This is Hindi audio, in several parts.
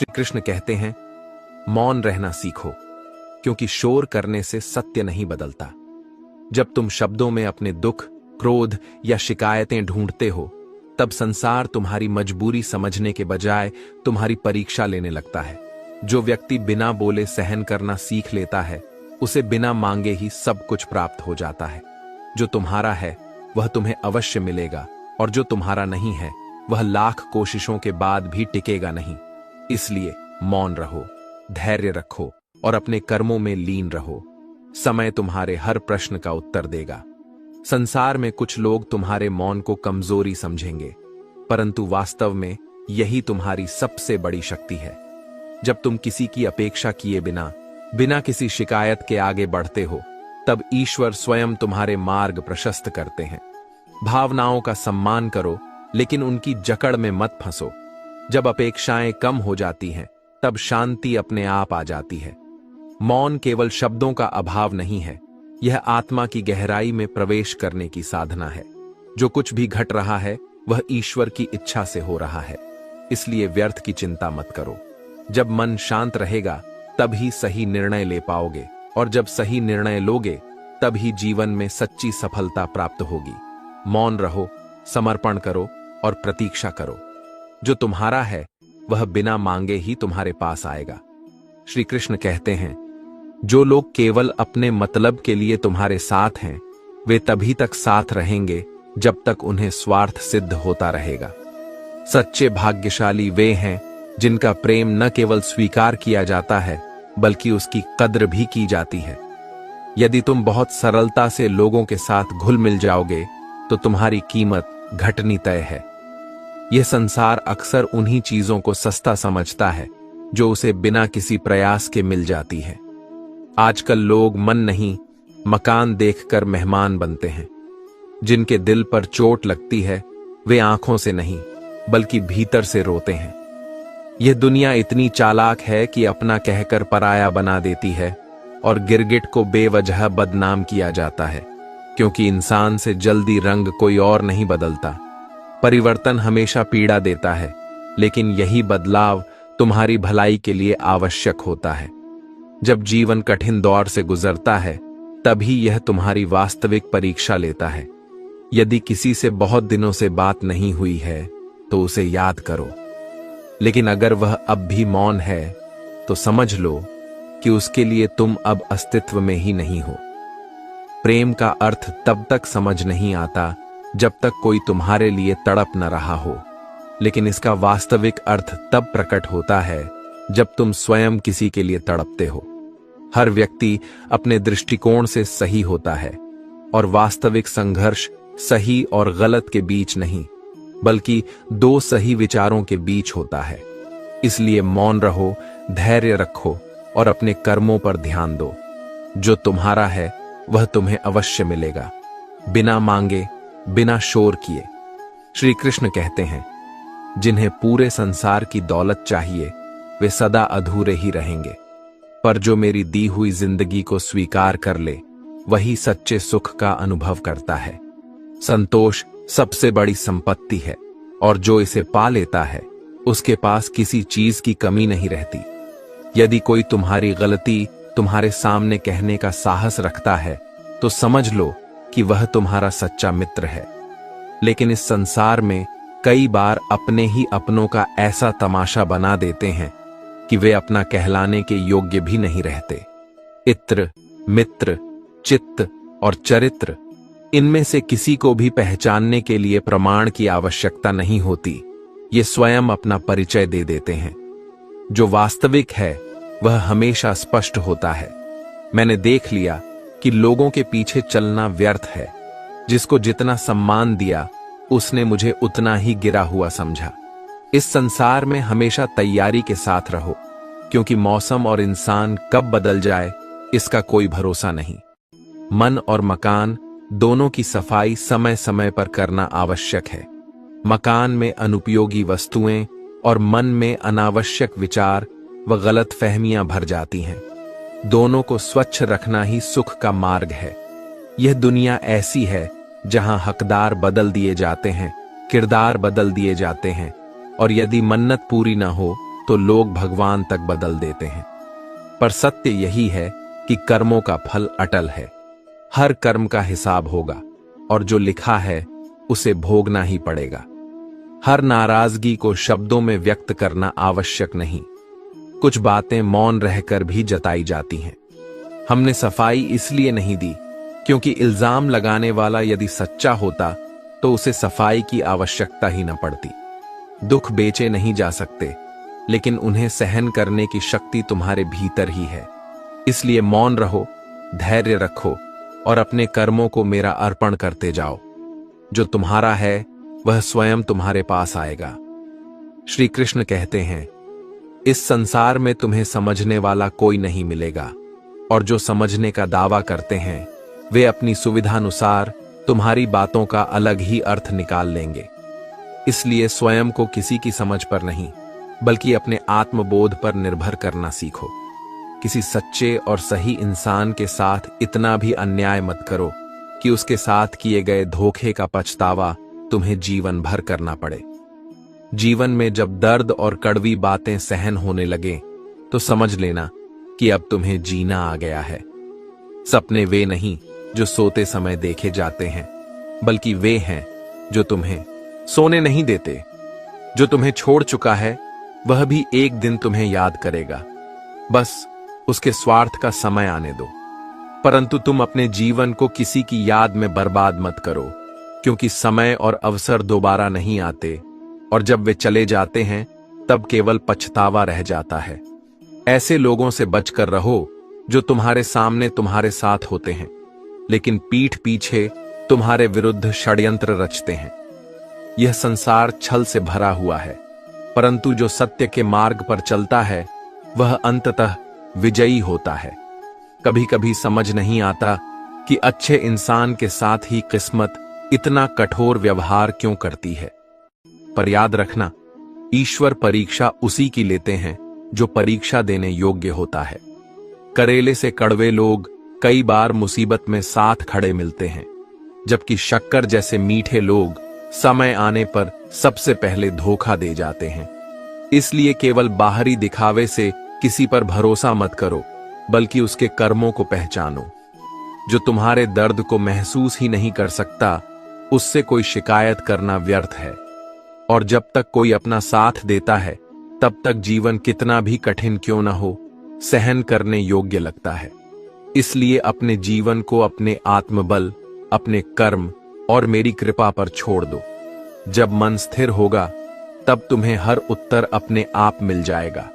श्री कृष्ण कहते हैं, मौन रहना सीखो, क्योंकि शोर करने से सत्य नहीं बदलता। जब तुम शब्दों में अपने दुख, क्रोध या शिकायतें ढूंढते हो, तब संसार तुम्हारी मजबूरी समझने के बजाय तुम्हारी परीक्षा लेने लगता है। जो व्यक्ति बिना बोले सहन करना सीख लेता है, उसे बिना मांगे ही सब कुछ प्राप्त हो जाता है। जो तुम्हारा है वह तुम्हें अवश्य मिलेगा, और जो तुम्हारा नहीं है वह लाख कोशिशों के बाद भी टिकेगा नहीं। इसलिए मौन रहो, धैर्य रखो और अपने कर्मों में लीन रहो। समय तुम्हारे हर प्रश्न का उत्तर देगा। संसार में कुछ लोग तुम्हारे मौन को कमजोरी समझेंगे, परंतु वास्तव में यही तुम्हारी सबसे बड़ी शक्ति है। जब तुम किसी की अपेक्षा किए बिना किसी शिकायत के आगे बढ़ते हो, तब ईश्वर स्वयं तुम्हारे मार्ग प्रशस्त करते हैं। भावनाओं का सम्मान करो, लेकिन उनकी जकड़ में मत फंसो। जब अपेक्षाएं कम हो जाती हैं, तब शांति अपने आप आ जाती है। मौन केवल शब्दों का अभाव नहीं है, यह आत्मा की गहराई में प्रवेश करने की साधना है। जो कुछ भी घट रहा है वह ईश्वर की इच्छा से हो रहा है, इसलिए व्यर्थ की चिंता मत करो। जब मन शांत रहेगा तब ही सही निर्णय ले पाओगे, और जब सही निर्णय लोगे तब ही जीवन में सच्ची सफलता प्राप्त होगी। मौन रहो, समर्पण करो और प्रतीक्षा करो। जो तुम्हारा है वह बिना मांगे ही तुम्हारे पास आएगा। श्री कृष्ण कहते हैं, जो लोग केवल अपने मतलब के लिए तुम्हारे साथ हैं, वे तभी तक साथ रहेंगे जब तक उन्हें स्वार्थ सिद्ध होता रहेगा। सच्चे भाग्यशाली वे हैं जिनका प्रेम न केवल स्वीकार किया जाता है, बल्कि उसकी कद्र भी की जाती है। यदि तुम बहुत सरलता से लोगों के साथ घुल मिल जाओगे, तो तुम्हारी कीमत घटनी तय है। यह संसार अक्सर उन्हीं चीजों को सस्ता समझता है जो उसे बिना किसी प्रयास के मिल जाती है। आजकल लोग मन नहीं, मकान देखकर मेहमान बनते हैं। जिनके दिल पर चोट लगती है, वे आंखों से नहीं बल्कि भीतर से रोते हैं। यह दुनिया इतनी चालाक है कि अपना कहकर पराया बना देती है, और गिरगिट को बेवजह बदनाम किया जाता है, क्योंकि इंसान से जल्दी रंग कोई और नहीं बदलता। परिवर्तन हमेशा पीड़ा देता है, लेकिन यही बदलाव तुम्हारी भलाई के लिए आवश्यक होता है। जब जीवन कठिन दौर से गुजरता है, तभी यह तुम्हारी वास्तविक परीक्षा लेता है। यदि किसी से बहुत दिनों से बात नहीं हुई है, तो उसे याद करो, लेकिन अगर वह अब भी मौन है, तो समझ लो कि उसके लिए तुम अब अस्तित्व में ही नहीं हो। प्रेम का अर्थ तब तक समझ नहीं आता जब तक कोई तुम्हारे लिए तड़प न रहा हो, लेकिन इसका वास्तविक अर्थ तब प्रकट होता है जब तुम स्वयं किसी के लिए तड़पते हो। हर व्यक्ति अपने दृष्टिकोण से सही होता है, और वास्तविक संघर्ष सही और गलत के बीच नहीं, बल्कि दो सही विचारों के बीच होता है। इसलिए मौन रहो, धैर्य रखो और अपने कर्मों पर ध्यान दो। जो तुम्हारा है वह तुम्हें अवश्य मिलेगा, बिना मांगे, बिना शोर किए। श्री कृष्ण कहते हैं, जिन्हें पूरे संसार की दौलत चाहिए, वे सदा अधूरे ही रहेंगे, पर जो मेरी दी हुई जिंदगी को स्वीकार कर ले, वही सच्चे सुख का अनुभव करता है। संतोष सबसे बड़ी संपत्ति है, और जो इसे पा लेता है, उसके पास किसी चीज की कमी नहीं रहती। यदि कोई तुम्हारी गलती तुम्हारे सामने कहने का साहस रखता है, तो समझ लो कि वह तुम्हारा सच्चा मित्र है। लेकिन इस संसार में कई बार अपने ही अपनों का ऐसा तमाशा बना देते हैं कि वे अपना कहलाने के योग्य भी नहीं रहते। इत्र, मित्र, चित्त और चरित्र, इनमें से किसी को भी पहचानने के लिए प्रमाण की आवश्यकता नहीं होती। ये स्वयं अपना परिचय दे देते हैं। जो वास्तविक है वह हमेशा स्पष्ट होता है। मैंने देख लिया कि लोगों के पीछे चलना व्यर्थ है। जिसको जितना सम्मान दिया, उसने मुझे उतना ही गिरा हुआ समझा। इस संसार में हमेशा तैयारी के साथ रहो, क्योंकि मौसम और इंसान कब बदल जाए इसका कोई भरोसा नहीं। मन और मकान दोनों की सफाई समय समय पर करना आवश्यक है। मकान में अनुपयोगी वस्तुएं और मन में अनावश्यक विचार व गलत फहमियां भर जाती हैं। दोनों को स्वच्छ रखना ही सुख का मार्ग है। यह दुनिया ऐसी है जहां हकदार बदल दिए जाते हैं, किरदार बदल दिए जाते हैं, और यदि मन्नत पूरी ना हो तो लोग भगवान तक बदल देते हैं। पर सत्य यही है कि कर्मों का फल अटल है। हर कर्म का हिसाब होगा और जो लिखा है उसे भोगना ही पड़ेगा। हर नाराजगी को शब्दों में व्यक्त करना आवश्यक नहीं। कुछ बातें मौन रहकर भी जताई जाती हैं। हमने सफाई इसलिए नहीं दी क्योंकि इल्जाम लगाने वाला यदि सच्चा होता तो उसे सफाई की आवश्यकता ही न पड़ती। दुख बेचे नहीं जा सकते, लेकिन उन्हें सहन करने की शक्ति तुम्हारे भीतर ही है। इसलिए मौन रहो, धैर्य रखो और अपने कर्मों को मेरा अर्पण करते जाओ। जो तुम्हारा है वह स्वयं तुम्हारे पास आएगा। श्री कृष्ण कहते हैं, इस संसार में तुम्हें समझने वाला कोई नहीं मिलेगा, और जो समझने का दावा करते हैं वे अपनी सुविधानुसार तुम्हारी बातों का अलग ही अर्थ निकाल लेंगे। इसलिए स्वयं को किसी की समझ पर नहीं, बल्कि अपने आत्मबोध पर निर्भर करना सीखो। किसी सच्चे और सही इंसान के साथ इतना भी अन्याय मत करो कि उसके साथ किए गए धोखे का पछतावा तुम्हें जीवन भर करना पड़े। जीवन में जब दर्द और कड़वी बातें सहन होने लगे तो समझ लेना कि अब तुम्हें जीना आ गया है। सपने वे नहीं जो सोते समय देखे जाते हैं, बल्कि वे हैं जो तुम्हें सोने नहीं देते। जो तुम्हें छोड़ चुका है वह भी एक दिन तुम्हें याद करेगा, बस उसके स्वार्थ का समय आने दो। परंतु तुम अपने जीवन को किसी की याद में बर्बाद मत करो, क्योंकि समय और अवसर दोबारा नहीं आते, और जब वे चले जाते हैं तब केवल पछतावा रह जाता है। ऐसे लोगों से बचकर रहो जो तुम्हारे सामने तुम्हारे साथ होते हैं, लेकिन पीठ पीछे तुम्हारे विरुद्ध षड्यंत्र रचते हैं। यह संसार छल से भरा हुआ है, परंतु जो सत्य के मार्ग पर चलता है वह अंततः विजयी होता है। कभी कभी समझ नहीं आता कि अच्छे इंसान के साथ ही किस्मत इतना कठोर व्यवहार क्यों करती है। पर याद रखना, ईश्वर परीक्षा उसी की लेते हैं जो परीक्षा देने योग्य होता है। करेले से कड़वे लोग कई बार मुसीबत में साथ खड़े मिलते हैं, जबकि शक्कर जैसे मीठे लोग समय आने पर सबसे पहले धोखा दे जाते हैं। इसलिए केवल बाहरी दिखावे से किसी पर भरोसा मत करो, बल्कि उसके कर्मों को पहचानो। जो तुम्हारे दर्द को महसूस ही नहीं कर सकता, उससे कोई शिकायत करना व्यर्थ है। और जब तक कोई अपना साथ देता है, तब तक जीवन कितना भी कठिन क्यों न हो, सहन करने योग्य लगता है। इसलिए अपने जीवन को अपने आत्मबल, अपने कर्म और मेरी कृपा पर छोड़ दो। जब मन स्थिर होगा, तब तुम्हें हर उत्तर अपने आप मिल जाएगा।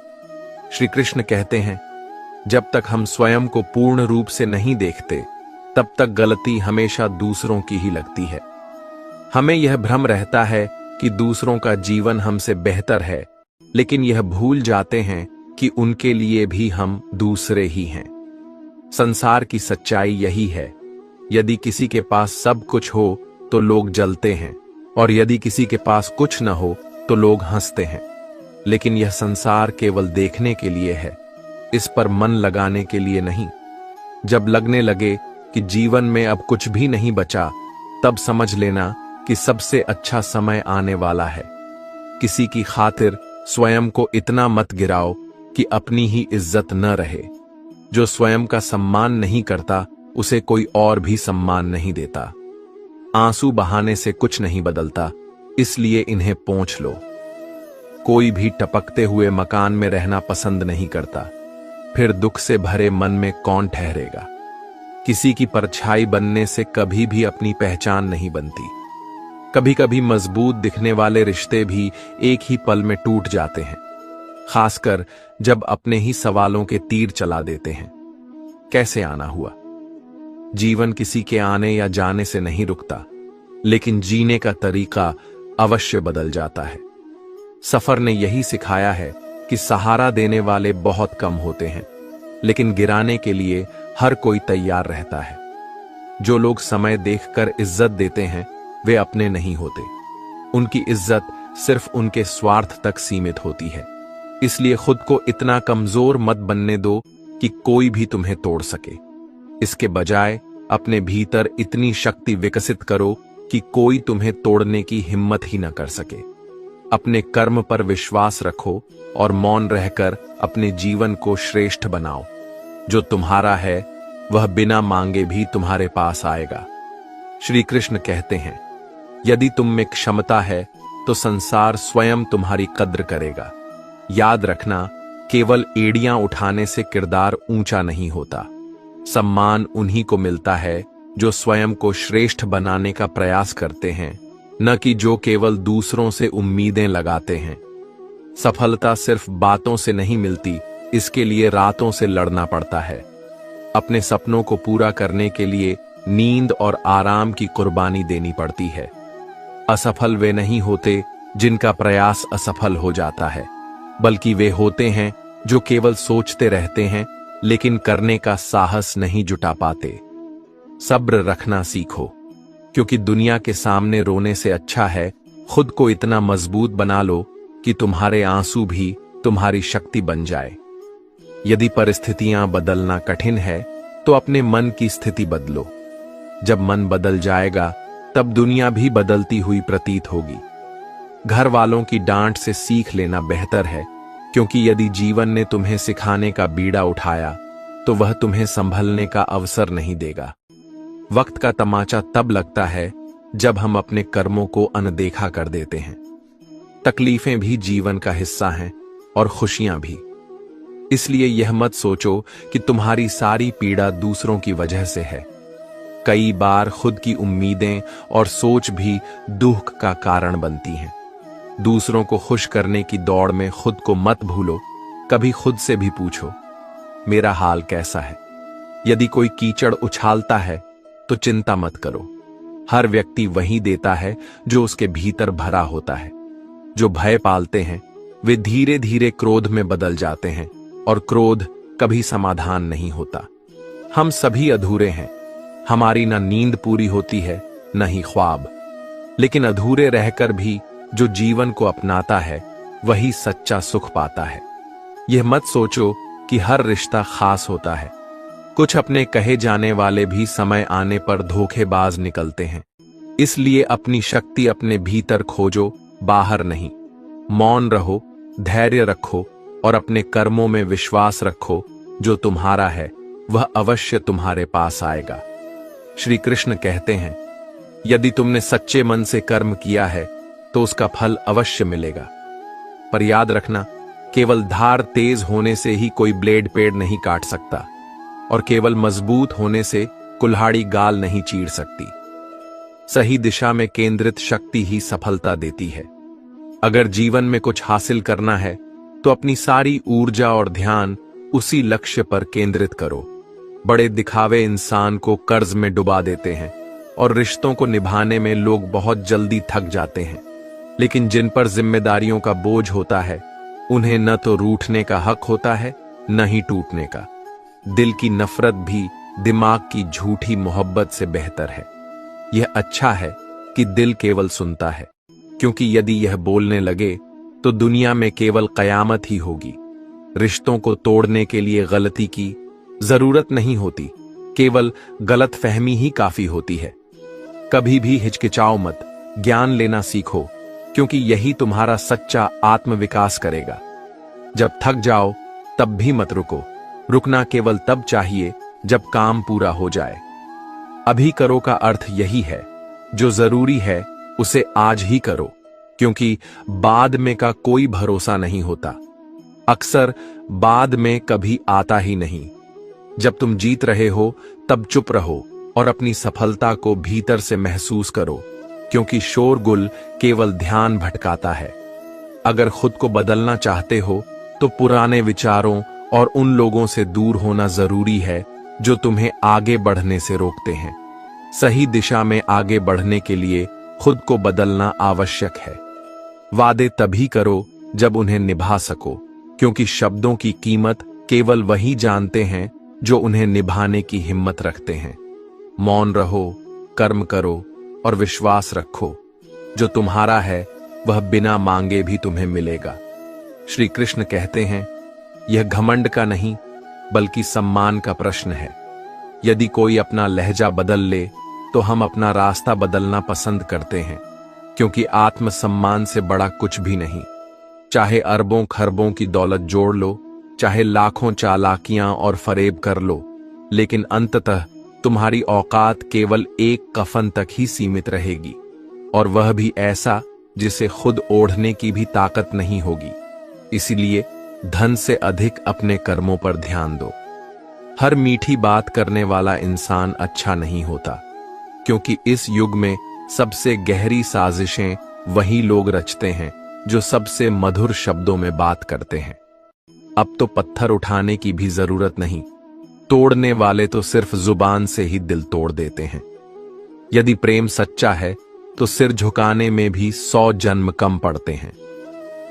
श्री कृष्ण कहते हैं, जब तक हम स्वयं को पूर्ण रूप से नहीं देखते, तब तक गलती हमेशा दूसरों की ही लगती है। हमें यह भ्रम रहता है कि दूसरों का जीवन हमसे बेहतर है, लेकिन यह भूल जाते हैं कि उनके लिए भी हम दूसरे ही हैं। संसार की सच्चाई यही है, यदि किसी के पास सब कुछ हो तो लोग जलते हैं, और यदि किसी के पास कुछ न हो तो लोग हंसते हैं। लेकिन यह संसार केवल देखने के लिए है, इस पर मन लगाने के लिए नहीं। जब लगने लगे कि जीवन में अब कुछ भी नहीं बचा, तब समझ लेना कि सबसे अच्छा समय आने वाला है। किसी की खातिर स्वयं को इतना मत गिराओ कि अपनी ही इज्जत न रहे। जो स्वयं का सम्मान नहीं करता, उसे कोई और भी सम्मान नहीं देता। आंसू बहाने से कुछ नहीं बदलता, इसलिए इन्हें पोंछ लो। कोई भी टपकते हुए मकान में रहना पसंद नहीं करता, फिर दुख से भरे मन में कौन ठहरेगा। किसी की परछाई बनने से कभी भी अपनी पहचान नहीं बनती। कभी कभी मजबूत दिखने वाले रिश्ते भी एक ही पल में टूट जाते हैं, खासकर जब अपने ही सवालों के तीर चला देते हैं। कैसे आना हुआ? जीवन किसी के आने या जाने से नहीं रुकता, लेकिन जीने का तरीका अवश्य बदल जाता है। सफर ने यही सिखाया है कि सहारा देने वाले बहुत कम होते हैं, लेकिन गिराने के लिए हर कोई तैयार रहता है। जो लोग समय देखकर इज्जत देते हैं, वे अपने नहीं होते। उनकी इज्जत सिर्फ उनके स्वार्थ तक सीमित होती है। इसलिए खुद को इतना कमजोर मत बनने दो कि कोई भी तुम्हें तोड़ सके। इसके बजाय अपने भीतर इतनी शक्ति विकसित करो कि कोई तुम्हें तोड़ने की हिम्मत ही न कर सके। अपने कर्म पर विश्वास रखो और मौन रहकर अपने जीवन को श्रेष्ठ बनाओ। जो तुम्हारा है वह बिना मांगे भी तुम्हारे पास आएगा। श्री कृष्ण कहते हैं, यदि तुम में क्षमता है तो संसार स्वयं तुम्हारी कद्र करेगा। याद रखना, केवल एड़ियां उठाने से किरदार ऊंचा नहीं होता। सम्मान उन्हीं को मिलता है जो स्वयं को श्रेष्ठ बनाने का प्रयास करते हैं, न कि जो केवल दूसरों से उम्मीदें लगाते हैं। सफलता सिर्फ बातों से नहीं मिलती, इसके लिए रातों से लड़ना पड़ता है। अपने सपनों को पूरा करने के लिए नींद और आराम की कुर्बानी देनी पड़ती है। असफल वे नहीं होते जिनका प्रयास असफल हो जाता है, बल्कि वे होते हैं जो केवल सोचते रहते हैं लेकिन करने का साहस नहीं जुटा पाते। सब्र रखना सीखो, क्योंकि दुनिया के सामने रोने से अच्छा है खुद को इतना मजबूत बना लो कि तुम्हारे आंसू भी तुम्हारी शक्ति बन जाए। यदि परिस्थितियां बदलना कठिन है तो अपने मन की स्थिति बदलो। जब मन बदल जाएगा तब दुनिया भी बदलती हुई प्रतीत होगी। घर वालों की डांट से सीख लेना बेहतर है, क्योंकि यदि जीवन ने तुम्हें सिखाने का बीड़ा उठाया तो वह तुम्हें संभलने का अवसर नहीं देगा। वक्त का तमाचा तब लगता है जब हम अपने कर्मों को अनदेखा कर देते हैं। तकलीफें भी जीवन का हिस्सा हैं और खुशियां भी। इसलिए यह मत सोचो कि तुम्हारी सारी पीड़ा दूसरों की वजह से है। कई बार खुद की उम्मीदें और सोच भी दुख का कारण बनती हैं। दूसरों को खुश करने की दौड़ में खुद को मत भूलो। कभी खुद से भी पूछो, मेरा हाल कैसा है? यदि कोई कीचड़ उछालता है तो चिंता मत करो। हर व्यक्ति वही देता है जो उसके भीतर भरा होता है। जो भय पालते हैं वे धीरे धीरे क्रोध में बदल जाते हैं, और क्रोध कभी समाधान नहीं होता। हम सभी अधूरे हैं। हमारी ना नींद पूरी होती है, न ही ख्वाब। लेकिन अधूरे रहकर भी जो जीवन को अपनाता है वही सच्चा सुख पाता है। यह मत सोचो कि हर रिश्ता खास होता है। कुछ अपने कहे जाने वाले भी समय आने पर धोखेबाज निकलते हैं। इसलिए अपनी शक्ति अपने भीतर खोजो, बाहर नहीं। मौन रहो, धैर्य रखो और अपने कर्मों में विश्वास रखो। जो तुम्हारा है वह अवश्य तुम्हारे पास आएगा। श्री कृष्ण कहते हैं, यदि तुमने सच्चे मन से कर्म किया है तो उसका फल अवश्य मिलेगा। पर याद रखना, केवल धार तेज होने से ही कोई ब्लेड पेड़ नहीं काट सकता, और केवल मजबूत होने से कुल्हाड़ी गाल नहीं चीर सकती। सही दिशा में केंद्रित शक्ति ही सफलता देती है। अगर जीवन में कुछ हासिल करना है तो अपनी सारी ऊर्जा और ध्यान उसी लक्ष्य पर केंद्रित करो। बड़े दिखावे इंसान को कर्ज में डुबा देते हैं, और रिश्तों को निभाने में लोग बहुत जल्दी थक जाते हैं। लेकिन जिन पर जिम्मेदारियों का बोझ होता है उन्हें न तो रूठने का हक होता है न ही टूटने का। दिल की नफरत भी दिमाग की झूठी मोहब्बत से बेहतर है। यह अच्छा है कि दिल केवल सुनता है, क्योंकि यदि यह बोलने लगे तो दुनिया में केवल कयामत ही होगी। रिश्तों को तोड़ने के लिए गलती की जरूरत नहीं होती, केवल गलतफहमी ही काफी होती है। कभी भी हिचकिचाओ मत, ज्ञान लेना सीखो, क्योंकि यही तुम्हारा सच्चा आत्मविकास करेगा। जब थक जाओ तब भी मत रुको। रुकना केवल तब चाहिए जब काम पूरा हो जाए। अभी करो का अर्थ यही है, जो जरूरी है उसे आज ही करो, क्योंकि बाद में का कोई भरोसा नहीं होता। अक्सर बाद में कभी आता ही नहीं। जब तुम जीत रहे हो तब चुप रहो और अपनी सफलता को भीतर से महसूस करो, क्योंकि शोरगुल केवल ध्यान भटकाता है। अगर खुद को बदलना चाहते हो तो पुराने विचारों और उन लोगों से दूर होना जरूरी है जो तुम्हें आगे बढ़ने से रोकते हैं। सही दिशा में आगे बढ़ने के लिए खुद को बदलना आवश्यक है। वादे तभी करो जब उन्हें निभा सको, क्योंकि शब्दों की कीमत केवल वही जानते हैं जो उन्हें निभाने की हिम्मत रखते हैं। मौन रहो, कर्म करो और विश्वास रखो। जो तुम्हारा है वह बिना मांगे भी तुम्हें मिलेगा। श्री कृष्ण कहते हैं, यह घमंड का नहीं बल्कि सम्मान का प्रश्न है। यदि कोई अपना लहजा बदल ले तो हम अपना रास्ता बदलना पसंद करते हैं। क्योंकि आत्मसम्मान से बड़ा कुछ भी नहीं। चाहे अरबों खरबों की दौलत जोड़ लो, चाहे लाखों चालाकियां और फरेब कर लो, लेकिन अंततः तुम्हारी औकात केवल एक कफन तक ही सीमित रहेगी, और वह भी ऐसा जिसे खुद ओढ़ने की भी ताकत नहीं होगी। इसलिए धन से अधिक अपने कर्मों पर ध्यान दो। हर मीठी बात करने वाला इंसान अच्छा नहीं होता, क्योंकि इस युग में सबसे गहरी साजिशें वही लोग रचते हैं जो सबसे मधुर शब्दों में बात करते हैं। अब तो पत्थर उठाने की भी जरूरत नहीं, तोड़ने वाले तो सिर्फ जुबान से ही दिल तोड़ देते हैं। यदि प्रेम सच्चा है तो सिर झुकाने में भी 100 जन्म कम पड़ते हैं।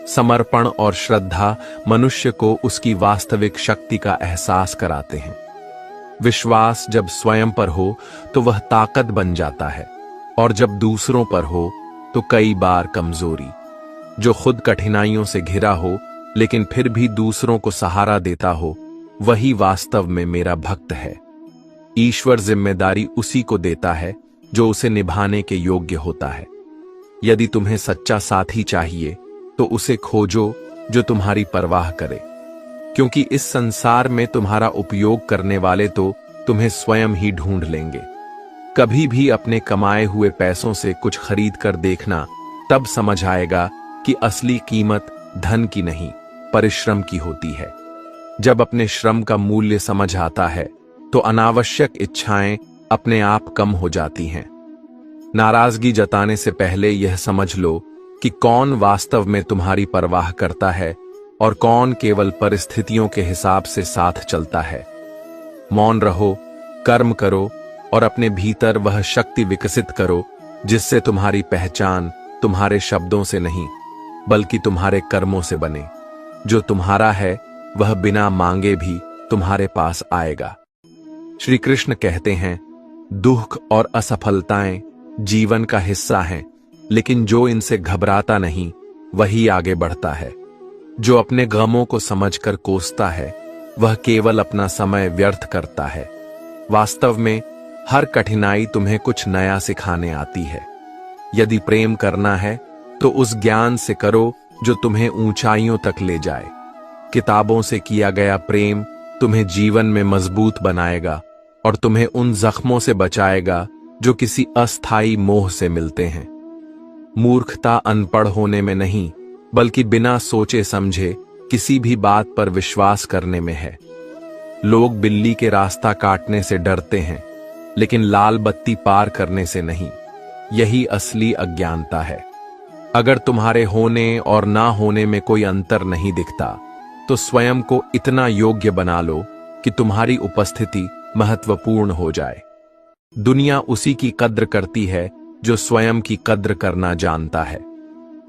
समर्पण और श्रद्धा मनुष्य को उसकी वास्तविक शक्ति का एहसास कराते हैं। विश्वास जब स्वयं पर हो तो वह ताकत बन जाता है, और जब दूसरों पर हो तो कई बार कमजोरी। जो खुद कठिनाइयों से घिरा हो लेकिन फिर भी दूसरों को सहारा देता हो, वही वास्तव में मेरा भक्त है। ईश्वर जिम्मेदारी उसी को देता है जो उसे निभाने के योग्य होता है। यदि तुम्हें सच्चा साथी चाहिए तो उसे खोजो जो तुम्हारी परवाह करे, क्योंकि इस संसार में तुम्हारा उपयोग करने वाले तो तुम्हें स्वयं ही ढूंढ लेंगे। कभी भी अपने कमाए हुए पैसों से कुछ खरीद कर देखना, तब समझ आएगा कि असली कीमत धन की नहीं, परिश्रम की होती है। जब अपने श्रम का मूल्य समझ आता है तो अनावश्यक इच्छाएं अपने आप कम हो जाती हैं। नाराजगी जताने से पहले यह समझ लो कि कौन वास्तव में तुम्हारी परवाह करता है और कौन केवल परिस्थितियों के हिसाब से साथ चलता है। मौन रहो, कर्म करो और अपने भीतर वह शक्ति विकसित करो जिससे तुम्हारी पहचान तुम्हारे शब्दों से नहीं बल्कि तुम्हारे कर्मों से बने। जो तुम्हारा है वह बिना मांगे भी तुम्हारे पास आएगा। श्री कृष्ण कहते हैं, दुख और असफलताएं जीवन का हिस्सा हैं, लेकिन जो इनसे घबराता नहीं वही आगे बढ़ता है। जो अपने गमों को समझकर कोसता है वह केवल अपना समय व्यर्थ करता है। वास्तव में हर कठिनाई तुम्हें कुछ नया सिखाने आती है। यदि प्रेम करना है तो उस ज्ञान से करो जो तुम्हें ऊंचाइयों तक ले जाए। किताबों से किया गया प्रेम तुम्हें जीवन में मजबूत बनाएगा और तुम्हें उन जख्मों से बचाएगा जो किसी अस्थायी मोह से मिलते हैं। मूर्खता अनपढ़ होने में नहीं बल्कि बिना सोचे समझे किसी भी बात पर विश्वास करने में है। लोग बिल्ली के रास्ता काटने से डरते हैं, लेकिन लाल बत्ती पार करने से नहीं। यही असली अज्ञानता है। अगर तुम्हारे होने और ना होने में कोई अंतर नहीं दिखता तो स्वयं को इतना योग्य बना लो कि तुम्हारी उपस्थिति महत्वपूर्ण हो जाए। दुनिया उसी की कद्र करती है जो स्वयं की कद्र करना जानता है।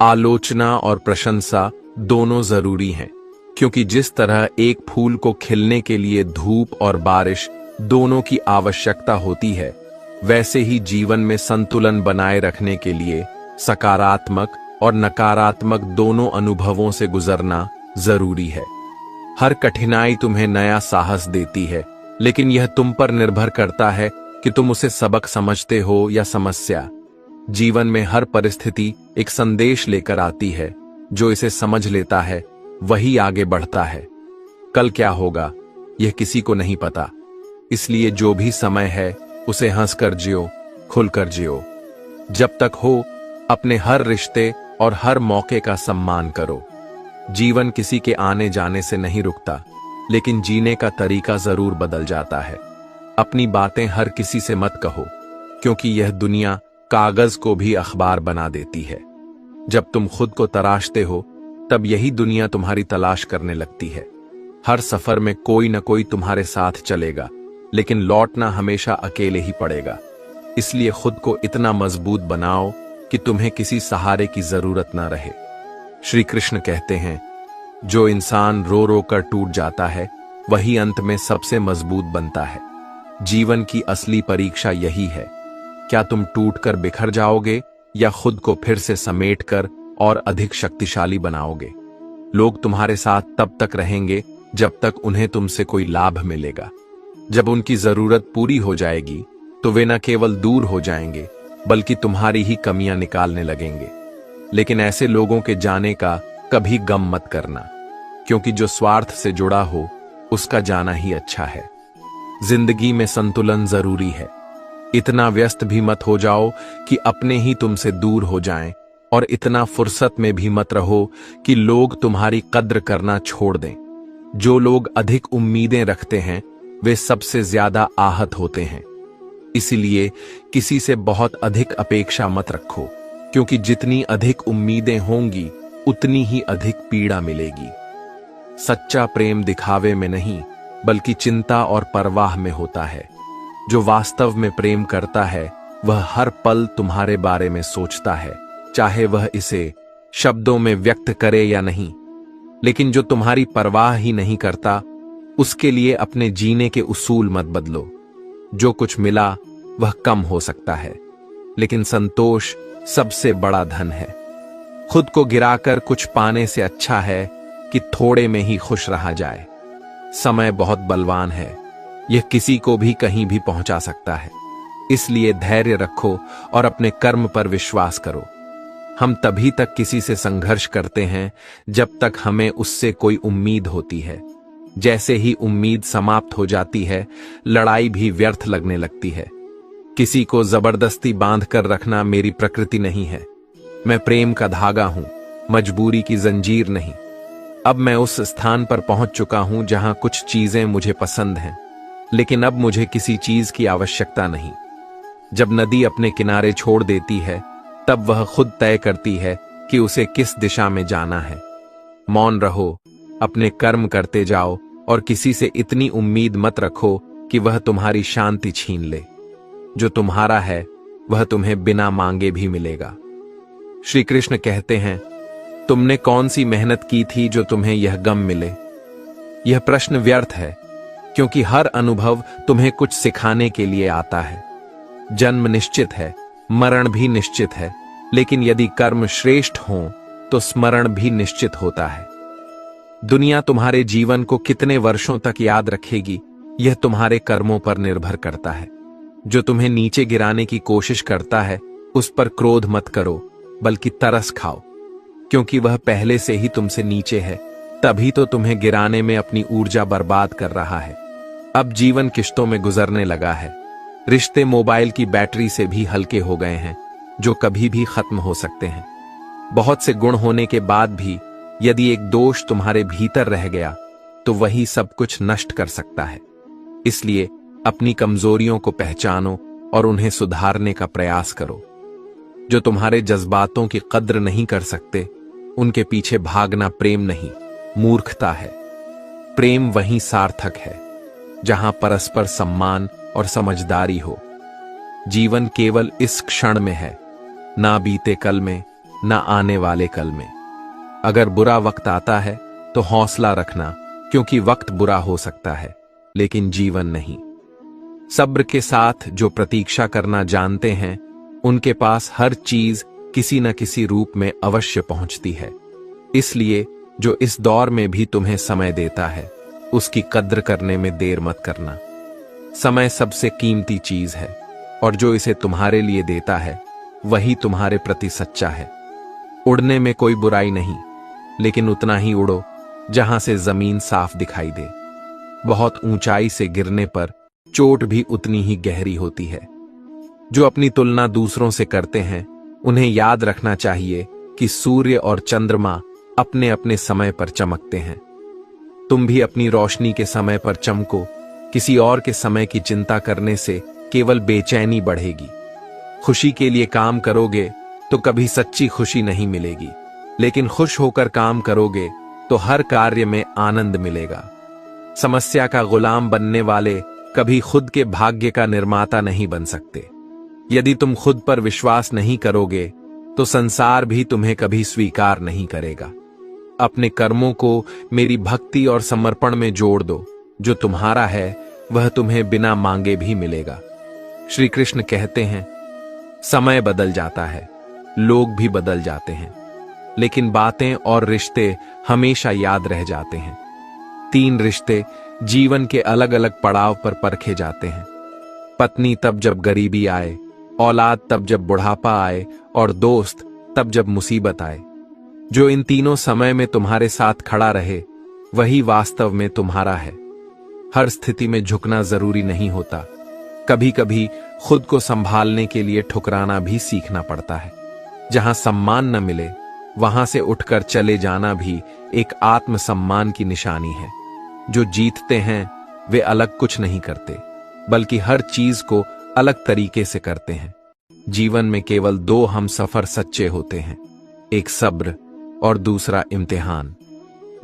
आलोचना और प्रशंसा दोनों जरूरी हैं, क्योंकि जिस तरह एक फूल को खिलने के लिए धूप और बारिश दोनों की आवश्यकता होती है, वैसे ही जीवन में संतुलन बनाए रखने के लिए सकारात्मक और नकारात्मक दोनों अनुभवों से गुजरना जरूरी है। हर कठिनाई तुम्हें नया साहस देती है, लेकिन यह तुम पर निर्भर करता है कि तुम उसे सबक समझते हो या समस्या। जीवन में हर परिस्थिति एक संदेश लेकर आती है। जो इसे समझ लेता है वही आगे बढ़ता है। कल क्या होगा यह किसी को नहीं पता, इसलिए जो भी समय है उसे हंसकर जियो, खुलकर जियो। जब तक हो अपने हर रिश्ते और हर मौके का सम्मान करो। जीवन किसी के आने जाने से नहीं रुकता, लेकिन जीने का तरीका जरूर बदल जाता है। अपनी बातें हर किसी से मत कहो, क्योंकि यह दुनिया कागज को भी अखबार बना देती है। जब तुम खुद को तराशते हो तब यही दुनिया तुम्हारी तलाश करने लगती है। हर सफर में कोई न कोई तुम्हारे साथ चलेगा, लेकिन लौटना हमेशा अकेले ही पड़ेगा। इसलिए खुद को इतना मजबूत बनाओ कि तुम्हें किसी सहारे की जरूरत ना रहे। श्री कृष्ण कहते हैं, जो इंसान रो रो कर टूट जाता है वही अंत में सबसे मजबूत बनता है। जीवन की असली परीक्षा यही है, क्या तुम टूटकर बिखर जाओगे या खुद को फिर से समेटकर और अधिक शक्तिशाली बनाओगे। लोग तुम्हारे साथ तब तक रहेंगे जब तक उन्हें तुमसे कोई लाभ मिलेगा। जब उनकी जरूरत पूरी हो जाएगी तो वे न केवल दूर हो जाएंगे बल्कि तुम्हारी ही कमियां निकालने लगेंगे। लेकिन ऐसे लोगों के जाने का कभी गम मत करना, क्योंकि जो स्वार्थ से जुड़ा हो उसका जाना ही अच्छा है। जिंदगी में संतुलन जरूरी है। इतना व्यस्त भी मत हो जाओ कि अपने ही तुमसे दूर हो जाएं, और इतना फुर्सत में भी मत रहो कि लोग तुम्हारी कद्र करना छोड़ दें। जो लोग अधिक उम्मीदें रखते हैं वे सबसे ज्यादा आहत होते हैं। इसलिए किसी से बहुत अधिक अपेक्षा मत रखो, क्योंकि जितनी अधिक उम्मीदें होंगी उतनी ही अधिक पीड़ा मिलेगी। सच्चा प्रेम दिखावे में नहीं बल्कि चिंता और परवाह में होता है। जो वास्तव में प्रेम करता है वह हर पल तुम्हारे बारे में सोचता है, चाहे वह इसे शब्दों में व्यक्त करे या नहीं। लेकिन जो तुम्हारी परवाह ही नहीं करता, उसके लिए अपने जीने के उसूल मत बदलो। जो कुछ मिला वह कम हो सकता है, लेकिन संतोष सबसे बड़ा धन है। खुद को गिराकर कुछ पाने से अच्छा है कि थोड़े में ही खुश रहा जाए। समय बहुत बलवान है, यह किसी को भी कहीं भी पहुंचा सकता है। इसलिए धैर्य रखो और अपने कर्म पर विश्वास करो। हम तभी तक किसी से संघर्ष करते हैं जब तक हमें उससे कोई उम्मीद होती है। जैसे ही उम्मीद समाप्त हो जाती है, लड़ाई भी व्यर्थ लगने लगती है। किसी को जबरदस्ती बांध कर रखना मेरी प्रकृति नहीं है। मैं प्रेम का धागा हूं, मजबूरी की जंजीर नहीं। अब मैं उस स्थान पर पहुंच चुका हूं जहां कुछ चीजें मुझे पसंद हैं, लेकिन अब मुझे किसी चीज की आवश्यकता नहीं। जब नदी अपने किनारे छोड़ देती है, तब वह खुद तय करती है कि उसे किस दिशा में जाना है। मौन रहो, अपने कर्म करते जाओ और किसी से इतनी उम्मीद मत रखो कि वह तुम्हारी शांति छीन ले। जो तुम्हारा है वह तुम्हें बिना मांगे भी मिलेगा। श्री कृष्ण कहते हैं, तुमने कौन सी मेहनत की थी जो तुम्हें यह गम मिले? यह प्रश्न व्यर्थ है, क्योंकि हर अनुभव तुम्हें कुछ सिखाने के लिए आता है। जन्म निश्चित है, मरण भी निश्चित है, लेकिन यदि कर्म श्रेष्ठ हों तो स्मरण भी निश्चित होता है। दुनिया तुम्हारे जीवन को कितने वर्षों तक याद रखेगी, यह तुम्हारे कर्मों पर निर्भर करता है। जो तुम्हें नीचे गिराने की कोशिश करता है, उस पर क्रोध मत करो, बल्कि तरस खाओ, क्योंकि वह पहले से ही तुमसे नीचे है, तभी तो तुम्हें गिराने में अपनी ऊर्जा बर्बाद कर रहा है। अब जीवन किश्तों में गुजरने लगा है। रिश्ते मोबाइल की बैटरी से भी हल्के हो गए हैं, जो कभी भी खत्म हो सकते हैं। बहुत से गुण होने के बाद भी यदि एक दोष तुम्हारे भीतर रह गया तो वही सब कुछ नष्ट कर सकता है। इसलिए अपनी कमजोरियों को पहचानो और उन्हें सुधारने का प्रयास करो। जो तुम्हारे जज्बातों की कद्र नहीं कर सकते, उनके पीछे भागना प्रेम नहीं, मूर्खता है। प्रेम वहीं सार्थक है जहां परस्पर सम्मान और समझदारी हो। जीवन केवल इस क्षण में है, ना बीते कल में, ना आने वाले कल में। अगर बुरा वक्त आता है तो हौसला रखना, क्योंकि वक्त बुरा हो सकता है, लेकिन जीवन नहीं। सब्र के साथ जो प्रतीक्षा करना जानते हैं, उनके पास हर चीज किसी न किसी रूप में अवश्य पहुंचती है। इसलिए जो इस दौर में भी तुम्हें समय देता है, उसकी कद्र करने में देर मत करना। समय सबसे कीमती चीज है, और जो इसे तुम्हारे लिए देता है वही तुम्हारे प्रति सच्चा है। उड़ने में कोई बुराई नहीं, लेकिन उतना ही उड़ो जहां से जमीन साफ दिखाई दे। बहुत ऊंचाई से गिरने पर चोट भी उतनी ही गहरी होती है। जो अपनी तुलना दूसरों से करते हैं, उन्हें याद रखना चाहिए कि सूर्य और चंद्रमा अपने अपने समय पर चमकते हैं। तुम भी अपनी रोशनी के समय पर चमको। किसी और के समय की चिंता करने से केवल बेचैनी बढ़ेगी। खुशी के लिए काम करोगे तो कभी सच्ची खुशी नहीं मिलेगी, लेकिन खुश होकर काम करोगे तो हर कार्य में आनंद मिलेगा। समस्या का गुलाम बनने वाले कभी खुद के भाग्य का निर्माता नहीं बन सकते। यदि तुम खुद पर विश्वास नहीं करोगे तो संसार भी तुम्हें कभी स्वीकार नहीं करेगा। अपने कर्मों को मेरी भक्ति और समर्पण में जोड़ दो। जो तुम्हारा है वह तुम्हें बिना मांगे भी मिलेगा। श्री कृष्ण कहते हैं, समय बदल जाता है, लोग भी बदल जाते हैं, लेकिन बातें और रिश्ते हमेशा याद रह जाते हैं। 3 रिश्ते जीवन के अलग अलग पड़ाव पर परखे जाते हैं। पत्नी तब जब गरीबी आए, औलाद तब जब बुढ़ापा आए, और दोस्त तब जब मुसीबत आए। जो इन तीनों समय में तुम्हारे साथ खड़ा रहे, वही वास्तव में तुम्हारा है। हर स्थिति में झुकना जरूरी नहीं होता। कभी कभी खुद को संभालने के लिए ठुकराना भी सीखना पड़ता है। जहां सम्मान न मिले, वहां से उठकर चले जाना भी एक आत्मसम्मान की निशानी है। जो जीतते हैं वे अलग कुछ नहीं करते, बल्कि हर चीज को अलग तरीके से करते हैं। जीवन में केवल दो हमसफर सच्चे होते हैं, एक सब्र और दूसरा इम्तिहान।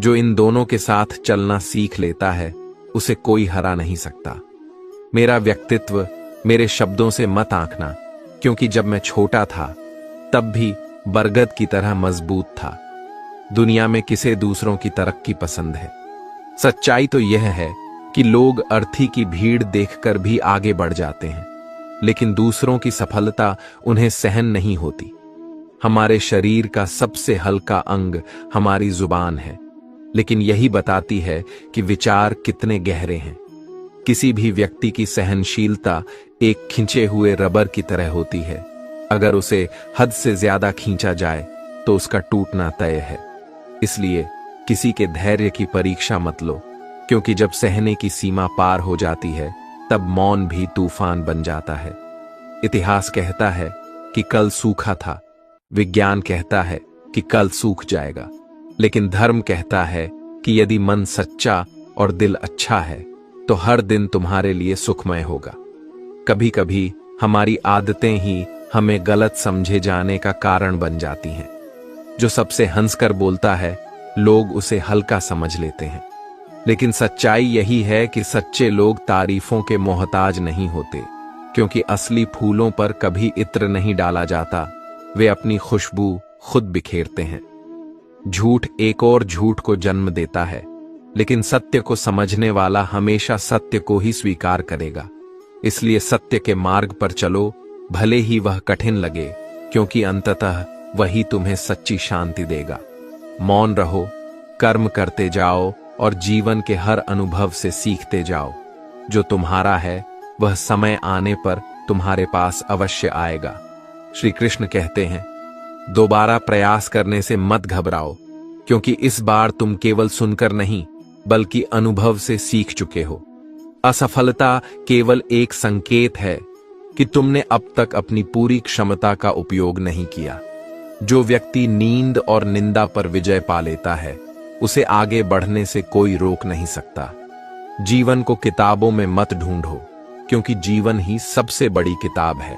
जो इन दोनों के साथ चलना सीख लेता है, उसे कोई हरा नहीं सकता। मेरा व्यक्तित्व मेरे शब्दों से मत आंकना, क्योंकि जब मैं छोटा था तब भी बरगद की तरह मजबूत था। दुनिया में किसे दूसरों की तरक्की पसंद है। सच्चाई तो यह है कि लोग अर्थी की भीड़ देखकर भी आगे बढ़ जाते हैं, लेकिन दूसरों की सफलता उन्हें सहन नहीं होती। हमारे शरीर का सबसे हल्का अंग हमारी जुबान है, लेकिन यही बताती है कि विचार कितने गहरे हैं। किसी भी व्यक्ति की सहनशीलता एक खिंचे हुए रबर की तरह होती है। अगर उसे हद से ज्यादा खींचा जाए तो उसका टूटना तय है। इसलिए किसी के धैर्य की परीक्षा मत लो, क्योंकि जब सहने की सीमा पार हो जाती है तब मौन भी तूफान बन जाता है। इतिहास कहता है कि कल सूखा था, विज्ञान कहता है कि कल सूख जाएगा, लेकिन धर्म कहता है कि यदि मन सच्चा और दिल अच्छा है तो हर दिन तुम्हारे लिए सुखमय होगा। कभी कभी हमारी आदतें ही हमें गलत समझे जाने का कारण बन जाती हैं। जो सबसे हंसकर बोलता है, लोग उसे हल्का समझ लेते हैं, लेकिन सच्चाई यही है कि सच्चे लोग तारीफों के मोहताज नहीं होते, क्योंकि असली फूलों पर कभी इत्र नहीं डाला जाता, वे अपनी खुशबू खुद बिखेरते हैं। झूठ एक और झूठ को जन्म देता है, लेकिन सत्य को समझने वाला हमेशा सत्य को ही स्वीकार करेगा। इसलिए सत्य के मार्ग पर चलो, भले ही वह कठिन लगे, क्योंकि अंततः वही तुम्हें सच्ची शांति देगा। मौन रहो, कर्म करते जाओ और जीवन के हर अनुभव से सीखते जाओ। जो तुम्हारा है वह समय आने पर तुम्हारे पास अवश्य आएगा। श्री कृष्ण कहते हैं, दोबारा प्रयास करने से मत घबराओ, क्योंकि इस बार तुम केवल सुनकर नहीं बल्कि अनुभव से सीख चुके हो। असफलता केवल एक संकेत है कि तुमने अब तक अपनी पूरी क्षमता का उपयोग नहीं किया। जो व्यक्ति नींद और निंदा पर विजय पा लेता है, उसे आगे बढ़ने से कोई रोक नहीं सकता। जीवन को किताबों में मत ढूंढो, क्योंकि जीवन ही सबसे बड़ी किताब है।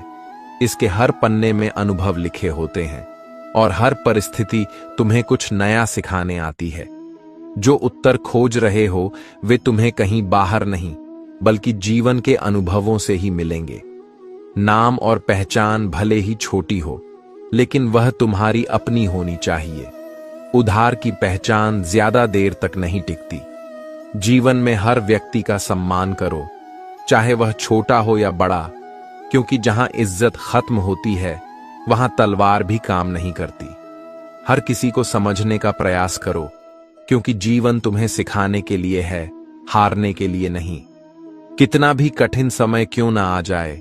इसके हर पन्ने में अनुभव लिखे होते हैं और हर परिस्थिति तुम्हें कुछ नया सिखाने आती है। जो उत्तर खोज रहे हो वे तुम्हें कहीं बाहर नहीं बल्कि जीवन के अनुभवों से ही मिलेंगे। नाम और पहचान भले ही छोटी हो, लेकिन वह तुम्हारी अपनी होनी चाहिए। उधार की पहचान ज्यादा देर तक नहीं टिकती। जीवन में हर व्यक्ति का सम्मान करो, चाहे वह छोटा हो या बड़ा, क्योंकि जहां इज्जत खत्म होती है वहां तलवार भी काम नहीं करती। हर किसी को समझने का प्रयास करो, क्योंकि जीवन तुम्हें सिखाने के लिए है, हारने के लिए नहीं। कितना भी कठिन समय क्यों ना आ जाए,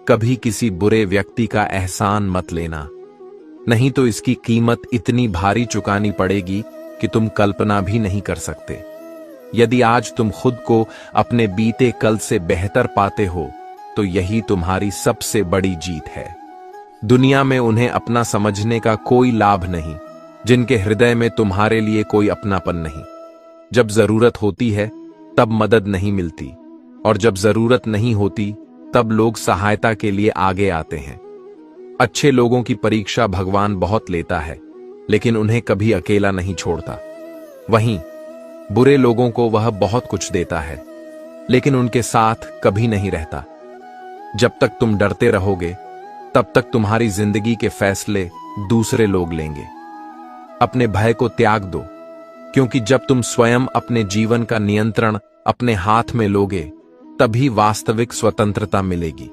कभी किसी बुरे व्यक्ति का एहसान मत लेना, नहीं तो इसकी कीमत इतनी भारी चुकानी पड़ेगी कि तुम कल्पना भी नहीं कर सकते। यदि आज तुम खुद को अपने बीते कल से बेहतर पाते हो, तो यही तुम्हारी सबसे बड़ी जीत है। दुनिया में उन्हें अपना समझने का कोई लाभ नहीं जिनके हृदय में तुम्हारे लिए कोई अपनापन नहीं। जब जरूरत होती है तब मदद नहीं मिलती, और जब जरूरत नहीं होती तब लोग सहायता के लिए आगे आते हैं। अच्छे लोगों की परीक्षा भगवान बहुत लेता है, लेकिन उन्हें कभी अकेला नहीं छोड़ता। वहीं बुरे लोगों को वह बहुत कुछ देता है, लेकिन उनके साथ कभी नहीं रहता। जब तक तुम डरते रहोगे, तब तक तुम्हारी जिंदगी के फैसले दूसरे लोग लेंगे। अपने भय को त्याग दो, क्योंकि जब तुम स्वयं अपने जीवन का नियंत्रण अपने हाथ में लोगे, तभी वास्तविक स्वतंत्रता मिलेगी।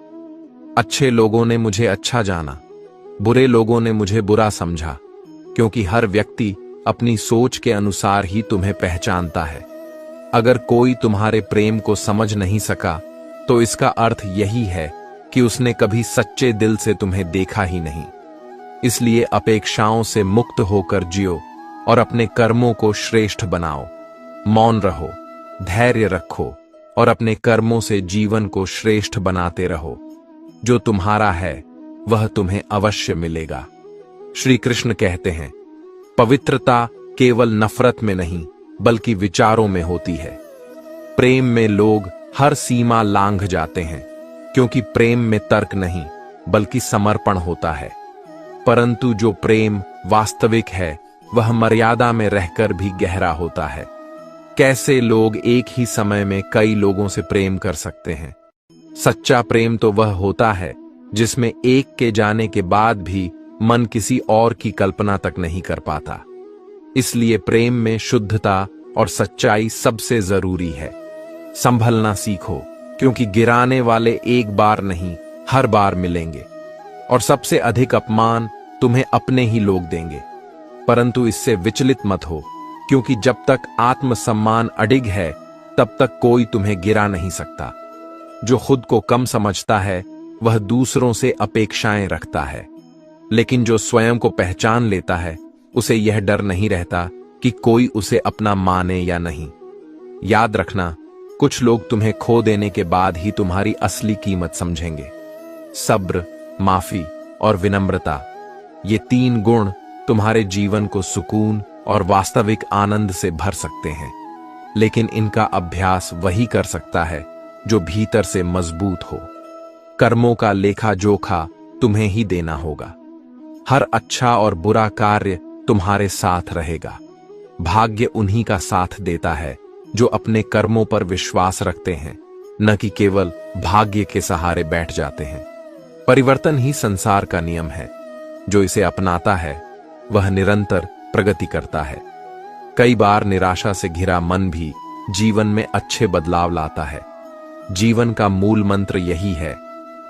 अच्छे लोगों ने मुझे अच्छा जाना, बुरे लोगों ने मुझे बुरा समझा, क्योंकि हर व्यक्ति अपनी सोच के अनुसार ही तुम्हें पहचानता है। अगर कोई तुम्हारे प्रेम को समझ नहीं सका, तो इसका अर्थ यही है कि उसने कभी सच्चे दिल से तुम्हें देखा ही नहीं। इसलिए अपेक्षाओं से मुक्त होकर जियो और अपने कर्मों को श्रेष्ठ बनाओ। मौन रहो, धैर्य रखो और अपने कर्मों से जीवन को श्रेष्ठ बनाते रहो। जो तुम्हारा है वह तुम्हें अवश्य मिलेगा। श्री कृष्ण कहते हैं, पवित्रता केवल नफरत में नहीं बल्कि विचारों में होती है। प्रेम में लोग हर सीमा लांघ जाते हैं, क्योंकि प्रेम में तर्क नहीं बल्कि समर्पण होता है। परंतु जो प्रेम वास्तविक है वह मर्यादा में रहकर भी गहरा होता है। कैसे लोग एक ही समय में कई लोगों से प्रेम कर सकते हैं? सच्चा प्रेम तो वह होता है जिसमें एक के जाने के बाद भी मन किसी और की कल्पना तक नहीं कर पाता। इसलिए प्रेम में शुद्धता और सच्चाई सबसे जरूरी है। संभलना सीखो, क्योंकि गिराने वाले एक बार नहीं हर बार मिलेंगे और सबसे अधिक अपमान तुम्हें अपने ही लोग देंगे। परंतु इससे विचलित मत हो, क्योंकि जब तक आत्मसम्मान अडिग है तब तक कोई तुम्हें गिरा नहीं सकता। जो खुद को कम समझता है वह दूसरों से अपेक्षाएं रखता है, लेकिन जो स्वयं को पहचान लेता है उसे यह डर नहीं रहता कि कोई उसे अपना माने या नहीं। याद रखना, कुछ लोग तुम्हें खो देने के बाद ही तुम्हारी असली कीमत समझेंगे। सब्र, माफी और विनम्रता, ये 3 गुण तुम्हारे जीवन को सुकून और वास्तविक आनंद से भर सकते हैं। लेकिन इनका अभ्यास वही कर सकता है जो भीतर से मजबूत हो। कर्मों का लेखा जोखा तुम्हें ही देना होगा। हर अच्छा और बुरा कार्य तुम्हारे साथ रहेगा। भाग्य उन्हीं का साथ देता है जो अपने कर्मों पर विश्वास रखते हैं, न कि केवल भाग्य के सहारे बैठ जाते हैं। परिवर्तन ही संसार का नियम है। जो इसे अपनाता है वह निरंतर प्रगति करता है। कई बार निराशा से घिरा मन भी जीवन में अच्छे बदलाव लाता है। जीवन का मूल मंत्र यही है,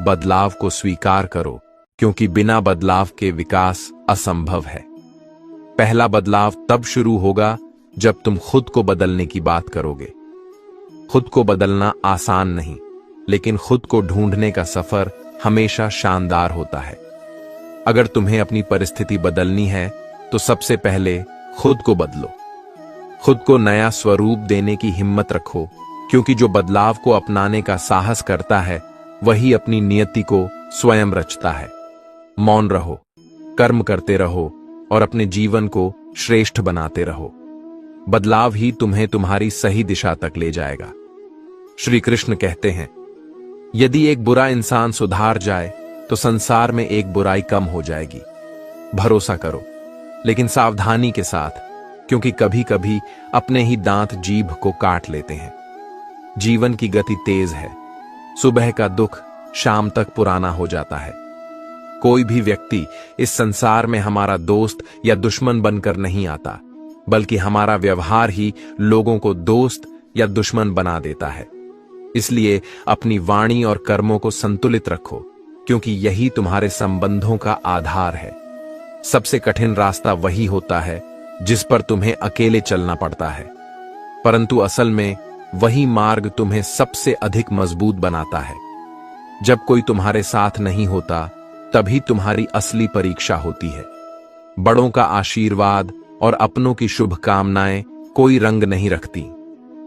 बदलाव को स्वीकार करो, क्योंकि बिना बदलाव के विकास असंभव है। पहला बदलाव तब शुरू होगा जब तुम खुद को बदलने की बात करोगे। खुद को बदलना आसान नहीं, लेकिन खुद को ढूंढने का सफर हमेशा शानदार होता है। अगर तुम्हें अपनी परिस्थिति बदलनी है तो सबसे पहले खुद को बदलो। खुद को नया स्वरूप देने की हिम्मत रखो, क्योंकि जो बदलाव को अपनाने का साहस करता है वही अपनी नियति को स्वयं रचता है। मौन रहो, कर्म करते रहो और अपने जीवन को श्रेष्ठ बनाते रहो। बदलाव ही तुम्हें तुम्हारी सही दिशा तक ले जाएगा। श्री कृष्ण कहते हैं, यदि एक बुरा इंसान सुधार जाए तो संसार में एक बुराई कम हो जाएगी। भरोसा करो, लेकिन सावधानी के साथ, क्योंकि कभी कभी अपने ही दांत जीभ को काट लेते हैं। जीवन की गति तेज है। सुबह का दुख शाम तक पुराना हो जाता है। कोई भी व्यक्ति इस संसार में हमारा दोस्त या दुश्मन बनकर नहीं आता, बल्कि हमारा व्यवहार ही लोगों को दोस्त या दुश्मन बना देता है। इसलिए अपनी वाणी और कर्मों को संतुलित रखो, क्योंकि यही तुम्हारे संबंधों का आधार है। सबसे कठिन रास्ता वही होता है जिस पर तुम्हें अकेले चलना पड़ता है, परंतु असल में वही मार्ग तुम्हें सबसे अधिक मजबूत बनाता है। जब कोई तुम्हारे साथ नहीं होता तभी तुम्हारी असली परीक्षा होती है। बड़ों का आशीर्वाद और अपनों की शुभकामनाएं कोई रंग नहीं रखती,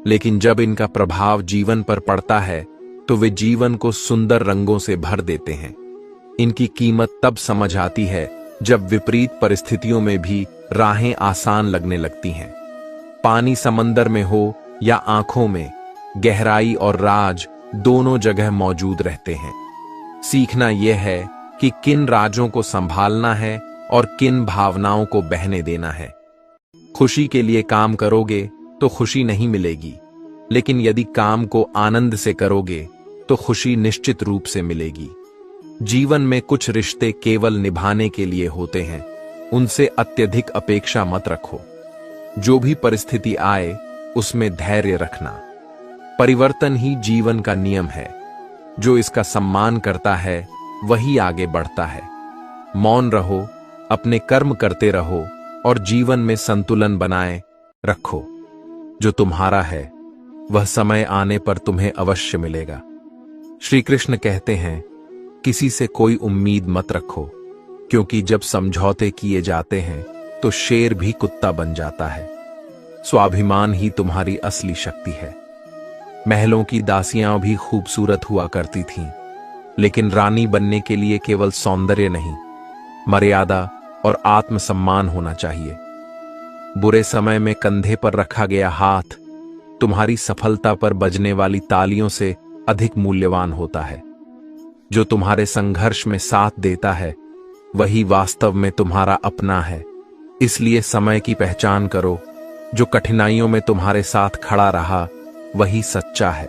लेकिन जब इनका प्रभाव जीवन पर पड़ता है तो वे जीवन को सुंदर रंगों से भर देते हैं। इनकी कीमत तब समझ आती है जब विपरीत परिस्थितियों में भी राहें आसान लगने लगती हैं। पानी समंदर में हो या आंखों में, गहराई और राज दोनों जगह मौजूद रहते हैं। सीखना यह है कि किन राजों को संभालना है और किन भावनाओं को बहने देना है। खुशी के लिए काम करोगे तो खुशी नहीं मिलेगी, लेकिन यदि काम को आनंद से करोगे तो खुशी निश्चित रूप से मिलेगी। जीवन में कुछ रिश्ते केवल निभाने के लिए होते हैं, उनसे अत्यधिक अपेक्षा मत रखो। जो भी परिस्थिति आए उसमें धैर्य रखना। परिवर्तन ही जीवन का नियम है। जो इसका सम्मान करता है वही आगे बढ़ता है। मौन रहो, अपने कर्म करते रहो और जीवन में संतुलन बनाए रखो। जो तुम्हारा है वह समय आने पर तुम्हें अवश्य मिलेगा। श्री कृष्ण कहते हैं, किसी से कोई उम्मीद मत रखो, क्योंकि जब समझौते किए जाते हैं तो शेर भी कुत्ता बन जाता है। स्वाभिमान ही तुम्हारी असली शक्ति है। महलों की दासियां भी खूबसूरत हुआ करती थीं, लेकिन रानी बनने के लिए केवल सौंदर्य नहीं, मर्यादा और आत्मसम्मान होना चाहिए। बुरे समय में कंधे पर रखा गया हाथ तुम्हारी सफलता पर बजने वाली तालियों से अधिक मूल्यवान होता है। जो तुम्हारे संघर्ष में साथ देता है वही वास्तव में तुम्हारा अपना है। इसलिए समय की पहचान करो। जो कठिनाइयों में तुम्हारे साथ खड़ा रहा वही सच्चा है।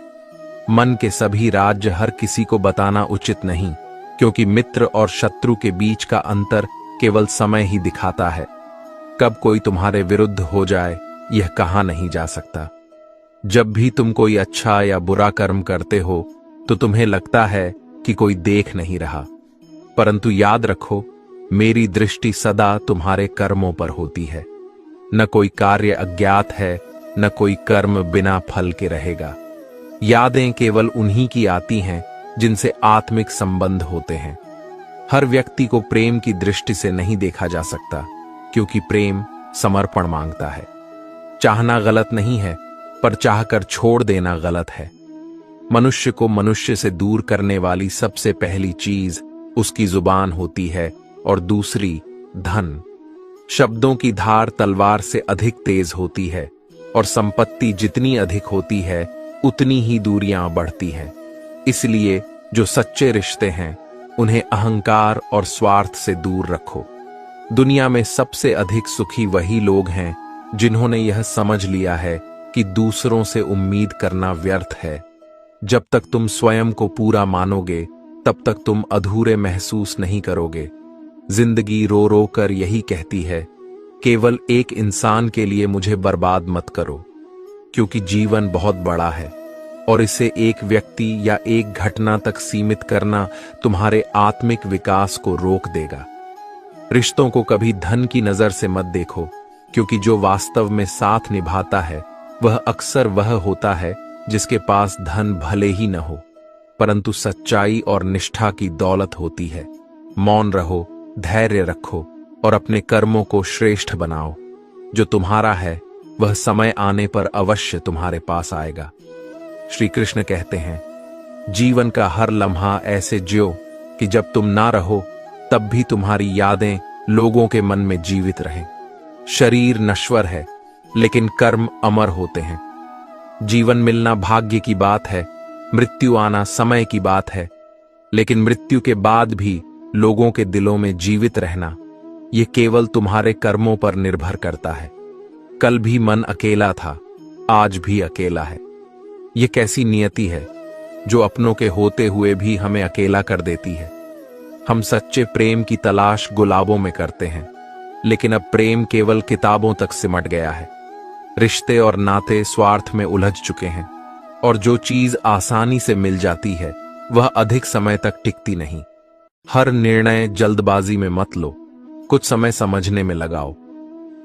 मन के सभी राज्य हर किसी को बताना उचित नहीं, क्योंकि मित्र और शत्रु के बीच का अंतर केवल समय ही दिखाता है। कब कोई तुम्हारे विरुद्ध हो जाए यह कहा नहीं जा सकता। जब भी तुम कोई अच्छा या बुरा कर्म करते हो तो तुम्हें लगता है कि कोई देख नहीं रहा, परंतु याद रखो, मेरी दृष्टि सदा तुम्हारे कर्मों पर होती है। न कोई कार्य अज्ञात है, न कोई कर्म बिना फल के रहेगा। यादें केवल उन्हीं की आती हैं जिनसे आत्मिक संबंध होते हैं। हर व्यक्ति को प्रेम की दृष्टि से नहीं देखा जा सकता, क्योंकि प्रेम समर्पण मांगता है। चाहना गलत नहीं है, पर चाहकर छोड़ देना गलत है। मनुष्य को मनुष्य से दूर करने वाली सबसे पहली चीज उसकी जुबान होती है और दूसरी धन। शब्दों की धार तलवार से अधिक तेज होती है और संपत्ति जितनी अधिक होती है उतनी ही दूरियां बढ़ती हैं। इसलिए जो सच्चे रिश्ते हैं उन्हें अहंकार और स्वार्थ से दूर रखो। दुनिया में सबसे अधिक सुखी वही लोग हैं जिन्होंने यह समझ लिया है कि दूसरों से उम्मीद करना व्यर्थ है। जब तक तुम स्वयं को पूरा मानोगे तब तक तुम अधूरे महसूस नहीं करोगे। जिंदगी रो रो कर यही कहती है, केवल एक इंसान के लिए मुझे बर्बाद मत करो, क्योंकि जीवन बहुत बड़ा है और इसे एक व्यक्ति या एक घटना तक सीमित करना तुम्हारे आत्मिक विकास को रोक देगा। रिश्तों को कभी धन की नजर से मत देखो, क्योंकि जो वास्तव में साथ निभाता है वह अक्सर वह होता है जिसके पास धन भले ही न हो, परंतु सच्चाई और निष्ठा की दौलत होती है। मौन रहो, धैर्य रखो और अपने कर्मों को श्रेष्ठ बनाओ। जो तुम्हारा है वह समय आने पर अवश्य तुम्हारे पास आएगा। श्री कृष्ण कहते हैं, जीवन का हर लम्हा ऐसे जियो कि जब तुम ना रहो तब भी तुम्हारी यादें लोगों के मन में जीवित रहें। शरीर नश्वर है, लेकिन कर्म अमर होते हैं। जीवन मिलना भाग्य की बात है, मृत्यु आना समय की बात है, लेकिन मृत्यु के बाद भी लोगों के दिलों में जीवित रहना यह केवल तुम्हारे कर्मों पर निर्भर करता है। कल भी मन अकेला था, आज भी अकेला है। यह कैसी नियति है जो अपनों के होते हुए भी हमें अकेला कर देती है। हम सच्चे प्रेम की तलाश गुलाबों में करते हैं, लेकिन अब प्रेम केवल किताबों तक सिमट गया है। रिश्ते और नाते स्वार्थ में उलझ चुके हैं, और जो चीज आसानी से मिल जाती है वह अधिक समय तक टिकती नहीं। हर निर्णय जल्दबाजी में मत लो, कुछ समय समझने में लगाओ।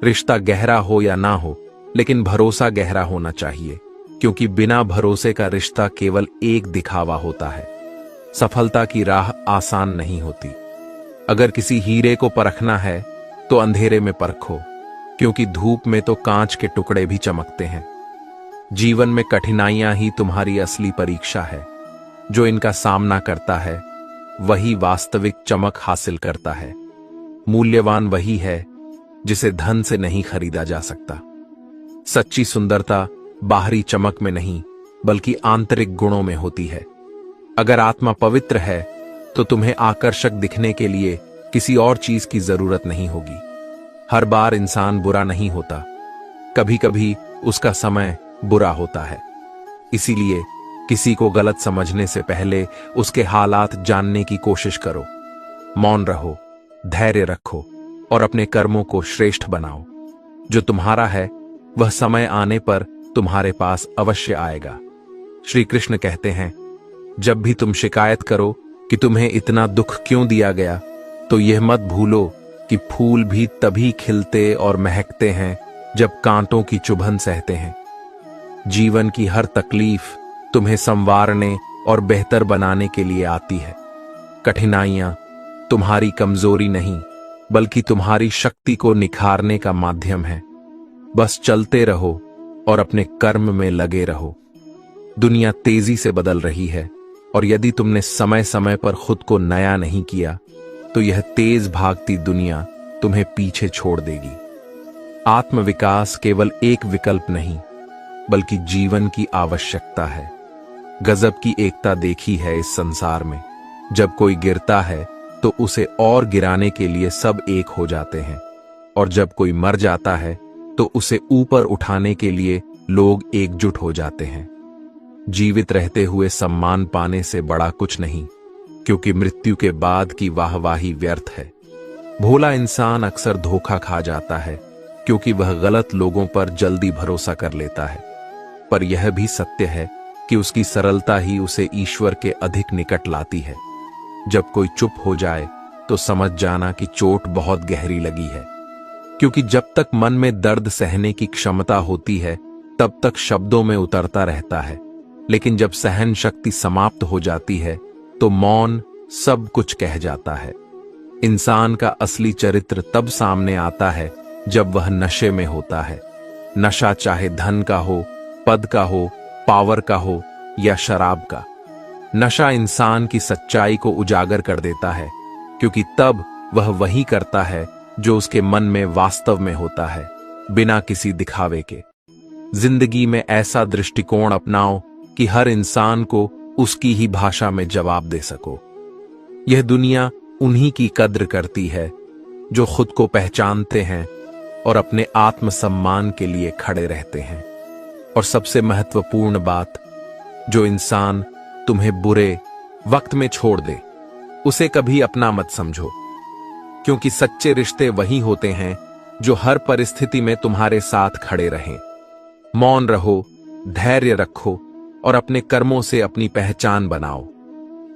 रिश्ता गहरा हो या ना हो, लेकिन भरोसा गहरा होना चाहिए, क्योंकि बिना भरोसे का रिश्ता केवल एक दिखावा होता है। सफलता की राह आसान नहीं होती। अगर किसी हीरे को परखना है तो अंधेरे में परखो, क्योंकि धूप में तो कांच के टुकड़े भी चमकते हैं। जीवन में कठिनाइयां ही तुम्हारी असली परीक्षा है। जो इनका सामना करता है वही वास्तविक चमक हासिल करता है। मूल्यवान वही है जिसे धन से नहीं खरीदा जा सकता। सच्ची सुंदरता बाहरी चमक में नहीं, बल्कि आंतरिक गुणों में होती है। अगर आत्मा पवित्र है तो तुम्हें आकर्षक दिखने के लिए किसी और चीज की जरूरत नहीं होगी। हर बार इंसान बुरा नहीं होता, कभी कभी उसका समय बुरा होता है। इसीलिए किसी को गलत समझने से पहले उसके हालात जानने की कोशिश करो। मौन रहो, धैर्य रखो और अपने कर्मों को श्रेष्ठ बनाओ। जो तुम्हारा है वह समय आने पर तुम्हारे पास अवश्य आएगा। श्री कृष्ण कहते हैं, जब भी तुम शिकायत करो कि तुम्हें इतना दुख क्यों दिया गया, तो यह मत भूलो कि फूल भी तभी खिलते और महकते हैं जब कांटों की चुभन सहते हैं। जीवन की हर तकलीफ तुम्हें संवारने और बेहतर बनाने के लिए आती है। कठिनाइयां तुम्हारी कमजोरी नहीं, बल्कि तुम्हारी शक्ति को निखारने का माध्यम है। बस चलते रहो और अपने कर्म में लगे रहो। दुनिया तेजी से बदल रही है, और यदि तुमने समय समय पर खुद को नया नहीं किया तो यह तेज भागती दुनिया तुम्हें पीछे छोड़ देगी। आत्मविकास केवल एक विकल्प नहीं, बल्कि जीवन की आवश्यकता है। गजब की एकता देखी है इस संसार में। जब कोई गिरता है तो उसे और गिराने के लिए सब एक हो जाते हैं, और जब कोई मर जाता है तो उसे ऊपर उठाने के लिए लोग एकजुट हो जाते हैं। जीवित रहते हुए सम्मान पाने से बड़ा कुछ नहीं, क्योंकि मृत्यु के बाद की वाहवाही व्यर्थ है। भोला इंसान अक्सर धोखा खा जाता है, क्योंकि वह गलत लोगों पर जल्दी भरोसा कर लेता है। पर यह भी सत्य है कि उसकी सरलता ही उसे ईश्वर के अधिक निकट लाती है। जब कोई चुप हो जाए तो समझ जाना कि चोट बहुत गहरी लगी है, क्योंकि जब तक मन में दर्द सहने की क्षमता होती है तब तक शब्दों में उतरता रहता है, लेकिन जब सहन शक्ति समाप्त हो जाती है तो मौन सब कुछ कह जाता है। इंसान का असली चरित्र तब सामने आता है जब वह नशे में होता है। नशा चाहे धन का हो, पद का हो, पावर का हो या शराब का। नशा इंसान की सच्चाई को उजागर कर देता है, क्योंकि तब वह वही करता है जो उसके मन में वास्तव में होता है, बिना किसी दिखावे के। जिंदगी में ऐसा दृष्टिकोण अपनाओ कि हर इंसान को उसकी ही भाषा में जवाब दे सको। यह दुनिया उन्हीं की कद्र करती है जो खुद को पहचानते हैं और अपने आत्मसम्मान के लिए खड़े रहते हैं। और सबसे महत्वपूर्ण बात, जो इंसान तुम्हें बुरे वक्त में छोड़ दे, उसे कभी अपना मत समझो, क्योंकि सच्चे रिश्ते वही होते हैं जो हर परिस्थिति में तुम्हारे साथ खड़े रहें। मौन रहो, धैर्य रखो और अपने कर्मों से अपनी पहचान बनाओ।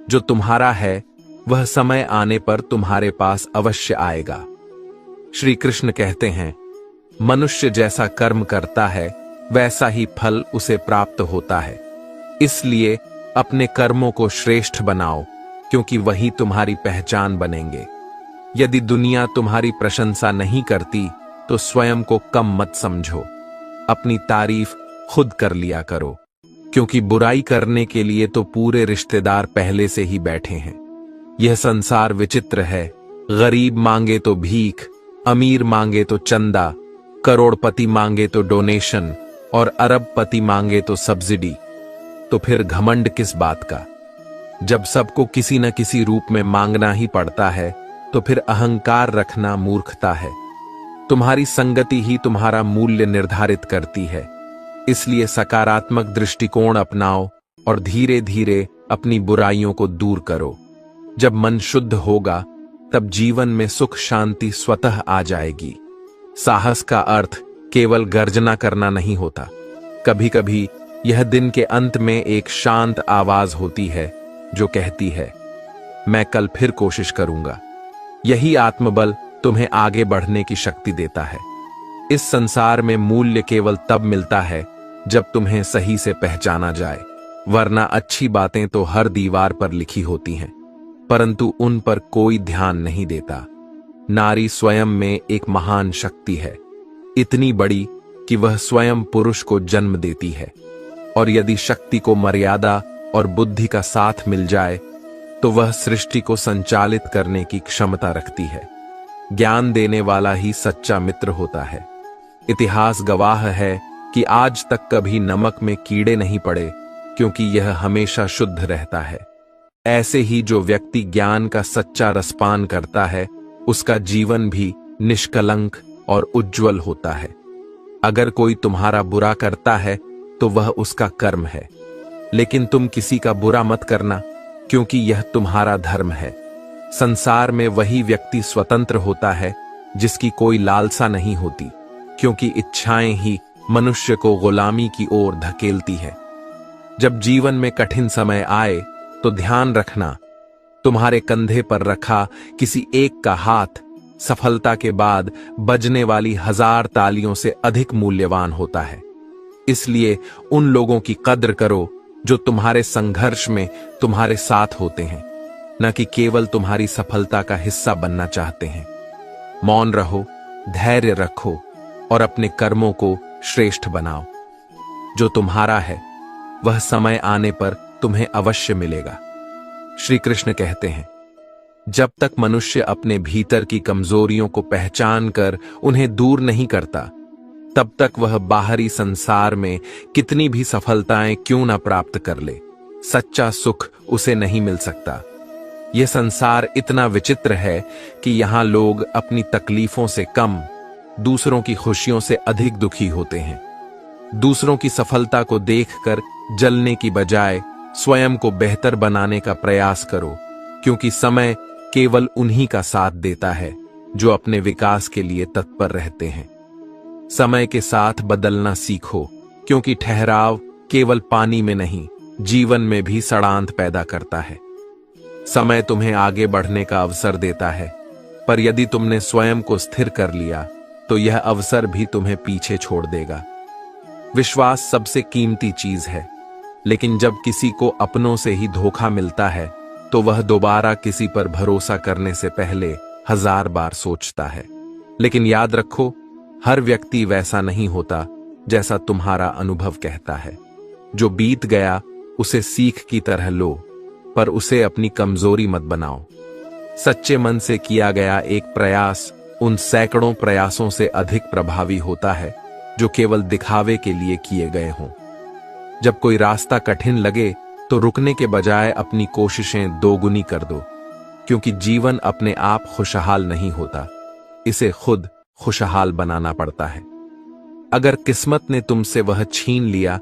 जो तुम्हारा है वह समय आने पर तुम्हारे पास अवश्य आएगा। श्री कृष्ण कहते हैं, मनुष्य जैसा कर्म करता है वैसा ही फल उसे प्राप्त होता है। इसलिए अपने कर्मों को श्रेष्ठ बनाओ, क्योंकि वही तुम्हारी पहचान बनेंगे। यदि दुनिया तुम्हारी प्रशंसा नहीं करती तो स्वयं को कम मत समझो। अपनी तारीफ खुद कर लिया करो, क्योंकि बुराई करने के लिए तो पूरे रिश्तेदार पहले से ही बैठे हैं। यह संसार विचित्र है। गरीब मांगे तो भीख, अमीर मांगे तो चंदा, करोड़पति मांगे तो डोनेशन और अरबपति मांगे तो सब्सिडी। तो फिर घमंड किस बात का? जब सबको किसी न किसी रूप में मांगना ही पड़ता है तो फिर अहंकार रखना मूर्खता है। तुम्हारी संगति ही तुम्हारा मूल्य निर्धारित करती है। इसलिए सकारात्मक दृष्टिकोण अपनाओ और धीरे धीरे अपनी बुराइयों को दूर करो। जब मन शुद्ध होगा तब जीवन में सुख शांति स्वतः आ जाएगी। साहस का अर्थ केवल गर्जना करना नहीं होता। कभी कभी यह दिन के अंत में एक शांत आवाज होती है जो कहती है, मैं कल फिर कोशिश करूंगा। यही आत्मबल तुम्हें आगे बढ़ने की शक्ति देता है। इस संसार में मूल्य केवल तब मिलता है जब तुम्हें सही से पहचाना जाए, वरना अच्छी बातें तो हर दीवार पर लिखी होती हैं, परंतु उन पर कोई ध्यान नहीं देता। नारी स्वयं में एक महान शक्ति है, इतनी बड़ी कि वह स्वयं पुरुष को जन्म देती है। और यदि शक्ति को मर्यादा और बुद्धि का साथ मिल जाए तो वह सृष्टि को संचालित करने की क्षमता रखती है। ज्ञान देने वाला ही सच्चा मित्र होता है। इतिहास गवाह है कि आज तक कभी नमक में कीड़े नहीं पड़े, क्योंकि यह हमेशा शुद्ध रहता है। ऐसे ही जो व्यक्ति ज्ञान का सच्चा रसपान करता है, उसका जीवन भी निष्कलंक और उज्जवल होता है। अगर कोई तुम्हारा बुरा करता है तो वह उसका कर्म है, लेकिन तुम किसी का बुरा मत करना, क्योंकि यह तुम्हारा धर्म है। संसार में वही व्यक्ति स्वतंत्र होता है जिसकी कोई लालसा नहीं होती, क्योंकि इच्छाएं ही मनुष्य को गुलामी की ओर धकेलती है। जब जीवन में कठिन समय आए तो ध्यान रखना, तुम्हारे कंधे पर रखा किसी एक का हाथ सफलता के बाद बजने वाली 1000 तालियों से अधिक मूल्यवान होता है। इसलिए उन लोगों की कद्र करो जो तुम्हारे संघर्ष में तुम्हारे साथ होते हैं। न कि केवल तुम्हारी सफलता का हिस्सा बनना चाहते हैं। मौन रहो, धैर्य रखो और अपने कर्मों को श्रेष्ठ बनाओ। जो तुम्हारा है वह समय आने पर तुम्हें अवश्य मिलेगा। श्री कृष्ण कहते हैं, जब तक मनुष्य अपने भीतर की कमजोरियों को पहचान कर उन्हें दूर नहीं करता, तब तक वह बाहरी संसार में कितनी भी सफलताएं क्यों ना प्राप्त कर ले, सच्चा सुख उसे नहीं मिल सकता। यह संसार इतना विचित्र है कि यहां लोग अपनी तकलीफों से कम, दूसरों की खुशियों से अधिक दुखी होते हैं। दूसरों की सफलता को देखकर जलने की बजाय स्वयं को बेहतर बनाने का प्रयास करो, क्योंकि समय केवल उन्हीं का साथ देता है जो अपने विकास के लिए तत्पर रहते हैं। समय के साथ बदलना सीखो, क्योंकि ठहराव केवल पानी में नहीं, जीवन में भी सड़ांत पैदा करता है। समय तुम्हें आगे बढ़ने का अवसर देता है, पर यदि तुमने स्वयं को स्थिर कर लिया तो यह अवसर भी तुम्हें पीछे छोड़ देगा। विश्वास सबसे कीमती चीज है, लेकिन जब किसी को अपनों से ही धोखा मिलता है तो वह दोबारा किसी पर भरोसा करने से पहले 1000 बार सोचता है। लेकिन याद रखो, हर व्यक्ति वैसा नहीं होता जैसा तुम्हारा अनुभव कहता है। जो बीत गया उसे सीख की तरह लो, पर उसे अपनी कमजोरी मत बनाओ। सच्चे मन से किया गया एक प्रयास उन सैकड़ों प्रयासों से अधिक प्रभावी होता है जो केवल दिखावे के लिए किए गए हों। जब कोई रास्ता कठिन लगे तो रुकने के बजाय अपनी कोशिशें दोगुनी कर दो, क्योंकि जीवन अपने आप खुशहाल नहीं होता, इसे खुद खुशहाल बनाना पड़ता है। अगर किस्मत ने तुमसे वह छीन लिया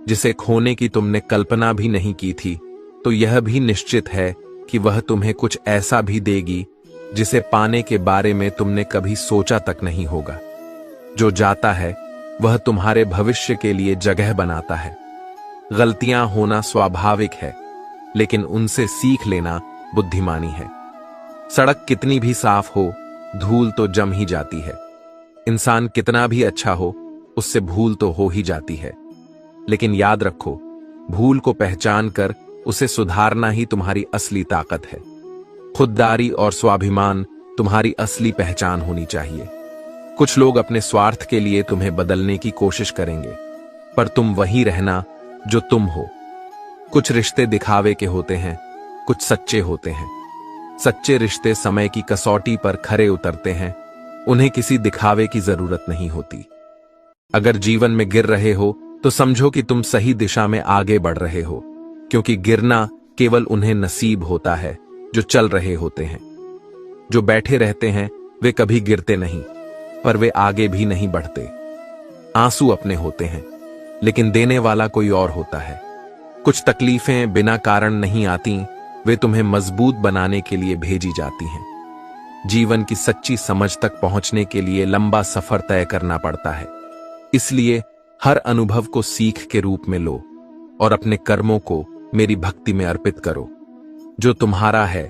जिसे खोने की तुमने कल्पना भी नहीं की थी, तो यह भी निश्चित है कि वह तुम्हें कुछ ऐसा भी देगी जिसे पाने के बारे में तुमने कभी सोचा तक नहीं होगा। जो जाता है वह तुम्हारे भविष्य के लिए जगह बनाता है। गलतियां होना स्वाभाविक है, लेकिन उनसे सीख लेना बुद्धिमानी है। सड़क कितनी भी साफ हो, धूल तो जम ही जाती है। इंसान कितना भी अच्छा हो, उससे भूल तो हो ही जाती है। लेकिन याद रखो, भूल को पहचान कर उसे सुधारना ही तुम्हारी असली ताकत है। खुददारी और स्वाभिमान तुम्हारी असली पहचान होनी चाहिए। कुछ लोग अपने स्वार्थ के लिए तुम्हें बदलने की कोशिश करेंगे, पर तुम वही रहना जो तुम हो। कुछ रिश्ते दिखावे के होते हैं, कुछ सच्चे होते हैं। सच्चे रिश्ते समय की कसौटी पर खरे उतरते हैं, उन्हें किसी दिखावे की जरूरत नहीं होती। अगर जीवन में गिर रहे हो तो समझो कि तुम सही दिशा में आगे बढ़ रहे हो, क्योंकि गिरना केवल उन्हें नसीब होता है जो चल रहे होते हैं। जो बैठे रहते हैं वे कभी गिरते नहीं, पर वे आगे भी नहीं बढ़ते। आंसू अपने होते हैं, लेकिन देने वाला कोई और होता है। कुछ तकलीफें बिना कारण नहीं आती, वे तुम्हें मजबूत बनाने के लिए भेजी जाती हैं। जीवन की सच्ची समझ तक पहुंचने के लिए लंबा सफर तय करना पड़ता है। इसलिए हर अनुभव को सीख के रूप में लो और अपने कर्मों को मेरी भक्ति में अर्पित करो। जो तुम्हारा है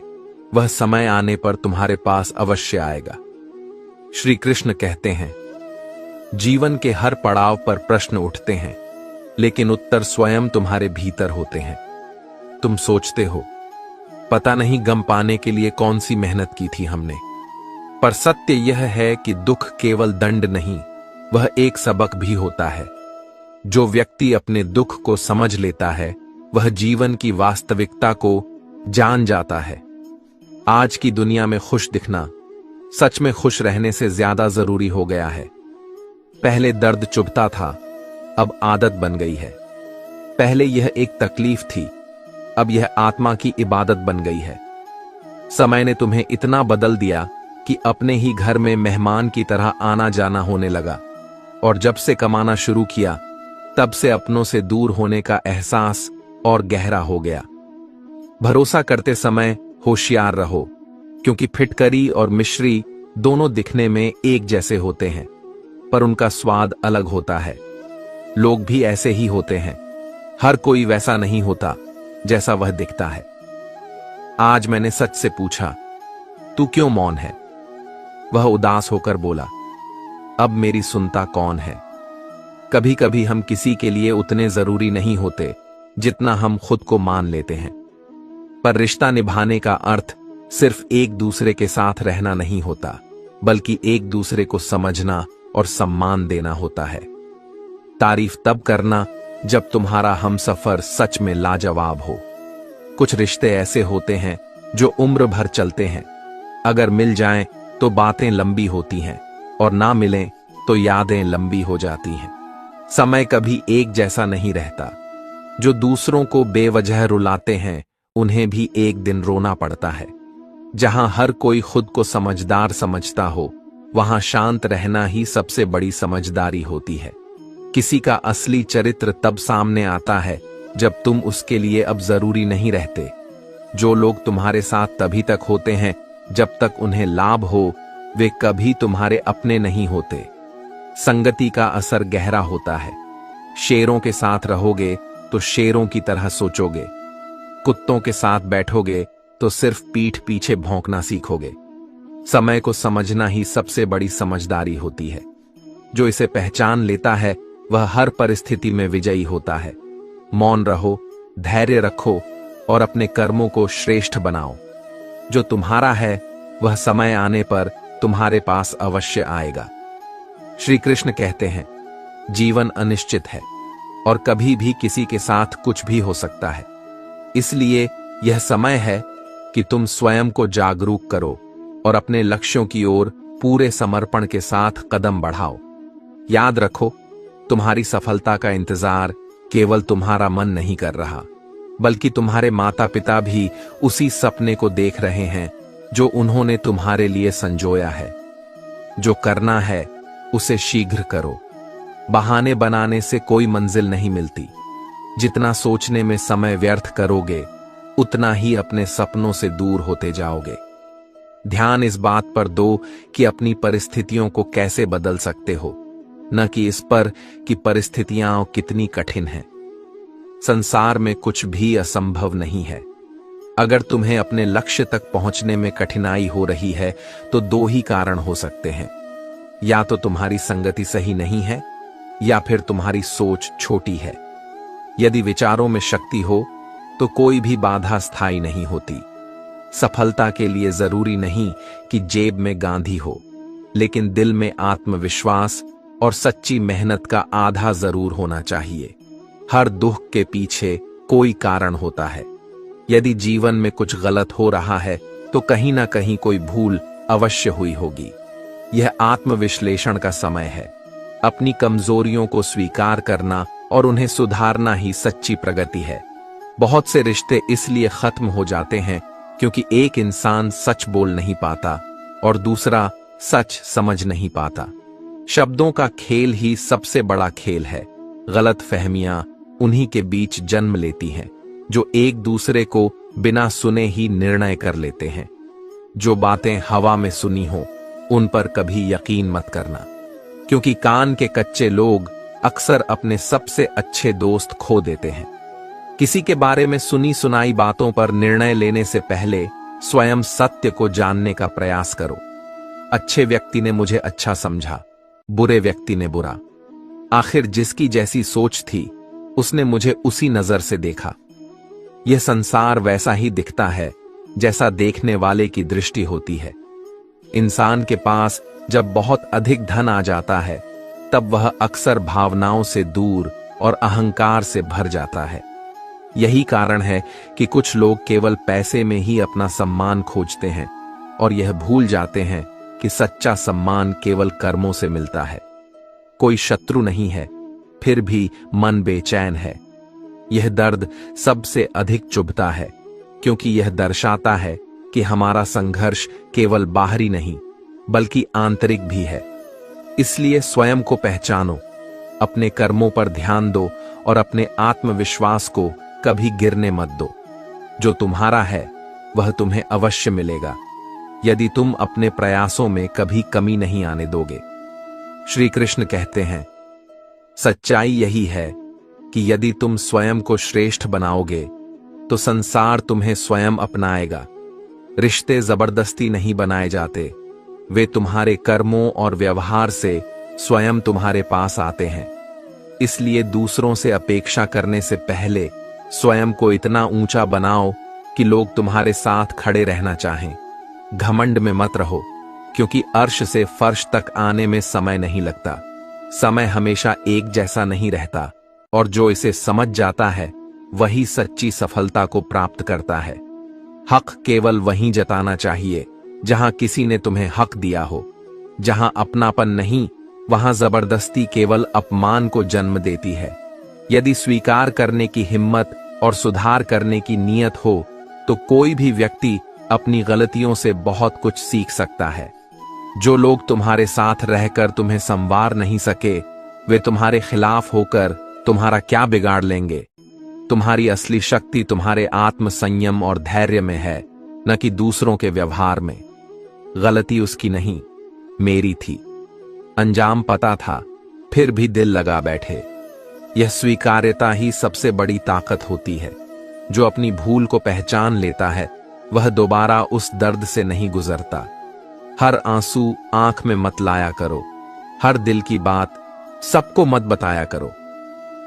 वह समय आने पर तुम्हारे पास अवश्य आएगा। श्री कृष्ण कहते हैं, जीवन के हर पड़ाव पर प्रश्न उठते हैं, लेकिन उत्तर स्वयं तुम्हारे भीतर होते हैं। तुम सोचते हो, पता नहीं गम पाने के लिए कौन सी मेहनत की थी हमने, पर सत्य यह है कि दुख केवल दंड नहीं, वह एक सबक भी होता है। जो व्यक्ति अपने दुख को समझ लेता है वह जीवन की वास्तविकता को जान जाता है। आज की दुनिया में खुश दिखना सच में खुश रहने से ज्यादा जरूरी हो गया है। पहले दर्द चुभता था, अब आदत बन गई है। पहले यह एक तकलीफ थी, अब यह आत्मा की इबादत बन गई है। समय ने तुम्हें इतना बदल दिया कि अपने ही घर में मेहमान की तरह आना जाना होने लगा, और जब से कमाना शुरू किया तब से अपनों से दूर होने का एहसास और गहरा हो गया। भरोसा करते समय होशियार रहो, क्योंकि फिटकरी और मिश्री दोनों दिखने में एक जैसे होते हैं, पर उनका स्वाद अलग होता है। लोग भी ऐसे ही होते हैं, हर कोई वैसा नहीं होता जैसा वह दिखता है। आज मैंने सच से पूछा, तू क्यों मौन है? वह उदास होकर बोला, अब मेरी सुनता कौन है? कभी कभी हम किसी के लिए उतने जरूरी नहीं होते जितना हम खुद को मान लेते हैं। पर रिश्ता निभाने का अर्थ सिर्फ एक दूसरे के साथ रहना नहीं होता, बल्कि एक दूसरे को समझना और सम्मान देना होता है। तारीफ तब करना जब तुम्हारा हमसफर सच में लाजवाब हो। कुछ रिश्ते ऐसे होते हैं जो उम्र भर चलते हैं। अगर मिल जाएं तो बातें लंबी होती हैं और ना मिलें तो यादें लंबी हो जाती हैं। समय कभी एक जैसा नहीं रहता। जो दूसरों को बेवजह रुलाते हैं उन्हें भी एक दिन रोना पड़ता है। जहां हर कोई खुद को समझदार समझता हो, वहां शांत रहना ही सबसे बड़ी समझदारी होती है। किसी का असली चरित्र तब सामने आता है जब तुम उसके लिए अब जरूरी नहीं रहते। जो लोग तुम्हारे साथ तभी तक होते हैं जब तक उन्हें लाभ हो, वे कभी तुम्हारे अपने नहीं होते। संगति का असर गहरा होता है। शेरों के साथ रहोगे तो शेरों की तरह सोचोगे। कुत्तों के साथ बैठोगे तो सिर्फ पीठ पीछे भौंकना सीखोगे। समय को समझना ही सबसे बड़ी समझदारी होती है। जो इसे पहचान लेता है वह हर परिस्थिति में विजयी होता है। मौन रहो, धैर्य रखो और अपने कर्मों को श्रेष्ठ बनाओ। जो तुम्हारा है वह समय आने पर तुम्हारे पास अवश्य आएगा। श्री कृष्ण कहते हैं, जीवन अनिश्चित है और कभी भी किसी के साथ कुछ भी हो सकता है। इसलिए यह समय है कि तुम स्वयं को जागरूक करो और अपने लक्ष्यों की ओर पूरे समर्पण के साथ कदम बढ़ाओ। याद रखो, तुम्हारी सफलता का इंतजार केवल तुम्हारा मन नहीं कर रहा, बल्कि तुम्हारे माता पिता भी उसी सपने को देख रहे हैं जो उन्होंने तुम्हारे लिए संजोया है। जो करना है उसे शीघ्र करो। बहाने बनाने से कोई मंजिल नहीं मिलती। जितना सोचने में समय व्यर्थ करोगे, उतना ही अपने सपनों से दूर होते जाओगे। ध्यान इस बात पर दो कि अपनी परिस्थितियों को कैसे बदल सकते हो, न कि इस पर कि परिस्थितियां कितनी कठिन हैं। संसार में कुछ भी असंभव नहीं है। अगर तुम्हें अपने लक्ष्य तक पहुंचने में कठिनाई हो रही है तो दो ही कारण हो सकते हैं। या तो तुम्हारी संगति सही नहीं है या फिर तुम्हारी सोच छोटी है। यदि विचारों में शक्ति हो तो कोई भी बाधा स्थायी नहीं होती। सफलता के लिए जरूरी नहीं कि जेब में गांधी हो, लेकिन दिल में आत्मविश्वास और सच्ची मेहनत का आधा जरूर होना चाहिए। हर दुख के पीछे कोई कारण होता है। यदि जीवन में कुछ गलत हो रहा है तो कहीं ना कहीं कोई भूल अवश्य हुई होगी। यह आत्मविश्लेषण का समय है। अपनी कमजोरियों को स्वीकार करना और उन्हें सुधारना ही सच्ची प्रगति है। बहुत से रिश्ते इसलिए खत्म हो जाते हैं क्योंकि एक इंसान सच बोल नहीं पाता और दूसरा सच समझ नहीं पाता। शब्दों का खेल ही सबसे बड़ा खेल है। गलत फहमियां उन्हीं के बीच जन्म लेती हैं जो एक दूसरे को बिना सुने ही निर्णय कर लेते हैं। जो बातें हवा में सुनी हो उन पर कभी यकीन मत करना, क्योंकि कान के कच्चे लोग अक्सर अपने सबसे अच्छे दोस्त खो देते हैं। किसी के बारे में सुनी सुनाई बातों पर निर्णय लेने से पहले स्वयं सत्य को जानने का प्रयास करो। अच्छे व्यक्ति ने मुझे अच्छा समझा, बुरे व्यक्ति ने बुरा। आखिर जिसकी जैसी सोच थी उसने मुझे उसी नजर से देखा। यह संसार वैसा ही दिखता है जैसा देखने वाले की दृष्टि होती है। इंसान के पास जब बहुत अधिक धन आ जाता है तब वह अक्सर भावनाओं से दूर और अहंकार से भर जाता है। यही कारण है कि कुछ लोग केवल पैसे में ही अपना सम्मान खोजते हैं और यह भूल जाते हैं कि सच्चा सम्मान केवल कर्मों से मिलता है। कोई शत्रु नहीं है, फिर भी मन बेचैन है। यह दर्द सबसे अधिक चुभता है क्योंकि यह दर्शाता है कि हमारा संघर्ष केवल बाहरी नहीं बल्कि आंतरिक भी है। इसलिए स्वयं को पहचानो, अपने कर्मों पर ध्यान दो और अपने आत्मविश्वास को कभी गिरने मत दो। जो तुम्हारा है वह तुम्हें अवश्य मिलेगा यदि तुम अपने प्रयासों में कभी कमी नहीं आने दोगे। श्री कृष्ण कहते हैं, सच्चाई यही है कि यदि तुम स्वयं को श्रेष्ठ बनाओगे तो संसार तुम्हें स्वयं अपनाएगा। रिश्ते जबरदस्ती नहीं बनाए जाते, वे तुम्हारे कर्मों और व्यवहार से स्वयं तुम्हारे पास आते हैं। इसलिए दूसरों से अपेक्षा करने से पहले स्वयं को इतना ऊंचा बनाओ कि लोग तुम्हारे साथ खड़े रहना चाहें। घमंड में मत रहो, क्योंकि अर्श से फर्श तक आने में समय नहीं लगता। समय हमेशा एक जैसा नहीं रहता, और जो इसे समझ जाता है वही सच्ची सफलता को प्राप्त करता है। हक केवल वहीं जताना चाहिए जहां किसी ने तुम्हें हक दिया हो। जहां अपनापन नहीं, वहां जबरदस्ती केवल अपमान को जन्म देती है। यदि स्वीकार करने की हिम्मत और सुधार करने की नीयत हो तो कोई भी व्यक्ति अपनी गलतियों से बहुत कुछ सीख सकता है। जो लोग तुम्हारे साथ रहकर तुम्हें संवार नहीं सके, वे तुम्हारे खिलाफ होकर तुम्हारा क्या बिगाड़ लेंगे। तुम्हारी असली शक्ति तुम्हारे आत्म संयम और धैर्य में है, न कि दूसरों के व्यवहार में। गलती उसकी नहीं, मेरी थी। अंजाम पता था, फिर भी दिल लगा बैठे। यह स्वीकार्यता ही सबसे बड़ी ताकत होती है। जो अपनी भूल को पहचान लेता है वह दोबारा उस दर्द से नहीं गुजरता। हर आंसू आंख में मत लाया करो, हर दिल की बात सबको मत बताया करो।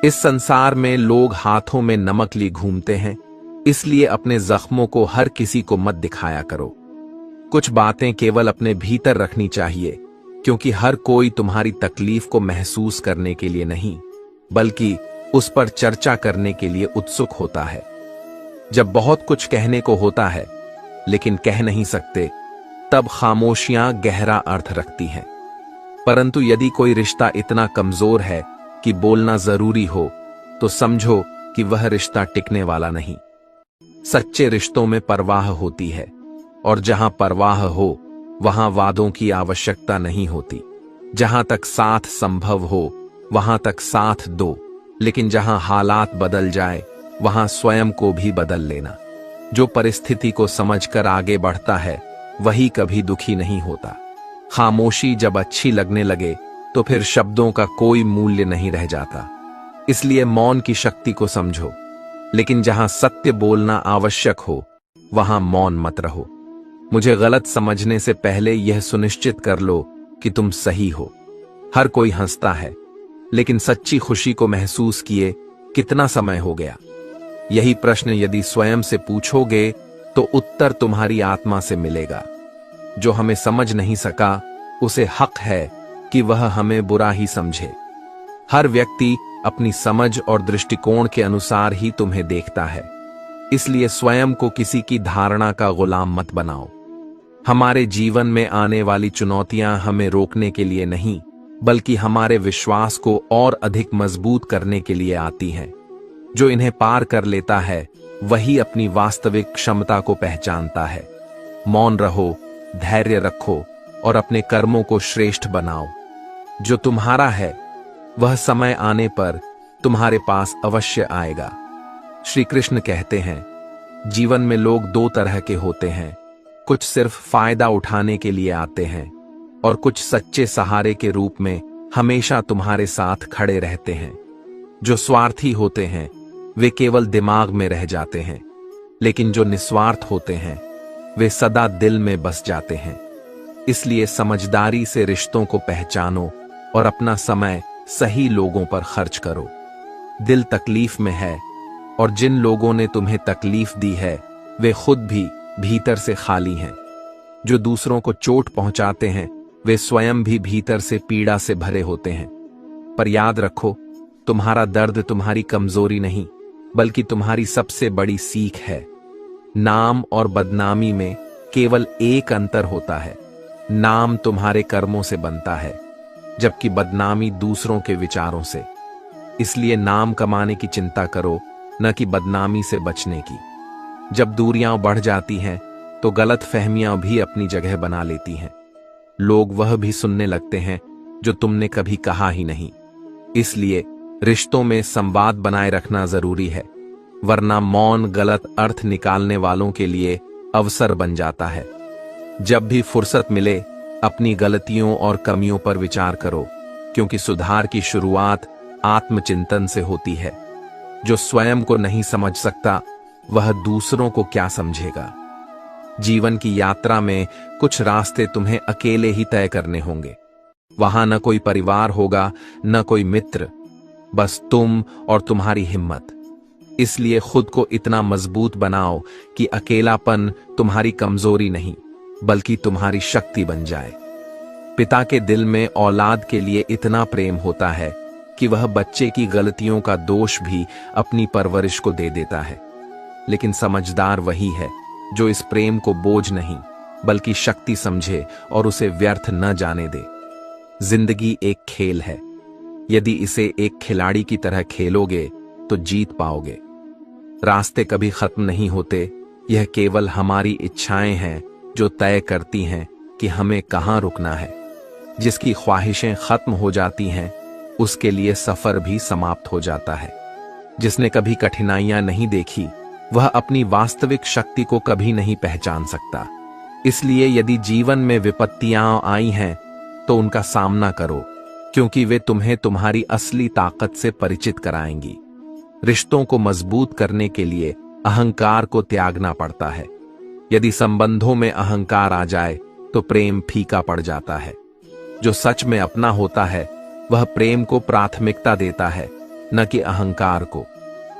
इस संसार में लोग हाथों में नमक लिए घूमते हैं, इसलिए अपने जख्मों को हर किसी को मत दिखाया करो। कुछ बातें केवल अपने भीतर रखनी चाहिए, क्योंकि हर कोई तुम्हारी तकलीफ को महसूस करने के लिए नहीं, बल्कि उस पर चर्चा करने के लिए उत्सुक होता है। जब बहुत कुछ कहने को होता है लेकिन कह नहीं सकते, तब खामोशियां गहरा अर्थ रखती हैं। परंतु यदि कोई रिश्ता इतना कमजोर है कि बोलना जरूरी हो, तो समझो कि वह रिश्ता टिकने वाला नहीं। सच्चे रिश्तों में परवाह होती है, और जहां परवाह हो वहां वादों की आवश्यकता नहीं होती। जहां तक साथ संभव हो वहां तक साथ दो, लेकिन जहां हालात बदल जाए वहां स्वयं को भी बदल लेना। जो परिस्थिति को समझकर आगे बढ़ता है वही कभी दुखी नहीं होता। खामोशी जब अच्छी लगने लगे तो फिर शब्दों का कोई मूल्य नहीं रह जाता। इसलिए मौन की शक्ति को समझो, लेकिन जहां सत्य बोलना आवश्यक हो वहां मौन मत रहो। मुझे गलत समझने से पहले यह सुनिश्चित कर लो कि तुम सही हो। हर कोई हंसता है, लेकिन सच्ची खुशी को महसूस किए कितना समय हो गया? यही प्रश्न यदि स्वयं से पूछोगे तो उत्तर तुम्हारी आत्मा से मिलेगा। जो हमें समझ नहीं सका उसे हक है कि वह हमें बुरा ही समझे। हर व्यक्ति अपनी समझ और दृष्टिकोण के अनुसार ही तुम्हें देखता है, इसलिए स्वयं को किसी की धारणा का गुलाम मत बनाओ। हमारे जीवन में आने वाली चुनौतियां हमें रोकने के लिए नहीं, बल्कि हमारे विश्वास को और अधिक मजबूत करने के लिए आती हैं। जो इन्हें पार कर लेता है वही अपनी वास्तविक क्षमता को पहचानता है। मौन रहो, धैर्य रखो और अपने कर्मों को श्रेष्ठ बनाओ। जो तुम्हारा है वह समय आने पर तुम्हारे पास अवश्य आएगा। श्री कृष्ण कहते हैं, जीवन में लोग दो तरह के होते हैं। कुछ सिर्फ फायदा उठाने के लिए आते हैं, और कुछ सच्चे सहारे के रूप में हमेशा तुम्हारे साथ खड़े रहते हैं। जो स्वार्थी होते हैं वे केवल दिमाग में रह जाते हैं, लेकिन जो निस्वार्थ होते हैं वे सदा दिल में बस जाते हैं। इसलिए समझदारी से रिश्तों को पहचानो और अपना समय सही लोगों पर खर्च करो। दिल तकलीफ में है, और जिन लोगों ने तुम्हें तकलीफ दी है वे खुद भी भीतर से खाली हैं। जो दूसरों को चोट पहुंचाते हैं वे स्वयं भी भीतर से पीड़ा से भरे होते हैं। पर याद रखो, तुम्हारा दर्द तुम्हारी कमजोरी नहीं, बल्कि तुम्हारी सबसे बड़ी सीख है। नाम और बदनामी में केवल एक अंतर होता है। नाम तुम्हारे कर्मों से बनता है, जबकि बदनामी दूसरों के विचारों से। इसलिए नाम कमाने की चिंता करो, न कि बदनामी से बचने की। जब दूरियां बढ़ जाती हैं तो गलत फहमियां भी अपनी जगह बना लेती हैं। लोग वह भी सुनने लगते हैं जो तुमने कभी कहा ही नहीं। इसलिए रिश्तों में संवाद बनाए रखना जरूरी है, वरना मौन गलत अर्थ निकालने वालों के लिए अवसर बन जाता है। जब भी फुर्सत मिले अपनी गलतियों और कमियों पर विचार करो, क्योंकि सुधार की शुरुआत आत्मचिंतन से होती है। जो स्वयं को नहीं समझ सकता वह दूसरों को क्या समझेगा। जीवन की यात्रा में कुछ रास्ते तुम्हें अकेले ही तय करने होंगे। वहां न कोई परिवार होगा, न कोई मित्र, बस तुम और तुम्हारी हिम्मत। इसलिए खुद को इतना मजबूत बनाओ कि अकेलापन तुम्हारी कमजोरी नहीं बल्कि तुम्हारी शक्ति बन जाए। पिता के दिल में औलाद के लिए इतना प्रेम होता है कि वह बच्चे की गलतियों का दोष भी अपनी परवरिश को दे देता है। लेकिन समझदार वही है जो इस प्रेम को बोझ नहीं बल्कि शक्ति समझे और उसे व्यर्थ न जाने दे। जिंदगी एक खेल है, यदि इसे एक खिलाड़ी की तरह खेलोगे तो जीत पाओगे। रास्ते कभी खत्म नहीं होते, यह केवल हमारी इच्छाएं हैं जो तय करती हैं कि हमें कहां रुकना है। जिसकी ख्वाहिशें खत्म हो जाती हैं उसके लिए सफर भी समाप्त हो जाता है। जिसने कभी कठिनाइयां नहीं देखी वह अपनी वास्तविक शक्ति को कभी नहीं पहचान सकता। इसलिए यदि जीवन में विपत्तियां आई हैं तो उनका सामना करो, क्योंकि वे तुम्हें तुम्हारी असली ताकत से परिचित कराएंगी। रिश्तों को मजबूत करने के लिए अहंकार को त्यागना पड़ता है। यदि संबंधों में अहंकार आ जाए तो प्रेम फीका पड़ जाता है। जो सच में अपना होता है वह प्रेम को प्राथमिकता देता है, न कि अहंकार को।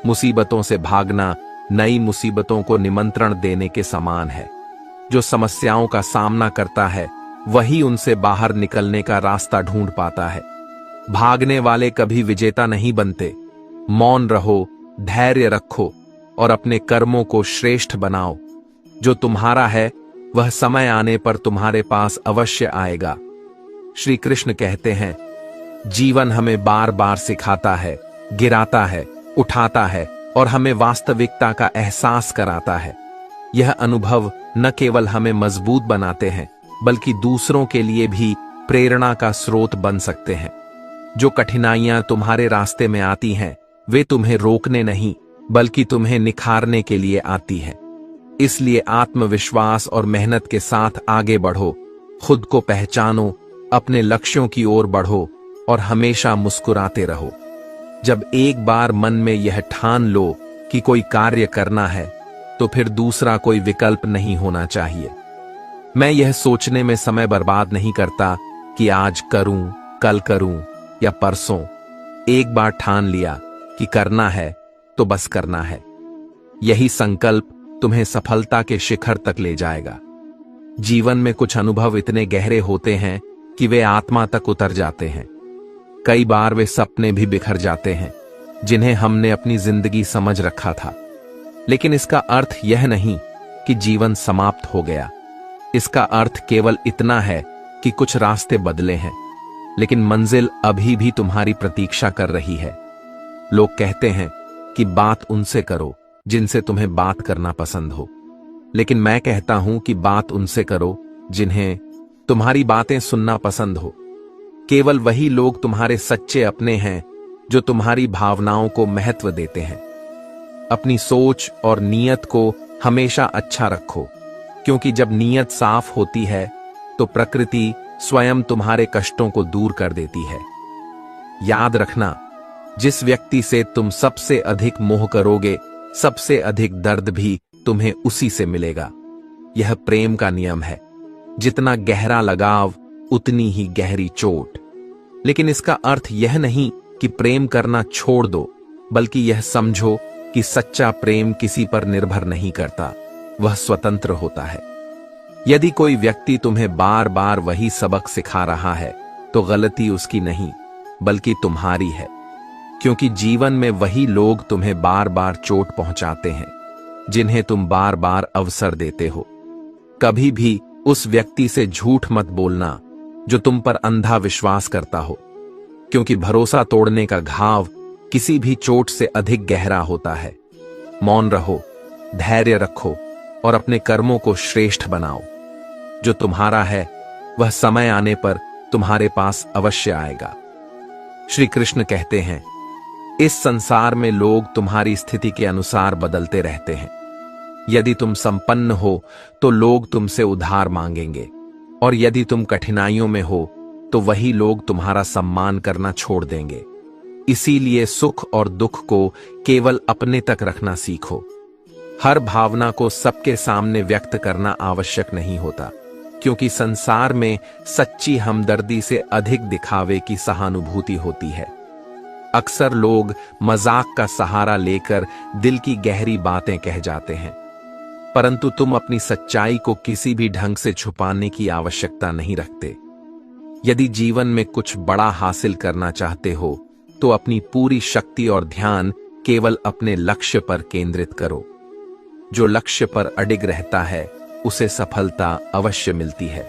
मुसीबतों से भागना नई मुसीबतों को निमंत्रण देने के समान है। जो समस्याओं का सामना करता है वही उनसे बाहर निकलने का रास्ता ढूंढ पाता है। भागने वाले कभी विजेता नहीं बनते। मौन रहो, धैर्य रखो और अपने कर्मों को श्रेष्ठ बनाओ। जो तुम्हारा है वह समय आने पर तुम्हारे पास अवश्य आएगा। श्री कृष्ण कहते हैं, जीवन हमें बार बार सिखाता है, गिराता है, उठाता है और हमें वास्तविकता का एहसास कराता है। यह अनुभव न केवल हमें मजबूत बनाते हैं बल्कि दूसरों के लिए भी प्रेरणा का स्रोत बन सकते हैं। जो कठिनाइयां तुम्हारे रास्ते में आती हैं वे तुम्हें रोकने नहीं बल्कि तुम्हें निखारने के लिए आती हैं। इसलिए आत्मविश्वास और मेहनत के साथ आगे बढ़ो, खुद को पहचानो, अपने लक्ष्यों की ओर बढ़ो और हमेशा मुस्कुराते रहो। जब एक बार मन में यह ठान लो कि कोई कार्य करना है तो फिर दूसरा कोई विकल्प नहीं होना चाहिए। मैं यह सोचने में समय बर्बाद नहीं करता कि आज करूं, कल करूं या परसों। एक बार ठान लिया कि करना है तो बस करना है। यही संकल्प तुम्हें सफलता के शिखर तक ले जाएगा। जीवन में कुछ अनुभव इतने गहरे होते हैं कि वे आत्मा तक उतर जाते हैं। कई बार वे सपने भी बिखर जाते हैं जिन्हें हमने अपनी जिंदगी समझ रखा था। लेकिन इसका अर्थ यह नहीं कि जीवन समाप्त हो गया। इसका अर्थ केवल इतना है कि कुछ रास्ते बदले हैं, लेकिन मंजिल अभी भी तुम्हारी प्रतीक्षा कर रही है। लोग कहते हैं कि बात उनसे करो जिनसे तुम्हें बात करना पसंद हो, लेकिन मैं कहता हूं कि बात उनसे करो जिन्हें तुम्हारी बातें सुनना पसंद हो। केवल वही लोग तुम्हारे सच्चे अपने हैं जो तुम्हारी भावनाओं को महत्व देते हैं। अपनी सोच और नीयत को हमेशा अच्छा रखो, क्योंकि जब नीयत साफ होती है तो प्रकृति स्वयं तुम्हारे कष्टों को दूर कर देती है। याद रखना, जिस व्यक्ति से तुम सबसे अधिक मोह करोगे, सबसे अधिक दर्द भी तुम्हें उसी से मिलेगा। यह प्रेम का नियम है, जितना गहरा लगाव उतनी ही गहरी चोट। लेकिन इसका अर्थ यह नहीं कि प्रेम करना छोड़ दो, बल्कि यह समझो कि सच्चा प्रेम किसी पर निर्भर नहीं करता, वह स्वतंत्र होता है। यदि कोई व्यक्ति तुम्हें बार बार वही सबक सिखा रहा है तो गलती उसकी नहीं बल्कि तुम्हारी है, क्योंकि जीवन में वही लोग तुम्हें बार बार चोट पहुंचाते हैं जिन्हें तुम बार बार अवसर देते हो। कभी भी उस व्यक्ति से झूठ मत बोलना जो तुम पर अंधा विश्वास करता हो, क्योंकि भरोसा तोड़ने का घाव किसी भी चोट से अधिक गहरा होता है। मौन रहो, धैर्य रखो और अपने कर्मों को श्रेष्ठ बनाओ। जो तुम्हारा है वह समय आने पर तुम्हारे पास अवश्य आएगा। श्री कृष्ण कहते हैं, इस संसार में लोग तुम्हारी स्थिति के अनुसार बदलते रहते हैं। यदि तुम संपन्न हो तो लोग तुमसे उधार मांगेंगे, और यदि तुम कठिनाइयों में हो तो वही लोग तुम्हारा सम्मान करना छोड़ देंगे। इसीलिए सुख और दुख को केवल अपने तक रखना सीखो। हर भावना को सबके सामने व्यक्त करना आवश्यक नहीं होता, क्योंकि संसार में सच्ची हमदर्दी से अधिक दिखावे की सहानुभूति होती है। अक्सर लोग मजाक का सहारा लेकर दिल की गहरी बातें कह जाते हैं, परंतु तुम अपनी सच्चाई को किसी भी ढंग से छुपाने की आवश्यकता नहीं रखते। यदि जीवन में कुछ बड़ा हासिल करना चाहते हो तो अपनी पूरी शक्ति और ध्यान केवल अपने लक्ष्य पर केंद्रित करो। जो लक्ष्य पर अडिग रहता है उसे सफलता अवश्य मिलती है।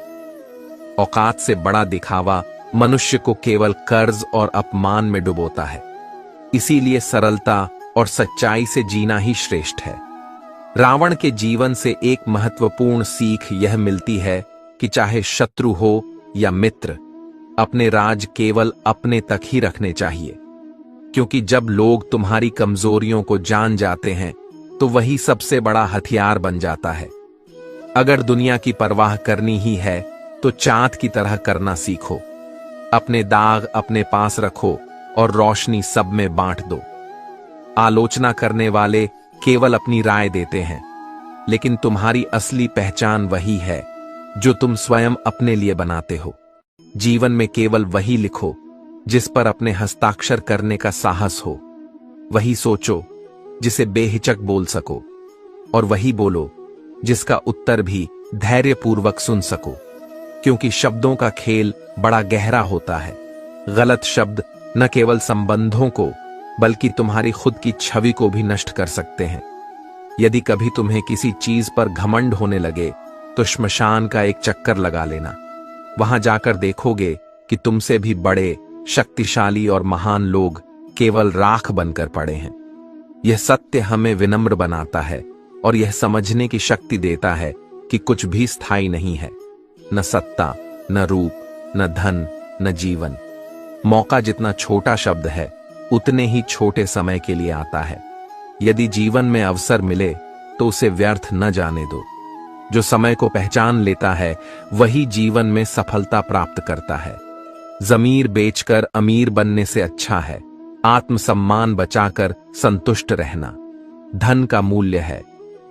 औकात से बड़ा दिखावा मनुष्य को केवल कर्ज और अपमान में डुबोता है। इसीलिए सरलता और सच्चाई से जीना ही श्रेष्ठ है। रावण के जीवन से एक महत्वपूर्ण सीख यह मिलती है कि चाहे शत्रु हो या मित्र, अपने राज केवल अपने तक ही रखने चाहिए, क्योंकि जब लोग तुम्हारी कमजोरियों को जान जाते हैं तो वही सबसे बड़ा हथियार बन जाता है। अगर दुनिया की परवाह करनी ही है तो चांद की तरह करना सीखो। अपने दाग अपने पास रखो और रोशनी सब में बांट दो। आलोचना करने वाले केवल अपनी राय देते हैं, लेकिन तुम्हारी असली पहचान वही है जो तुम स्वयं अपने लिए बनाते हो। जीवन में केवल वही लिखो जिस पर अपने हस्ताक्षर करने का साहस हो। वही सोचो जिसे बेहिचक बोल सको, और वही बोलो जिसका उत्तर भी धैर्यपूर्वक सुन सको, क्योंकि शब्दों का खेल बड़ा गहरा होता है। गलत शब्द न केवल संबंधों को बल्कि तुम्हारी खुद की छवि को भी नष्ट कर सकते हैं। यदि कभी तुम्हें किसी चीज पर घमंड होने लगे तो श्मशान का एक चक्कर लगा लेना। वहां जाकर देखोगे कि तुमसे भी बड़े, शक्तिशाली और महान लोग केवल राख बनकर पड़े हैं। यह सत्य हमें विनम्र बनाता है और यह समझने की शक्ति देता है कि कुछ भी स्थायी नहीं है, न सत्ता, न रूप, न धन, न जीवन। मौका जितना छोटा शब्द है उतने ही छोटे समय के लिए आता है। यदि जीवन में अवसर मिले तो उसे व्यर्थ न जाने दो। जो समय को पहचान लेता है वही जीवन में सफलता प्राप्त करता है। जमीर बेचकर अमीर बनने से अच्छा है आत्मसम्मान बचाकर संतुष्ट रहना। धन का मूल्य है,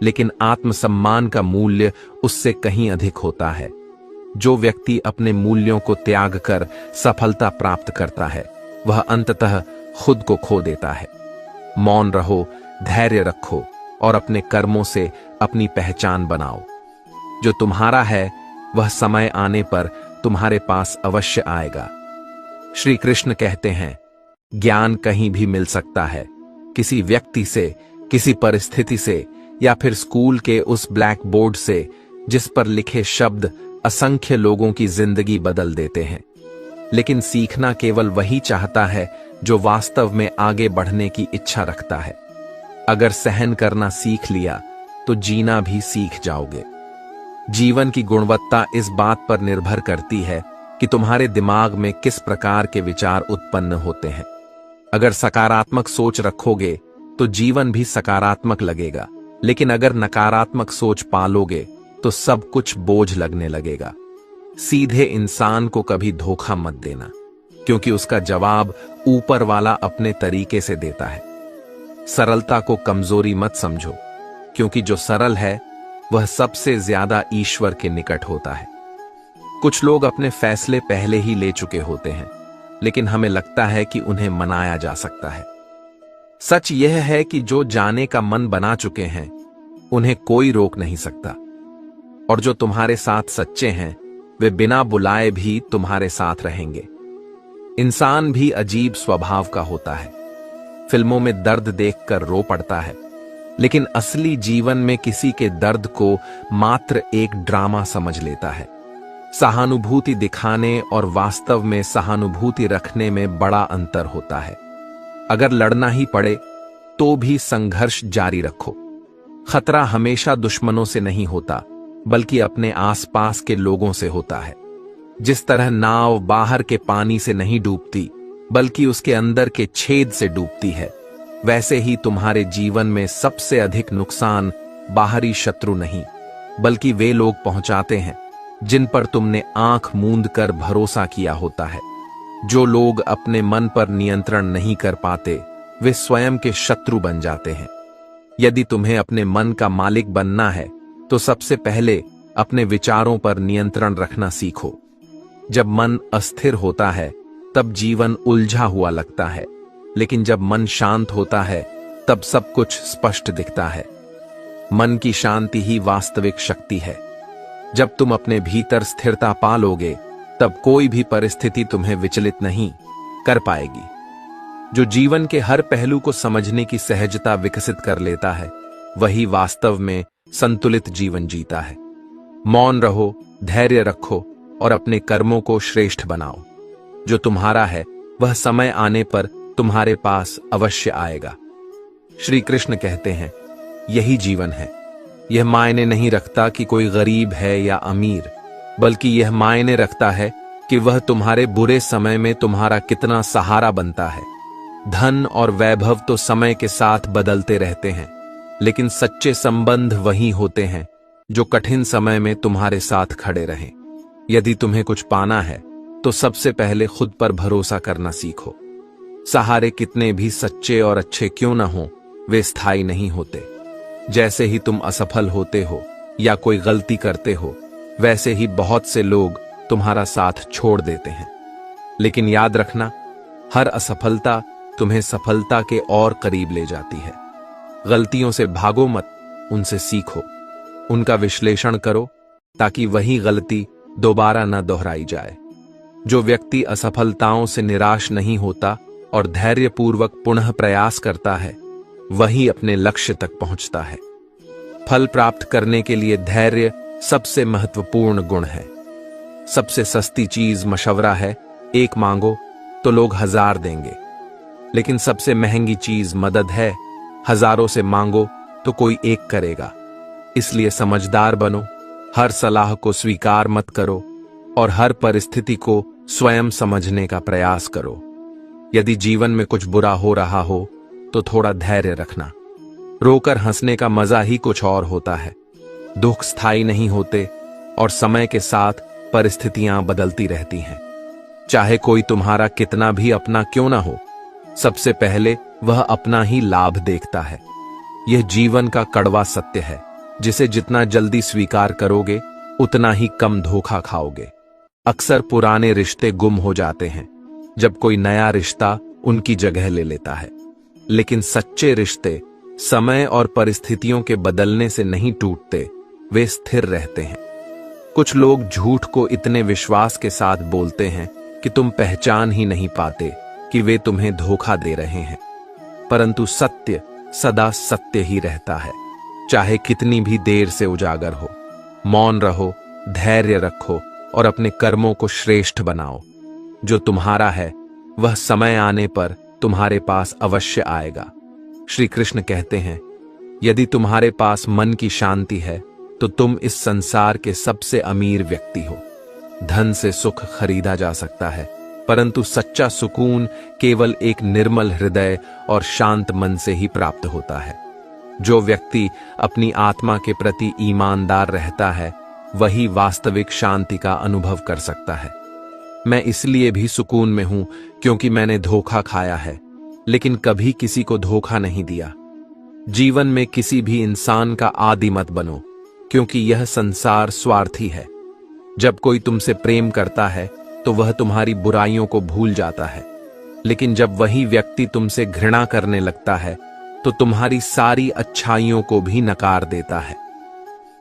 लेकिन आत्मसम्मान का मूल्य उससे कहीं अधिक होता है। जो व्यक्ति अपने मूल्यों को त्याग कर सफलता प्राप्त करता है वह अंततः खुद को खो देता है। मौन रहो, धैर्य रखो और अपने कर्मों से अपनी पहचान बनाओ। जो तुम्हारा है वह समय आने पर तुम्हारे पास अवश्य आएगा। श्री कृष्ण कहते हैं, ज्ञान कहीं भी मिल सकता है, किसी व्यक्ति से, किसी परिस्थिति से, या फिर स्कूल के उस ब्लैक बोर्ड से जिस पर लिखे शब्द असंख्य लोगों की जिंदगी बदल देते हैं। लेकिन सीखना केवल वही चाहता है जो वास्तव में आगे बढ़ने की इच्छा रखता है। अगर सहन करना सीख लिया तो जीना भी सीख जाओगे। जीवन की गुणवत्ता इस बात पर निर्भर करती है कि तुम्हारे दिमाग में किस प्रकार के विचार उत्पन्न होते हैं। अगर सकारात्मक सोच रखोगे तो जीवन भी सकारात्मक लगेगा, लेकिन अगर नकारात्मक सोच पालोगे तो सब कुछ बोझ लगने लगेगा। सीधे इंसान को कभी धोखा मत देना, क्योंकि उसका जवाब ऊपर वाला अपने तरीके से देता है। सरलता को कमजोरी मत समझो, क्योंकि जो सरल है वह सबसे ज्यादा ईश्वर के निकट होता है। कुछ लोग अपने फैसले पहले ही ले चुके होते हैं, लेकिन हमें लगता है कि उन्हें मनाया जा सकता है। सच यह है कि जो जाने का मन बना चुके हैं उन्हें कोई रोक नहीं सकता, और जो तुम्हारे साथ सच्चे हैं वे बिना बुलाए भी तुम्हारे साथ रहेंगे। इंसान भी अजीब स्वभाव का होता है। फिल्मों में दर्द देखकर रो पड़ता है, लेकिन असली जीवन में किसी के दर्द को मात्र एक ड्रामा समझ लेता है। सहानुभूति दिखाने और वास्तव में सहानुभूति रखने में बड़ा अंतर होता है। अगर लड़ना ही पड़े तो भी संघर्ष जारी रखो। खतरा हमेशा दुश्मनों से नहीं होता, बल्कि अपने आसपास के लोगों से होता है। जिस तरह नाव बाहर के पानी से नहीं डूबती, बल्कि उसके अंदर के छेद से डूबती है, वैसे ही तुम्हारे जीवन में सबसे अधिक नुकसान बाहरी शत्रु नहीं, बल्कि वे लोग पहुंचाते हैं जिन पर तुमने आंख मूंद कर भरोसा किया होता है। जो लोग अपने मन पर नियंत्रण नहीं कर पाते वे स्वयं के शत्रु बन जाते हैं। यदि तुम्हें अपने मन का मालिक बनना है तो सबसे पहले अपने विचारों पर नियंत्रण रखना सीखो। जब मन अस्थिर होता है तब जीवन उलझा हुआ लगता है, लेकिन जब मन शांत होता है तब सब कुछ स्पष्ट दिखता है। मन की शांति ही वास्तविक शक्ति है। जब तुम अपने भीतर स्थिरता पा लोगे तब कोई भी परिस्थिति तुम्हें विचलित नहीं कर पाएगी। जो जीवन के हर पहलू को समझने की सहजता विकसित कर लेता है वही वास्तव में संतुलित जीवन जीता है। मौन रहो, धैर्य रखो और अपने कर्मों को श्रेष्ठ बनाओ। जो तुम्हारा है वह समय आने पर तुम्हारे पास अवश्य आएगा। श्री कृष्ण कहते हैं, यही जीवन है। यह मायने नहीं रखता कि कोई गरीब है या अमीर, बल्कि यह मायने रखता है कि वह तुम्हारे बुरे समय में तुम्हारा कितना सहारा बनता है। धन और वैभव तो समय के साथ बदलते रहते हैं, लेकिन सच्चे संबंध वही होते हैं जो कठिन समय में तुम्हारे साथ खड़े रहें। यदि तुम्हें कुछ पाना है तो सबसे पहले खुद पर भरोसा करना सीखो। सहारे कितने भी सच्चे और अच्छे क्यों न हो, वे स्थायी नहीं होते। जैसे ही तुम असफल होते हो या कोई गलती करते हो, वैसे ही बहुत से लोग तुम्हारा साथ छोड़ देते हैं। लेकिन याद रखना, हर असफलता तुम्हें सफलता के और करीब ले जाती है। गलतियों से भागो मत, उनसे सीखो, उनका विश्लेषण करो ताकि वही गलती दोबारा न दोहराई जाए। जो व्यक्ति असफलताओं से निराश नहीं होता और धैर्यपूर्वक पुनः प्रयास करता है, वही अपने लक्ष्य तक पहुंचता है। फल प्राप्त करने के लिए धैर्य सबसे महत्वपूर्ण गुण है। सबसे सस्ती चीज मशवरा है, एक मांगो तो लोग 1000 देंगे। लेकिन सबसे महंगी चीज मदद है, हजारों से मांगो तो कोई एक करेगा। इसलिए समझदार बनो, हर सलाह को स्वीकार मत करो और हर परिस्थिति को स्वयं समझने का प्रयास करो। यदि जीवन में कुछ बुरा हो रहा हो तो थोड़ा धैर्य रखना। रोकर हंसने का मजा ही कुछ और होता है। दुख स्थायी नहीं होते और समय के साथ परिस्थितियां बदलती रहती हैं। चाहे कोई तुम्हारा कितना भी अपना क्यों ना हो, सबसे पहले वह अपना ही लाभ देखता है। यह जीवन का कड़वा सत्य है, जिसे जितना जल्दी स्वीकार करोगे उतना ही कम धोखा खाओगे। अक्सर पुराने रिश्ते गुम हो जाते हैं जब कोई नया रिश्ता उनकी जगह ले लेता है, लेकिन सच्चे रिश्ते समय और परिस्थितियों के बदलने से नहीं टूटते, वे स्थिर रहते हैं। कुछ लोग झूठ को इतने विश्वास के साथ बोलते हैं कि तुम पहचान ही नहीं पाते कि वे तुम्हें धोखा दे रहे हैं, परंतु सत्य सदा सत्य ही रहता है, चाहे कितनी भी देर से उजागर हो। मौन रहो, धैर्य रखो और अपने कर्मों को श्रेष्ठ बनाओ। जो तुम्हारा है वह समय आने पर तुम्हारे पास अवश्य आएगा। श्री कृष्ण कहते हैं, यदि तुम्हारे पास मन की शांति है तो तुम इस संसार के सबसे अमीर व्यक्ति हो। धन से सुख खरीदा जा सकता है, परंतु सच्चा सुकून केवल एक निर्मल हृदय और शांत मन से ही प्राप्त होता है। जो व्यक्ति अपनी आत्मा के प्रति ईमानदार रहता है, वही वास्तविक शांति का अनुभव कर सकता है। मैं इसलिए भी सुकून में हूं क्योंकि मैंने धोखा खाया है, लेकिन कभी किसी को धोखा नहीं दिया। जीवन में किसी भी इंसान का आदी मत बनो, क्योंकि यह संसार स्वार्थी है। जब कोई तुमसे प्रेम करता है तो वह तुम्हारी बुराइयों को भूल जाता है, लेकिन जब वही व्यक्ति तुमसे घृणा करने लगता है तो तुम्हारी सारी अच्छाइयों को भी नकार देता है।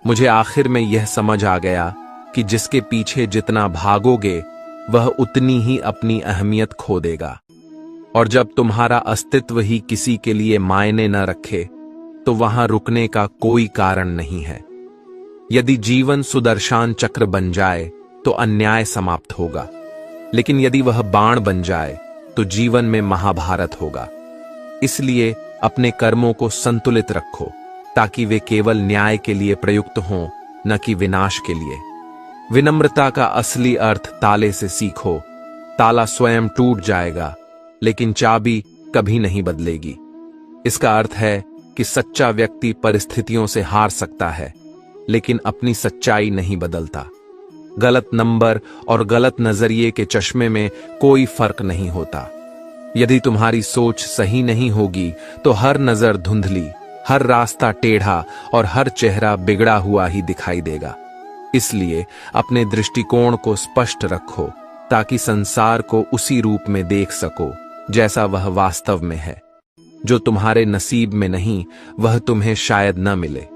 मुझे आखिर में यह समझ आ गया कि जिसके पीछे जितना भागोगे वह उतनी ही अपनी अहमियत खो देगा, और जब तुम्हारा अस्तित्व ही किसी के लिए मायने न रखे तो वहां रुकने का कोई कारण नहीं है। यदि जीवन सुदर्शन चक्र बन जाए तो अन्याय समाप्त होगा, लेकिन यदि वह बाण बन जाए तो जीवन में महाभारत होगा। इसलिए अपने कर्मों को संतुलित रखो ताकि वे केवल न्याय के लिए प्रयुक्त हों, न कि विनाश के लिए। विनम्रता का असली अर्थ ताले से सीखो। ताला स्वयं टूट जाएगा, लेकिन चाबी कभी नहीं बदलेगी। इसका अर्थ है कि सच्चा व्यक्ति परिस्थितियों से हार सकता है, लेकिन अपनी सच्चाई नहीं बदलता। गलत नंबर और गलत नजरिए के चश्मे में कोई फर्क नहीं होता। यदि तुम्हारी सोच सही नहीं होगी तो हर नजर धुंधली, हर रास्ता टेढ़ा और हर चेहरा बिगड़ा हुआ ही दिखाई देगा। इसलिए अपने दृष्टिकोण को स्पष्ट रखो ताकि संसार को उसी रूप में देख सको जैसा वह वास्तव में है। जो तुम्हारे नसीब में नहीं, वह तुम्हें शायद न मिले,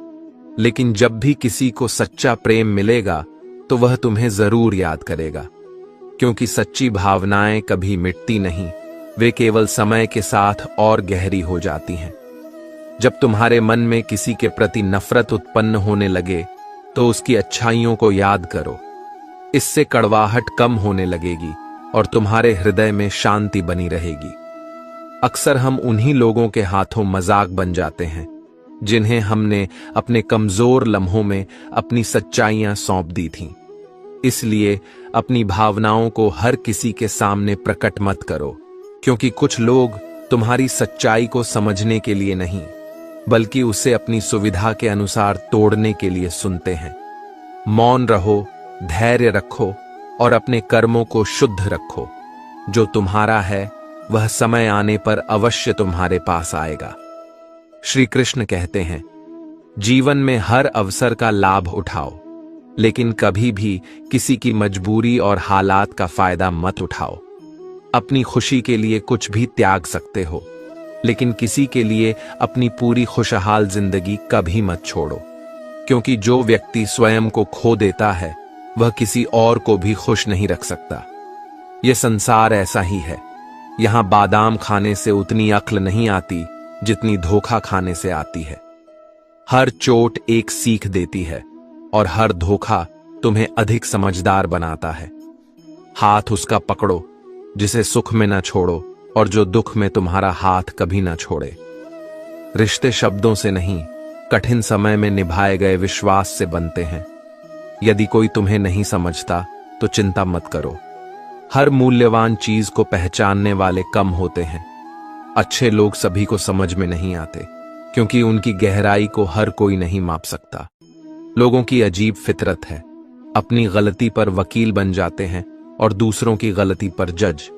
लेकिन जब भी किसी को सच्चा प्रेम मिलेगा तो वह तुम्हें जरूर याद करेगा, क्योंकि सच्ची भावनाएं कभी मिटती नहीं, वे केवल समय के साथ और गहरी हो जाती हैं। जब तुम्हारे मन में किसी के प्रति नफरत उत्पन्न होने लगे तो उसकी अच्छाइयों को याद करो। इससे कड़वाहट कम होने लगेगी और तुम्हारे हृदय में शांति बनी रहेगी। अक्सर हम उन्हीं लोगों के हाथों मजाक बन जाते हैं जिन्हें हमने अपने कमजोर लम्हों में अपनी सच्चाइयां सौंप दी थीं। इसलिए अपनी भावनाओं को हर किसी के सामने प्रकट मत करो, क्योंकि कुछ लोग तुम्हारी सच्चाई को समझने के लिए नहीं, बल्कि उसे अपनी सुविधा के अनुसार तोड़ने के लिए सुनते हैं। मौन रहो, धैर्य रखो और अपने कर्मों को शुद्ध रखो। जो तुम्हारा है वह समय आने पर अवश्य तुम्हारे पास आएगा। श्री कृष्ण कहते हैं, जीवन में हर अवसर का लाभ उठाओ, लेकिन कभी भी किसी की मजबूरी और हालात का फायदा मत उठाओ। अपनी खुशी के लिए कुछ भी त्याग सकते हो, लेकिन किसी के लिए अपनी पूरी खुशहाल जिंदगी कभी मत छोड़ो, क्योंकि जो व्यक्ति स्वयं को खो देता है वह किसी और को भी खुश नहीं रख सकता। यह संसार ऐसा ही है। यहां बादाम खाने से उतनी अक्ल नहीं आती जितनी धोखा खाने से आती है। हर चोट एक सीख देती है और हर धोखा तुम्हें अधिक समझदार बनाता है। हाथ उसका पकड़ो जिसे सुख में न छोड़ो और जो दुख में तुम्हारा हाथ कभी न छोड़े। रिश्ते शब्दों से नहीं, कठिन समय में निभाए गए विश्वास से बनते हैं। यदि कोई तुम्हें नहीं समझता तो चिंता मत करो। हर मूल्यवान चीज को पहचानने वाले कम होते हैं। अच्छे लोग सभी को समझ में नहीं आते, क्योंकि उनकी गहराई को हर कोई नहीं माप सकता। लोगों की अजीब फितरत है, अपनी गलती पर वकील बन जाते हैं और दूसरों की गलती पर जज।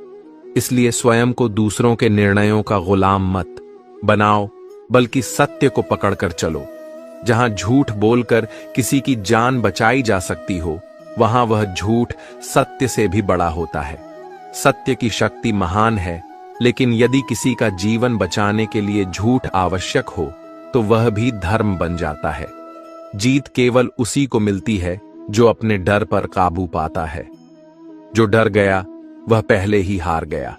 इसलिए स्वयं को दूसरों के निर्णयों का गुलाम मत बनाओ, बल्कि सत्य को पकड़कर चलो। जहां झूठ बोलकर किसी की जान बचाई जा सकती हो, वहां वह झूठ सत्य से भी बड़ा होता है। सत्य की शक्ति महान है, लेकिन यदि किसी का जीवन बचाने के लिए झूठ आवश्यक हो तो वह भी धर्म बन जाता है। जीत केवल उसी को मिलती है जो अपने डर पर काबू पाता है। जो डर गया वह पहले ही हार गया।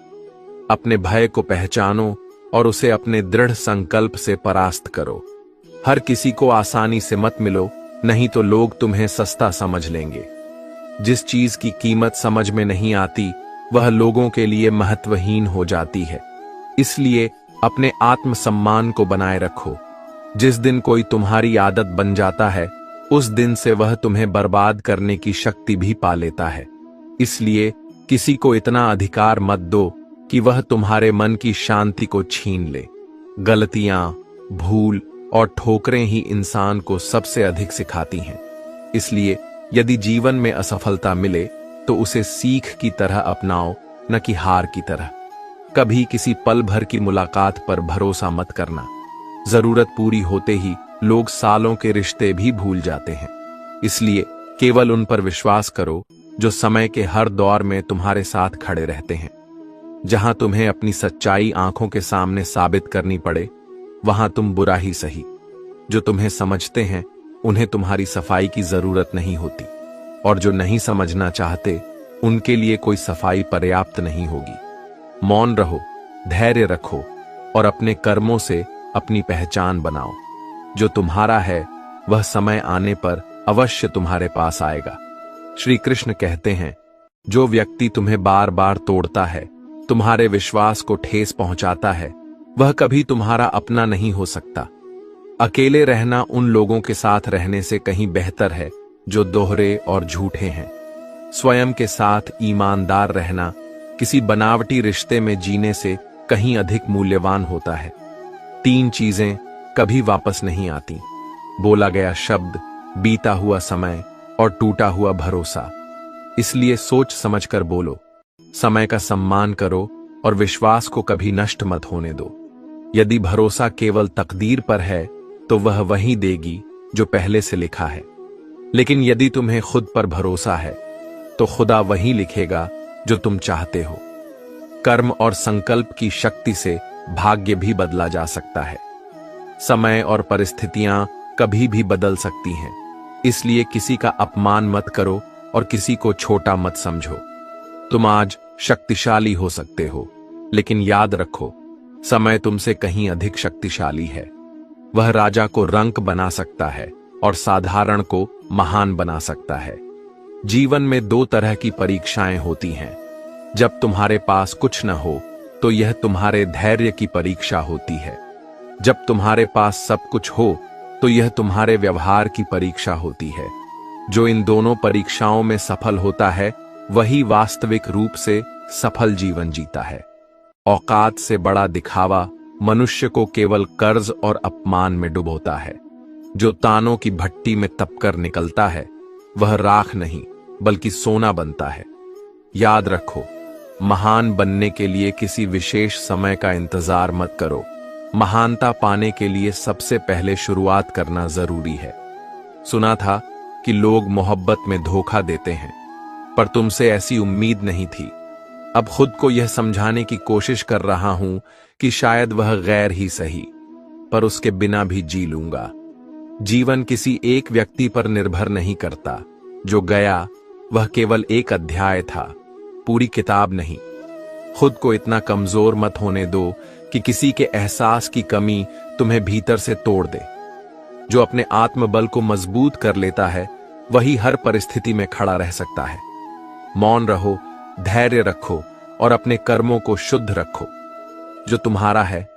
अपने भय को पहचानो और उसे अपने दृढ़ संकल्प से परास्त करो। हर किसी को आसानी से मत मिलो, नहीं तो लोग तुम्हें सस्ता समझ लेंगे। जिस चीज की कीमत समझ में नहीं आती वह लोगों के लिए महत्वहीन हो जाती है। इसलिए अपने आत्मसम्मान को बनाए रखो। जिस दिन कोई तुम्हारी आदत बन जाता है, उस दिन से वह तुम्हें बर्बाद करने की शक्ति भी पा लेता है। इसलिए किसी को इतना अधिकार मत दो कि वह तुम्हारे मन की शांति को छीन ले। गलतियां, भूल और ठोकरें ही इंसान को सबसे अधिक सिखाती हैं। इसलिए यदि जीवन में असफलता मिले तो उसे सीख की तरह अपनाओ, न कि हार की तरह। कभी किसी पल भर की मुलाकात पर भरोसा मत करना। जरूरत पूरी होते ही लोग सालों के रिश्ते भी भूल जाते हैं। इसलिए केवल उन पर विश्वास करो जो समय के हर दौर में तुम्हारे साथ खड़े रहते हैं। जहां तुम्हें अपनी सच्चाई आंखों के सामने साबित करनी पड़े, वहां तुम बुरा ही सही। जो तुम्हें समझते हैं उन्हें तुम्हारी सफाई की जरूरत नहीं होती, और जो नहीं समझना चाहते उनके लिए कोई सफाई पर्याप्त नहीं होगी। मौन रहो, धैर्य रखो और अपने कर्मों से अपनी पहचान बनाओ। जो तुम्हारा है वह समय आने पर अवश्य तुम्हारे पास आएगा। श्री कृष्ण कहते हैं, जो व्यक्ति तुम्हें बार बार तोड़ता है, तुम्हारे विश्वास को ठेस पहुंचाता है, वह कभी तुम्हारा अपना नहीं हो सकता। अकेले रहना उन लोगों के साथ रहने से कहीं बेहतर है जो दोहरे और झूठे हैं। स्वयं के साथ ईमानदार रहना किसी बनावटी रिश्ते में जीने से कहीं अधिक मूल्यवान होता है। 3 चीजें कभी वापस नहीं आती: बोला गया शब्द, बीता हुआ समय और टूटा हुआ भरोसा। इसलिए सोच समझकर बोलो, समय का सम्मान करो और विश्वास को कभी नष्ट मत होने दो। यदि भरोसा केवल तकदीर पर है तो वह वही देगी जो पहले से लिखा है, लेकिन यदि तुम्हें खुद पर भरोसा है तो खुदा वही लिखेगा जो तुम चाहते हो। कर्म और संकल्प की शक्ति से भाग्य भी बदला जा सकता है। समय और परिस्थितियां कभी भी बदल सकती हैं, इसलिए किसी का अपमान मत करो और किसी को छोटा मत समझो। तुम आज शक्तिशाली हो सकते हो, लेकिन याद रखो, समय तुमसे कहीं अधिक शक्तिशाली है। वह राजा को रंक बना सकता है और साधारण को महान बना सकता है। जीवन में दो तरह की परीक्षाएं होती हैं। जब तुम्हारे पास कुछ न हो तो यह तुम्हारे धैर्य की परीक्षा होती है। जब तुम्हारे पास सब कुछ हो तो यह तुम्हारे व्यवहार की परीक्षा होती है। जो इन दोनों परीक्षाओं में सफल होता है वही वास्तविक रूप से सफल जीवन जीता है। औकात से बड़ा दिखावा मनुष्य को केवल कर्ज और अपमान में डुबोता है। जो तानों की भट्टी में तपकर निकलता है वह राख नहीं बल्कि सोना बनता है। याद रखो, महान बनने के लिए किसी विशेष समय का इंतजार मत करो। महानता पाने के लिए सबसे पहले शुरुआत करना जरूरी है। सुना था कि लोग मोहब्बत में धोखा देते हैं, पर तुमसे ऐसी उम्मीद नहीं थी। अब खुद को यह समझाने की कोशिश कर रहा हूं कि शायद वह गैर ही सही, पर उसके बिना भी जी लूंगा। जीवन किसी एक व्यक्ति पर निर्भर नहीं करता। जो गया वह केवल एक अध्याय था, पूरी किताब नहीं। खुद को इतना कमजोर मत होने दो कि किसी के एहसास की कमी तुम्हें भीतर से तोड़ दे। जो अपने आत्मबल को मजबूत कर लेता है वही हर परिस्थिति में खड़ा रह सकता है। मौन रहो, धैर्य रखो और अपने कर्मों को शुद्ध रखो। जो तुम्हारा है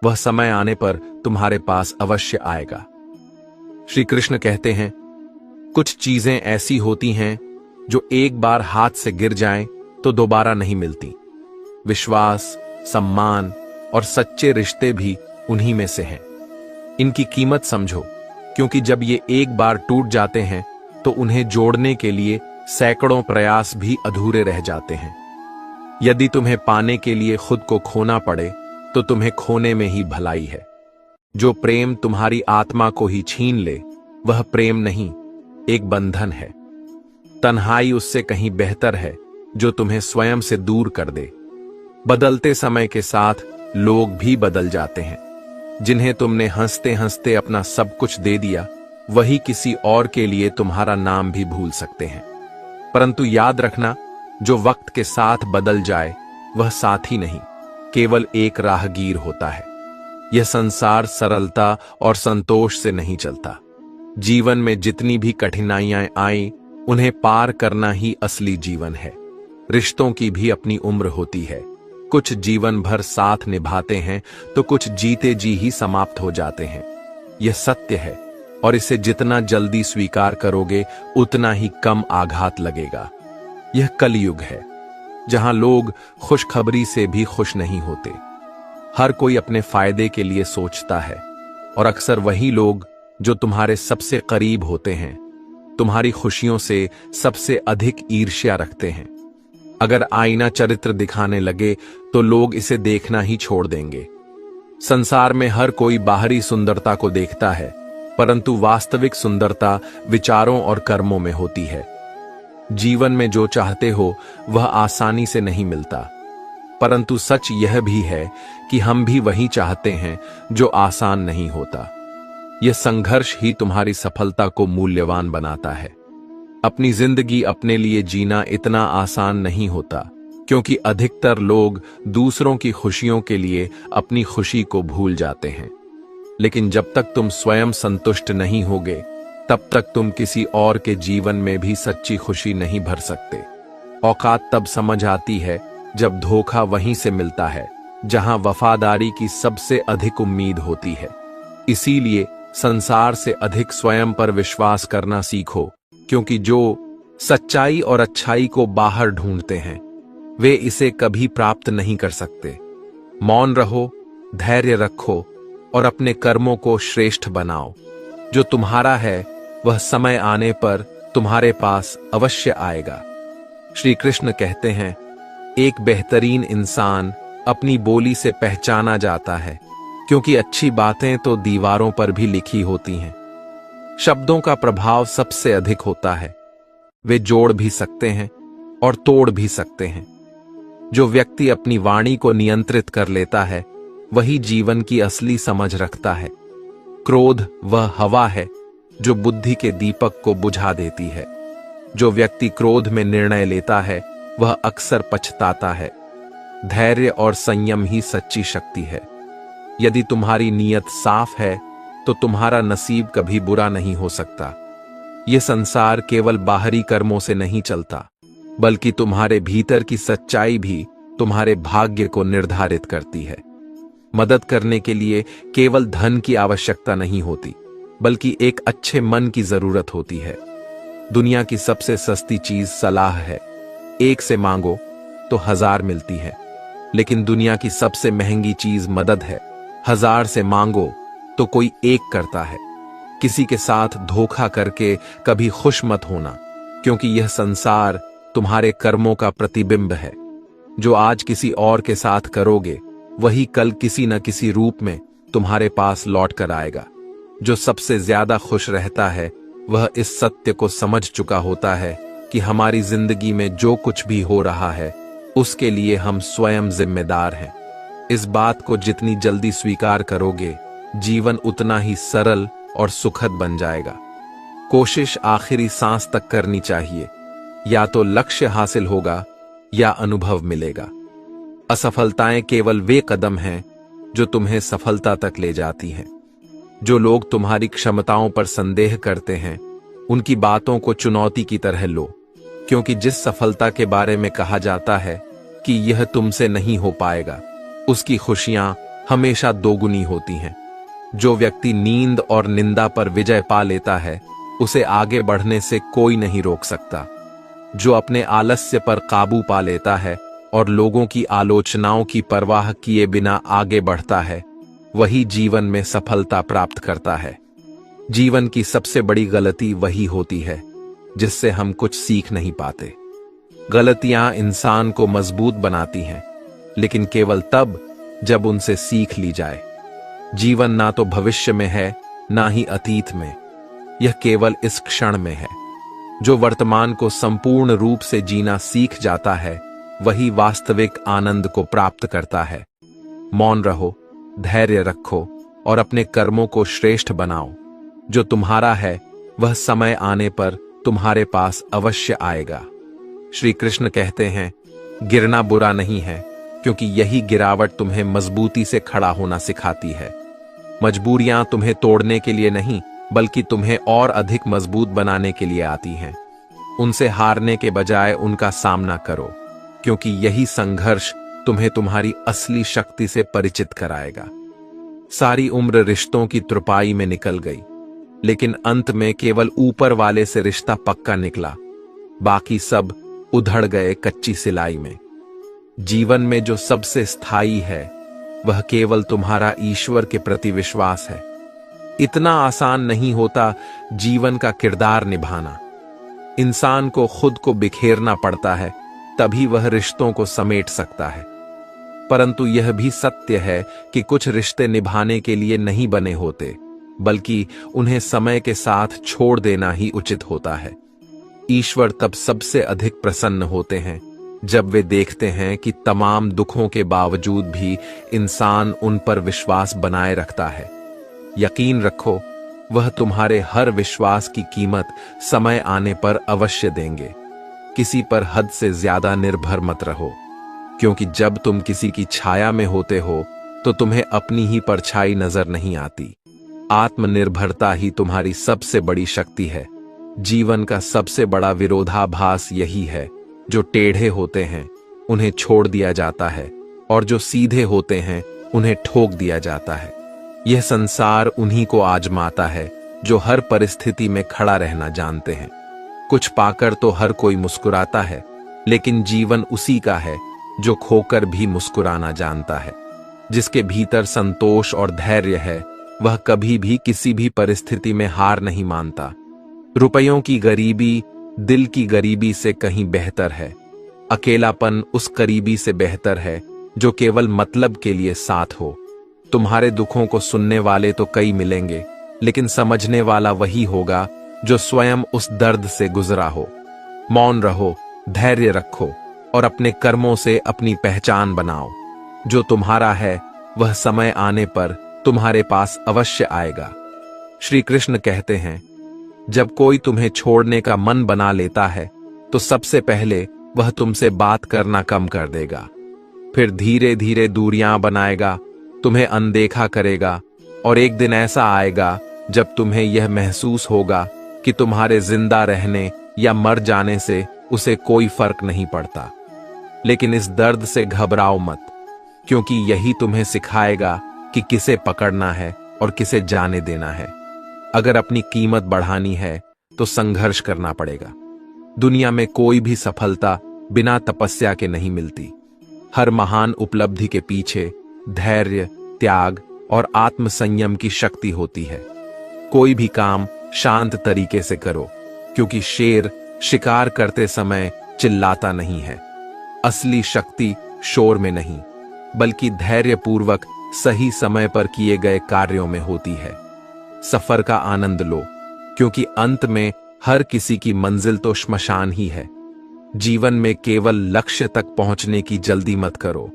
वह समय आने पर तुम्हारे पास अवश्य आएगा। श्री कृष्ण कहते हैं, कुछ चीजें ऐसी होती हैं जो एक बार हाथ से गिर जाएं तो दोबारा नहीं मिलती। विश्वास, सम्मान और सच्चे रिश्ते भी उन्हीं में से हैं। इनकी कीमत समझो, क्योंकि जब ये एक बार टूट जाते हैं तो उन्हें जोड़ने के लिए सैकड़ों प्रयास भी अधूरे रह जाते हैं। यदि तुम्हें पाने के लिए खुद को खोना पड़े तो तुम्हें खोने में ही भलाई है। जो प्रेम तुम्हारी आत्मा को ही छीन ले वह प्रेम नहीं, एक बंधन है। तन्हाई उससे कहीं बेहतर है जो तुम्हें स्वयं से दूर कर दे। बदलते समय के साथ लोग भी बदल जाते हैं। जिन्हें तुमने हंसते हंसते अपना सब कुछ दे दिया वही किसी और के लिए तुम्हारा नाम भी भूल सकते हैं। परंतु याद रखना, जो वक्त के साथ बदल जाए वह साथी नहीं, केवल एक राहगीर होता है। यह संसार सरलता और संतोष से नहीं चलता। जीवन में जितनी भी कठिनाइयां आईं उन्हें पार करना ही असली जीवन है। रिश्तों की भी अपनी उम्र होती है। कुछ जीवन भर साथ निभाते हैं तो कुछ जीते जी ही समाप्त हो जाते हैं। यह सत्य है और इसे जितना जल्दी स्वीकार करोगे उतना ही कम आघात लगेगा। यह कलयुग है जहां लोग खुशखबरी से भी खुश नहीं होते। हर कोई अपने फायदे के लिए सोचता है और अक्सर वही लोग जो तुम्हारे सबसे करीब होते हैं तुम्हारी खुशियों से सबसे अधिक ईर्ष्या रखते हैं। अगर आईना चरित्र दिखाने लगे तो लोग इसे देखना ही छोड़ देंगे। संसार में हर कोई बाहरी सुंदरता को देखता है, परंतु वास्तविक सुंदरता विचारों और कर्मों में होती है। जीवन में जो चाहते हो वह आसानी से नहीं मिलता, परंतु सच यह भी है कि हम भी वही चाहते हैं जो आसान नहीं होता। यह संघर्ष ही तुम्हारी सफलता को मूल्यवान बनाता है। अपनी जिंदगी अपने लिए जीना इतना आसान नहीं होता, क्योंकि अधिकतर लोग दूसरों की खुशियों के लिए अपनी खुशी को भूल जाते हैं। लेकिन जब तक तुम स्वयं संतुष्ट नहीं होगे तब तक तुम किसी और के जीवन में भी सच्ची खुशी नहीं भर सकते। औकात तब समझ आती है जब धोखा वहीं से मिलता है जहां वफादारी की सबसे अधिक उम्मीद होती है। इसीलिए संसार से अधिक स्वयं पर विश्वास करना सीखो, क्योंकि जो सच्चाई और अच्छाई को बाहर ढूंढते हैं वे इसे कभी प्राप्त नहीं कर सकते। मौन रहो, धैर्य रखो और अपने कर्मों को श्रेष्ठ बनाओ। जो तुम्हारा है वह समय आने पर तुम्हारे पास अवश्य आएगा। श्री कृष्ण कहते हैं, एक बेहतरीन इंसान अपनी बोली से पहचाना जाता है, क्योंकि अच्छी बातें तो दीवारों पर भी लिखी होती हैं। शब्दों का प्रभाव सबसे अधिक होता है। वे जोड़ भी सकते हैं और तोड़ भी सकते हैं। जो व्यक्ति अपनी वाणी को नियंत्रित कर लेता है वही जीवन की असली समझ रखता है। क्रोध वह हवा है जो बुद्धि के दीपक को बुझा देती है। जो व्यक्ति क्रोध में निर्णय लेता है वह अक्सर पछताता है। धैर्य और संयम ही सच्ची शक्ति है। यदि तुम्हारी नीयत साफ है तो तुम्हारा नसीब कभी बुरा नहीं हो सकता। यह संसार केवल बाहरी कर्मों से नहीं चलता, बल्कि तुम्हारे भीतर की सच्चाई भी तुम्हारे भाग्य को निर्धारित करती है। मदद करने के लिए केवल धन की आवश्यकता नहीं होती, बल्कि एक अच्छे मन की जरूरत होती है। दुनिया की सबसे सस्ती चीज सलाह है। एक से मांगो तो 1000 मिलती है, लेकिन दुनिया की सबसे महंगी चीज मदद है। 1000 से मांगो तो कोई एक करता है। किसी के साथ धोखा करके कभी खुश मत होना, क्योंकि यह संसार तुम्हारे कर्मों का प्रतिबिंब है। जो आज किसी और के साथ करोगे वही कल किसी न किसी रूप में तुम्हारे पास लौट कर आएगा। जो सबसे ज्यादा खुश रहता है वह इस सत्य को समझ चुका होता है कि हमारी जिंदगी में जो कुछ भी हो रहा है उसके लिए हम स्वयं जिम्मेदार हैं। इस बात को जितनी जल्दी स्वीकार करोगे, जीवन उतना ही सरल और सुखद बन जाएगा। कोशिश आखिरी सांस तक करनी चाहिए। या तो लक्ष्य हासिल होगा या अनुभव मिलेगा। असफलताएं केवल वे कदम हैं जो तुम्हें सफलता तक ले जाती हैं। जो लोग तुम्हारी क्षमताओं पर संदेह करते हैं उनकी बातों को चुनौती की तरह लो, क्योंकि जिस सफलता के बारे में कहा जाता है कि यह तुमसे नहीं हो पाएगा, उसकी खुशियां हमेशा दोगुनी होती हैं। जो व्यक्ति नींद और निंदा पर विजय पा लेता है उसे आगे बढ़ने से कोई नहीं रोक सकता। जो अपने आलस्य पर काबू पा लेता है और लोगों की आलोचनाओं की परवाह किए बिना आगे बढ़ता है वही जीवन में सफलता प्राप्त करता है। जीवन की सबसे बड़ी गलती वही होती है जिससे हम कुछ सीख नहीं पाते। गलतियां इंसान को मजबूत बनाती हैं, लेकिन केवल तब जब उनसे सीख ली जाए। जीवन ना तो भविष्य में है ना ही अतीत में, यह केवल इस क्षण में है। जो वर्तमान को संपूर्ण रूप से जीना सीख जाता है वही वास्तविक आनंद को प्राप्त करता है। मौन रहो, धैर्य रखो और अपने कर्मों को श्रेष्ठ बनाओ। जो तुम्हारा है वह समय आने पर तुम्हारे पास अवश्य आएगा। श्री कृष्ण कहते हैं, गिरना बुरा नहीं है, क्योंकि यही गिरावट तुम्हें मजबूती से खड़ा होना सिखाती है। मजबूरियां तुम्हें तोड़ने के लिए नहीं, बल्कि तुम्हें और अधिक मजबूत बनाने के लिए आती हैं। उनसे हारने के बजाय उनका सामना करो, क्योंकि यही संघर्ष तुम्हें तुम्हारी असली शक्ति से परिचित कराएगा। सारी उम्र रिश्तों की तुरपाई में निकल गई, लेकिन अंत में केवल ऊपर वाले से रिश्ता पक्का निकला, बाकी सब उधड़ गए कच्ची सिलाई में। जीवन में जो सबसे स्थायी है वह केवल तुम्हारा ईश्वर के प्रति विश्वास है। इतना आसान नहीं होता जीवन का किरदार निभाना। इंसान को खुद को बिखेरना पड़ता है, तभी वह रिश्तों को समेट सकता है। परंतु यह भी सत्य है कि कुछ रिश्ते निभाने के लिए नहीं बने होते, बल्कि उन्हें समय के साथ छोड़ देना ही उचित होता है। ईश्वर तब सबसे अधिक प्रसन्न होते हैं जब वे देखते हैं कि तमाम दुखों के बावजूद भी इंसान उन पर विश्वास बनाए रखता है। यकीन रखो, वह तुम्हारे हर विश्वास की कीमत समय आने पर अवश्य देंगे। किसी पर हद से ज्यादा निर्भर मत रहो, क्योंकि जब तुम किसी की छाया में होते हो तो तुम्हें अपनी ही परछाई नजर नहीं आती। आत्मनिर्भरता ही तुम्हारी सबसे बड़ी शक्ति है। जीवन का सबसे बड़ा विरोधाभास यही है, जो टेढ़े होते हैं उन्हें छोड़ दिया जाता है और जो सीधे होते हैं उन्हें ठोक दिया जाता है। यह संसार उन्हीं को आजमाता है जो हर परिस्थिति में खड़ा रहना जानते हैं। कुछ पाकर तो हर कोई मुस्कुराता है, लेकिन जीवन उसी का है जो खोकर भी मुस्कुराना जानता है। जिसके भीतर संतोष और धैर्य है वह कभी भी किसी भी परिस्थिति में हार नहीं मानता। रुपयों की गरीबी दिल की गरीबी से कहीं बेहतर है। अकेलापन उस करीबी से बेहतर है जो केवल मतलब के लिए साथ हो। तुम्हारे दुखों को सुनने वाले तो कई मिलेंगे, लेकिन समझने वाला वही होगा जो स्वयं उस दर्द से गुजरा हो। मौन रहो, धैर्य रखो और अपने कर्मों से अपनी पहचान बनाओ। जो तुम्हारा है वह समय आने पर तुम्हारे पास अवश्य आएगा। श्री कृष्ण कहते हैं, जब कोई तुम्हें छोड़ने का मन बना लेता है तो सबसे पहले वह तुमसे बात करना कम कर देगा, फिर धीरे धीरे दूरियां बनाएगा, तुम्हें अनदेखा करेगा, और एक दिन ऐसा आएगा जब तुम्हें यह महसूस होगा कि तुम्हारे जिंदा रहने या मर जाने से उसे कोई फर्क नहीं पड़ता। लेकिन इस दर्द से घबराओ मत, क्योंकि यही तुम्हें सिखाएगा कि किसे पकड़ना है और किसे जाने देना है। अगर अपनी कीमत बढ़ानी है तो संघर्ष करना पड़ेगा। दुनिया में कोई भी सफलता बिना तपस्या के नहीं मिलती। हर महान उपलब्धि के पीछे धैर्य, त्याग और आत्मसंयम की शक्ति होती है। कोई भी काम शांत तरीके से करो, क्योंकि शेर शिकार करते समय चिल्लाता नहीं है। असली शक्ति शोर में नहीं, बल्कि धैर्यपूर्वक सही समय पर किए गए कार्यों में होती है। सफर का आनंद लो, क्योंकि अंत में हर किसी की मंजिल तो श्मशान ही है। जीवन में केवल लक्ष्य तक पहुंचने की जल्दी मत करो,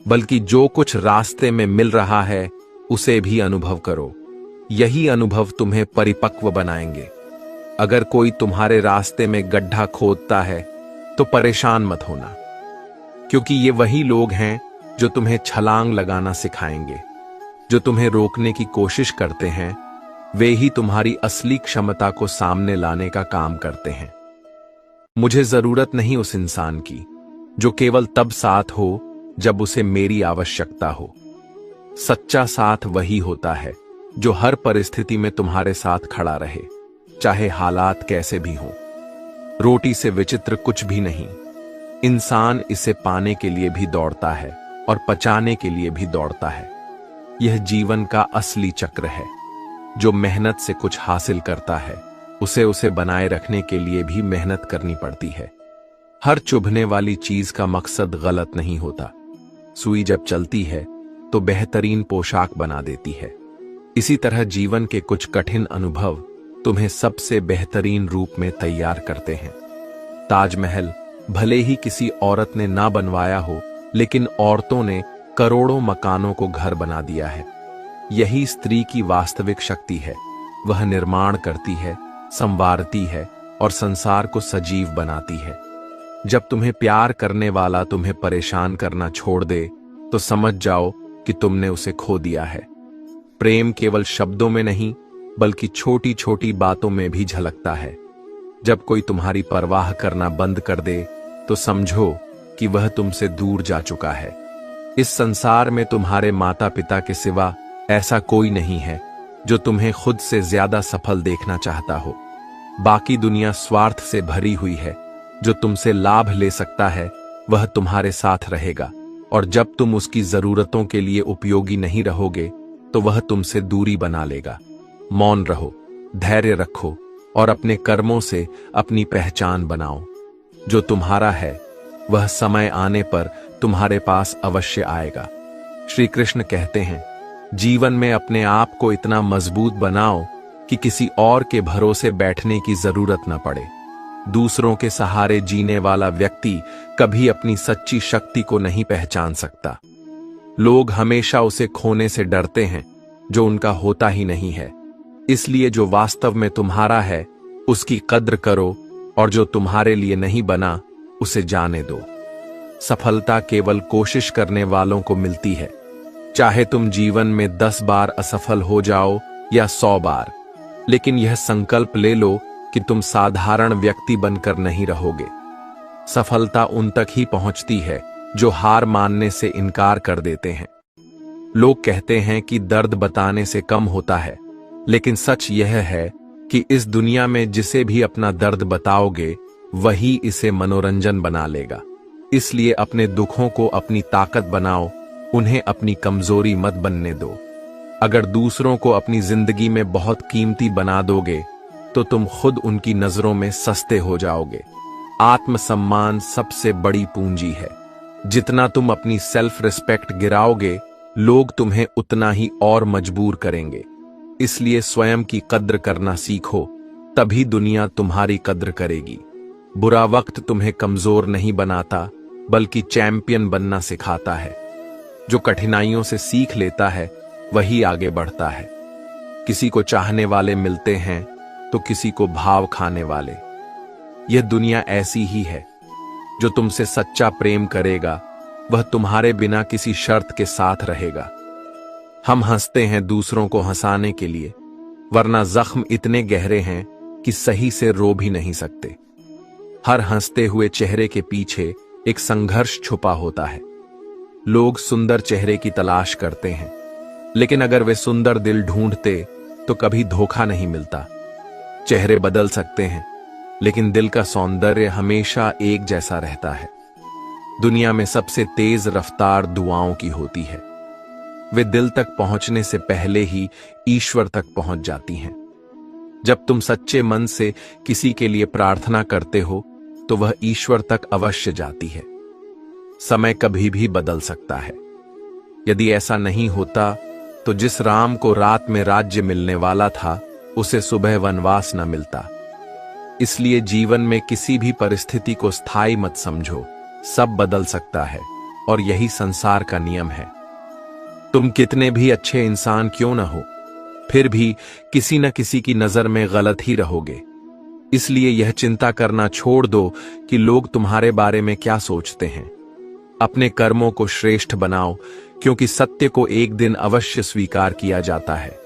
बल्कि जो कुछ रास्ते में मिल रहा है उसे भी अनुभव करो। यही अनुभव तुम्हें परिपक्व बनाएंगे। अगर कोई तुम्हारे रास्ते में गड्ढा खोदता है तो परेशान मत होना, क्योंकि ये वही लोग हैं जो तुम्हें छलांग लगाना सिखाएंगे। जो तुम्हें रोकने की कोशिश करते हैं वे ही तुम्हारी असली क्षमता को सामने लाने का काम करते हैं। मुझे जरूरत नहीं उस इंसान की जो केवल तब साथ हो जब उसे मेरी आवश्यकता हो। सच्चा साथ वही होता है जो हर परिस्थिति में तुम्हारे साथ खड़ा रहे, चाहे हालात कैसे भी हों। रोटी से विचित्र कुछ भी नहीं। इंसान इसे पाने के लिए भी दौड़ता है और पचाने के लिए भी दौड़ता है। यह जीवन का असली चक्र है। जो मेहनत से कुछ हासिल करता है उसे बनाए रखने के लिए भी मेहनत करनी पड़ती है। हर चुभने वाली चीज का मकसद गलत नहीं होता। सुई जब चलती है तो बेहतरीन पोशाक बना देती है। इसी तरह जीवन के कुछ कठिन अनुभव तुम्हें सबसे बेहतरीन रूप में तैयार करते हैं। ताजमहल भले ही किसी औरत ने ना बनवाया हो, लेकिन औरतों ने करोड़ों मकानों को घर बना दिया है। यही स्त्री की वास्तविक शक्ति है। वह निर्माण करती है, संवारती है और संसार को सजीव बनाती है। जब तुम्हें प्यार करने वाला तुम्हें परेशान करना छोड़ दे तो समझ जाओ कि तुमने उसे खो दिया है। प्रेम केवल शब्दों में नहीं, बल्कि छोटी छोटी बातों में भी झलकता है। जब कोई तुम्हारी परवाह करना बंद कर दे तो समझो कि वह तुमसे दूर जा चुका है। इस संसार में तुम्हारे माता पिता के सिवा ऐसा कोई नहीं है जो तुम्हें खुद से ज्यादा सफल देखना चाहता हो। बाकी दुनिया स्वार्थ से भरी हुई है। जो तुमसे लाभ ले सकता है वह तुम्हारे साथ रहेगा, और जब तुम उसकी जरूरतों के लिए उपयोगी नहीं रहोगे तो वह तुमसे दूरी बना लेगा। मौन रहो, धैर्य रखो और अपने कर्मों से अपनी पहचान बनाओ। जो तुम्हारा है वह समय आने पर तुम्हारे पास अवश्य आएगा। श्री कृष्ण कहते हैं, जीवन में अपने आप को इतना मजबूत बनाओ कि किसी और के भरोसे बैठने की जरूरत न पड़े। दूसरों के सहारे जीने वाला व्यक्ति कभी अपनी सच्ची शक्ति को नहीं पहचान सकता। लोग हमेशा उसे खोने से डरते हैं जो उनका होता ही नहीं है। इसलिए जो वास्तव में तुम्हारा है उसकी कद्र करो, और जो तुम्हारे लिए नहीं बना उसे जाने दो। सफलता केवल कोशिश करने वालों को मिलती है। चाहे तुम जीवन में 10 बार असफल हो जाओ या 100 बार, लेकिन यह संकल्प ले लो कि तुम साधारण व्यक्ति बनकर नहीं रहोगे। सफलता उन तक ही पहुंचती है जो हार मानने से इनकार कर देते हैं। लोग कहते हैं कि दर्द बताने से कम होता है, लेकिन सच यह है कि इस दुनिया में जिसे भी अपना दर्द बताओगे वही इसे मनोरंजन बना लेगा। इसलिए अपने दुखों को अपनी ताकत बनाओ, उन्हें अपनी कमजोरी मत बनने दो। अगर दूसरों को अपनी जिंदगी में बहुत कीमती बना दोगे तो तुम खुद उनकी नजरों में सस्ते हो जाओगे। आत्मसम्मान सबसे बड़ी पूंजी है। जितना तुम अपनी सेल्फ रिस्पेक्ट गिराओगे, लोग तुम्हें उतना ही और मजबूर करेंगे। इसलिए स्वयं की कद्र करना सीखो, तभी दुनिया तुम्हारी कद्र करेगी। बुरा वक्त तुम्हें कमजोर नहीं बनाता, बल्कि चैंपियन बनना सिखाता है। जो कठिनाइयों से सीख लेता है वही आगे बढ़ता है। किसी को चाहने वाले मिलते हैं तो किसी को भाव खाने वाले। यह दुनिया ऐसी ही है। जो तुमसे सच्चा प्रेम करेगा वह तुम्हारे बिना किसी शर्त के साथ रहेगा। हम हंसते हैं दूसरों को हंसाने के लिए, वरना जख्म इतने गहरे हैं कि सही से रो भी नहीं सकते। हर हंसते हुए चेहरे के पीछे एक संघर्ष छुपा होता है। लोग सुंदर चेहरे की तलाश करते हैं, लेकिन अगर वे सुंदर दिल ढूंढते तो कभी धोखा नहीं मिलता। चेहरे बदल सकते हैं, लेकिन दिल का सौंदर्य हमेशा एक जैसा रहता है। दुनिया में सबसे तेज रफ्तार दुआओं की होती है। वे दिल तक पहुंचने से पहले ही ईश्वर तक पहुंच जाती हैं। जब तुम सच्चे मन से किसी के लिए प्रार्थना करते हो तो वह ईश्वर तक अवश्य जाती है। समय कभी भी बदल सकता है। यदि ऐसा नहीं होता तो जिस राम को रात में राज्य मिलने वाला था उसे सुबह वनवास न मिलता। इसलिए जीवन में किसी भी परिस्थिति को स्थायी मत समझो। सब बदल सकता है और यही संसार का नियम है। तुम कितने भी अच्छे इंसान क्यों न हो, फिर भी किसी न किसी की नजर में गलत ही रहोगे। इसलिए यह चिंता करना छोड़ दो कि लोग तुम्हारे बारे में क्या सोचते हैं। अपने कर्मों को श्रेष्ठ बनाओ, क्योंकि सत्य को एक दिन अवश्य स्वीकार किया जाता है।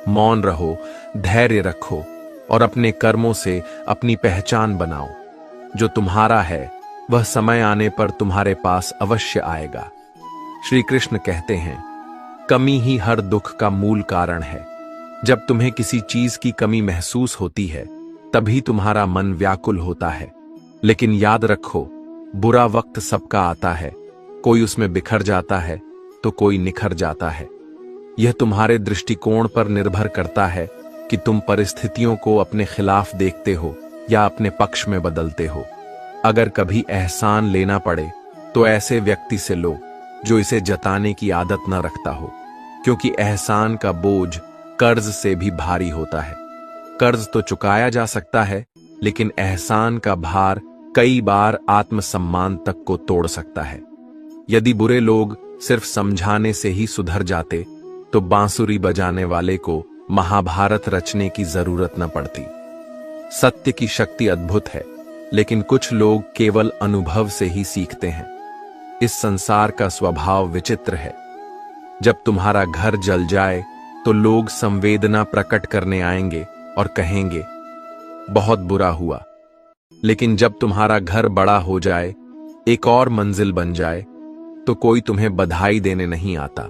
मौन रहो, धैर्य रखो और अपने कर्मों से अपनी पहचान बनाओ। जो तुम्हारा है वह समय आने पर तुम्हारे पास अवश्य आएगा। श्री कृष्ण कहते हैं, कमी ही हर दुख का मूल कारण है। जब तुम्हें किसी चीज की कमी महसूस होती है तभी तुम्हारा मन व्याकुल होता है। लेकिन याद रखो, बुरा वक्त सबका आता है। कोई उसमें बिखर जाता है तो कोई निखर जाता है। यह तुम्हारे दृष्टिकोण पर निर्भर करता है कि तुम परिस्थितियों को अपने खिलाफ देखते हो या अपने पक्ष में बदलते हो। अगर कभी एहसान लेना पड़े तो ऐसे व्यक्ति से लो जो इसे जताने की आदत न रखता हो, क्योंकि एहसान का बोझ कर्ज से भी भारी होता है। कर्ज तो चुकाया जा सकता है, लेकिन एहसान का भार कई बार आत्मसम्मान तक को तोड़ सकता है। यदि बुरे लोग सिर्फ समझाने से ही सुधर जाते तो बांसुरी बजाने वाले को महाभारत रचने की जरूरत न पड़ती। सत्य की शक्ति अद्भुत है, लेकिन कुछ लोग केवल अनुभव से ही सीखते हैं। इस संसार का स्वभाव विचित्र है। जब तुम्हारा घर जल जाए तो लोग संवेदना प्रकट करने आएंगे और कहेंगे, बहुत बुरा हुआ। लेकिन जब तुम्हारा घर बड़ा हो जाए, एक और मंजिल बन जाए, तो कोई तुम्हें बधाई देने नहीं आता।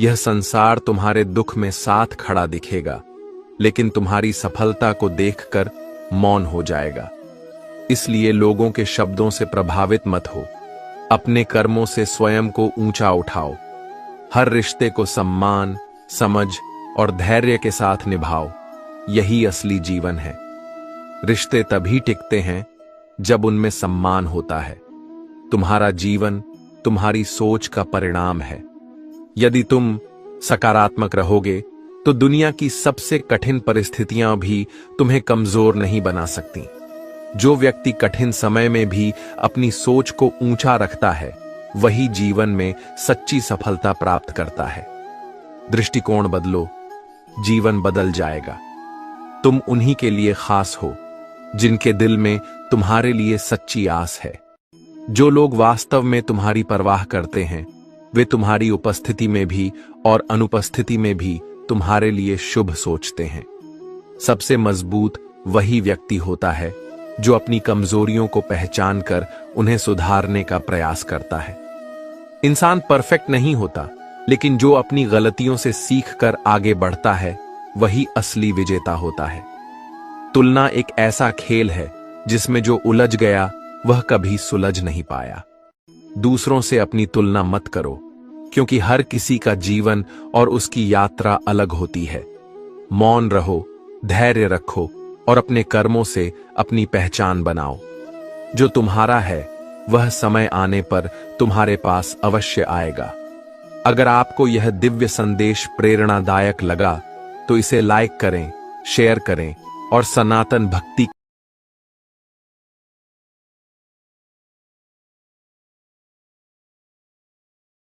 यह संसार तुम्हारे दुख में साथ खड़ा दिखेगा, लेकिन तुम्हारी सफलता को देखकर मौन हो जाएगा। इसलिए लोगों के शब्दों से प्रभावित मत हो। अपने कर्मों से स्वयं को ऊंचा उठाओ। हर रिश्ते को सम्मान, समझ और धैर्य के साथ निभाओ। यही असली जीवन है। रिश्ते तभी टिकते हैं जब उनमें सम्मान होता है। तुम्हारा जीवन तुम्हारी सोच का परिणाम है। यदि तुम सकारात्मक रहोगे तो दुनिया की सबसे कठिन परिस्थितियां भी तुम्हें कमजोर नहीं बना सकती। जो व्यक्ति कठिन समय में भी अपनी सोच को ऊंचा रखता है, वही जीवन में सच्ची सफलता प्राप्त करता है। दृष्टिकोण बदलो, जीवन बदल जाएगा। तुम उन्हीं के लिए खास हो जिनके दिल में तुम्हारे लिए सच्ची आस है। जो लोग वास्तव में तुम्हारी परवाह करते हैं, वे तुम्हारी उपस्थिति में भी और अनुपस्थिति में भी तुम्हारे लिए शुभ सोचते हैं। सबसे मजबूत वही व्यक्ति होता है जो अपनी कमजोरियों को पहचान कर उन्हें सुधारने का प्रयास करता है। इंसान परफेक्ट नहीं होता, लेकिन जो अपनी गलतियों से सीखकर आगे बढ़ता है वही असली विजेता होता है। तुलना एक ऐसा खेल है जिसमें जो उलझ गया वह कभी सुलझ नहीं पाया। दूसरों से अपनी तुलना मत करो, क्योंकि हर किसी का जीवन और उसकी यात्रा अलग होती है। मौन रहो, धैर्य रखो और अपने कर्मों से अपनी पहचान बनाओ। जो तुम्हारा है वह समय आने पर तुम्हारे पास अवश्य आएगा। अगर आपको यह दिव्य संदेश प्रेरणादायक लगा तो इसे लाइक करें, शेयर करें और सनातन भक्ति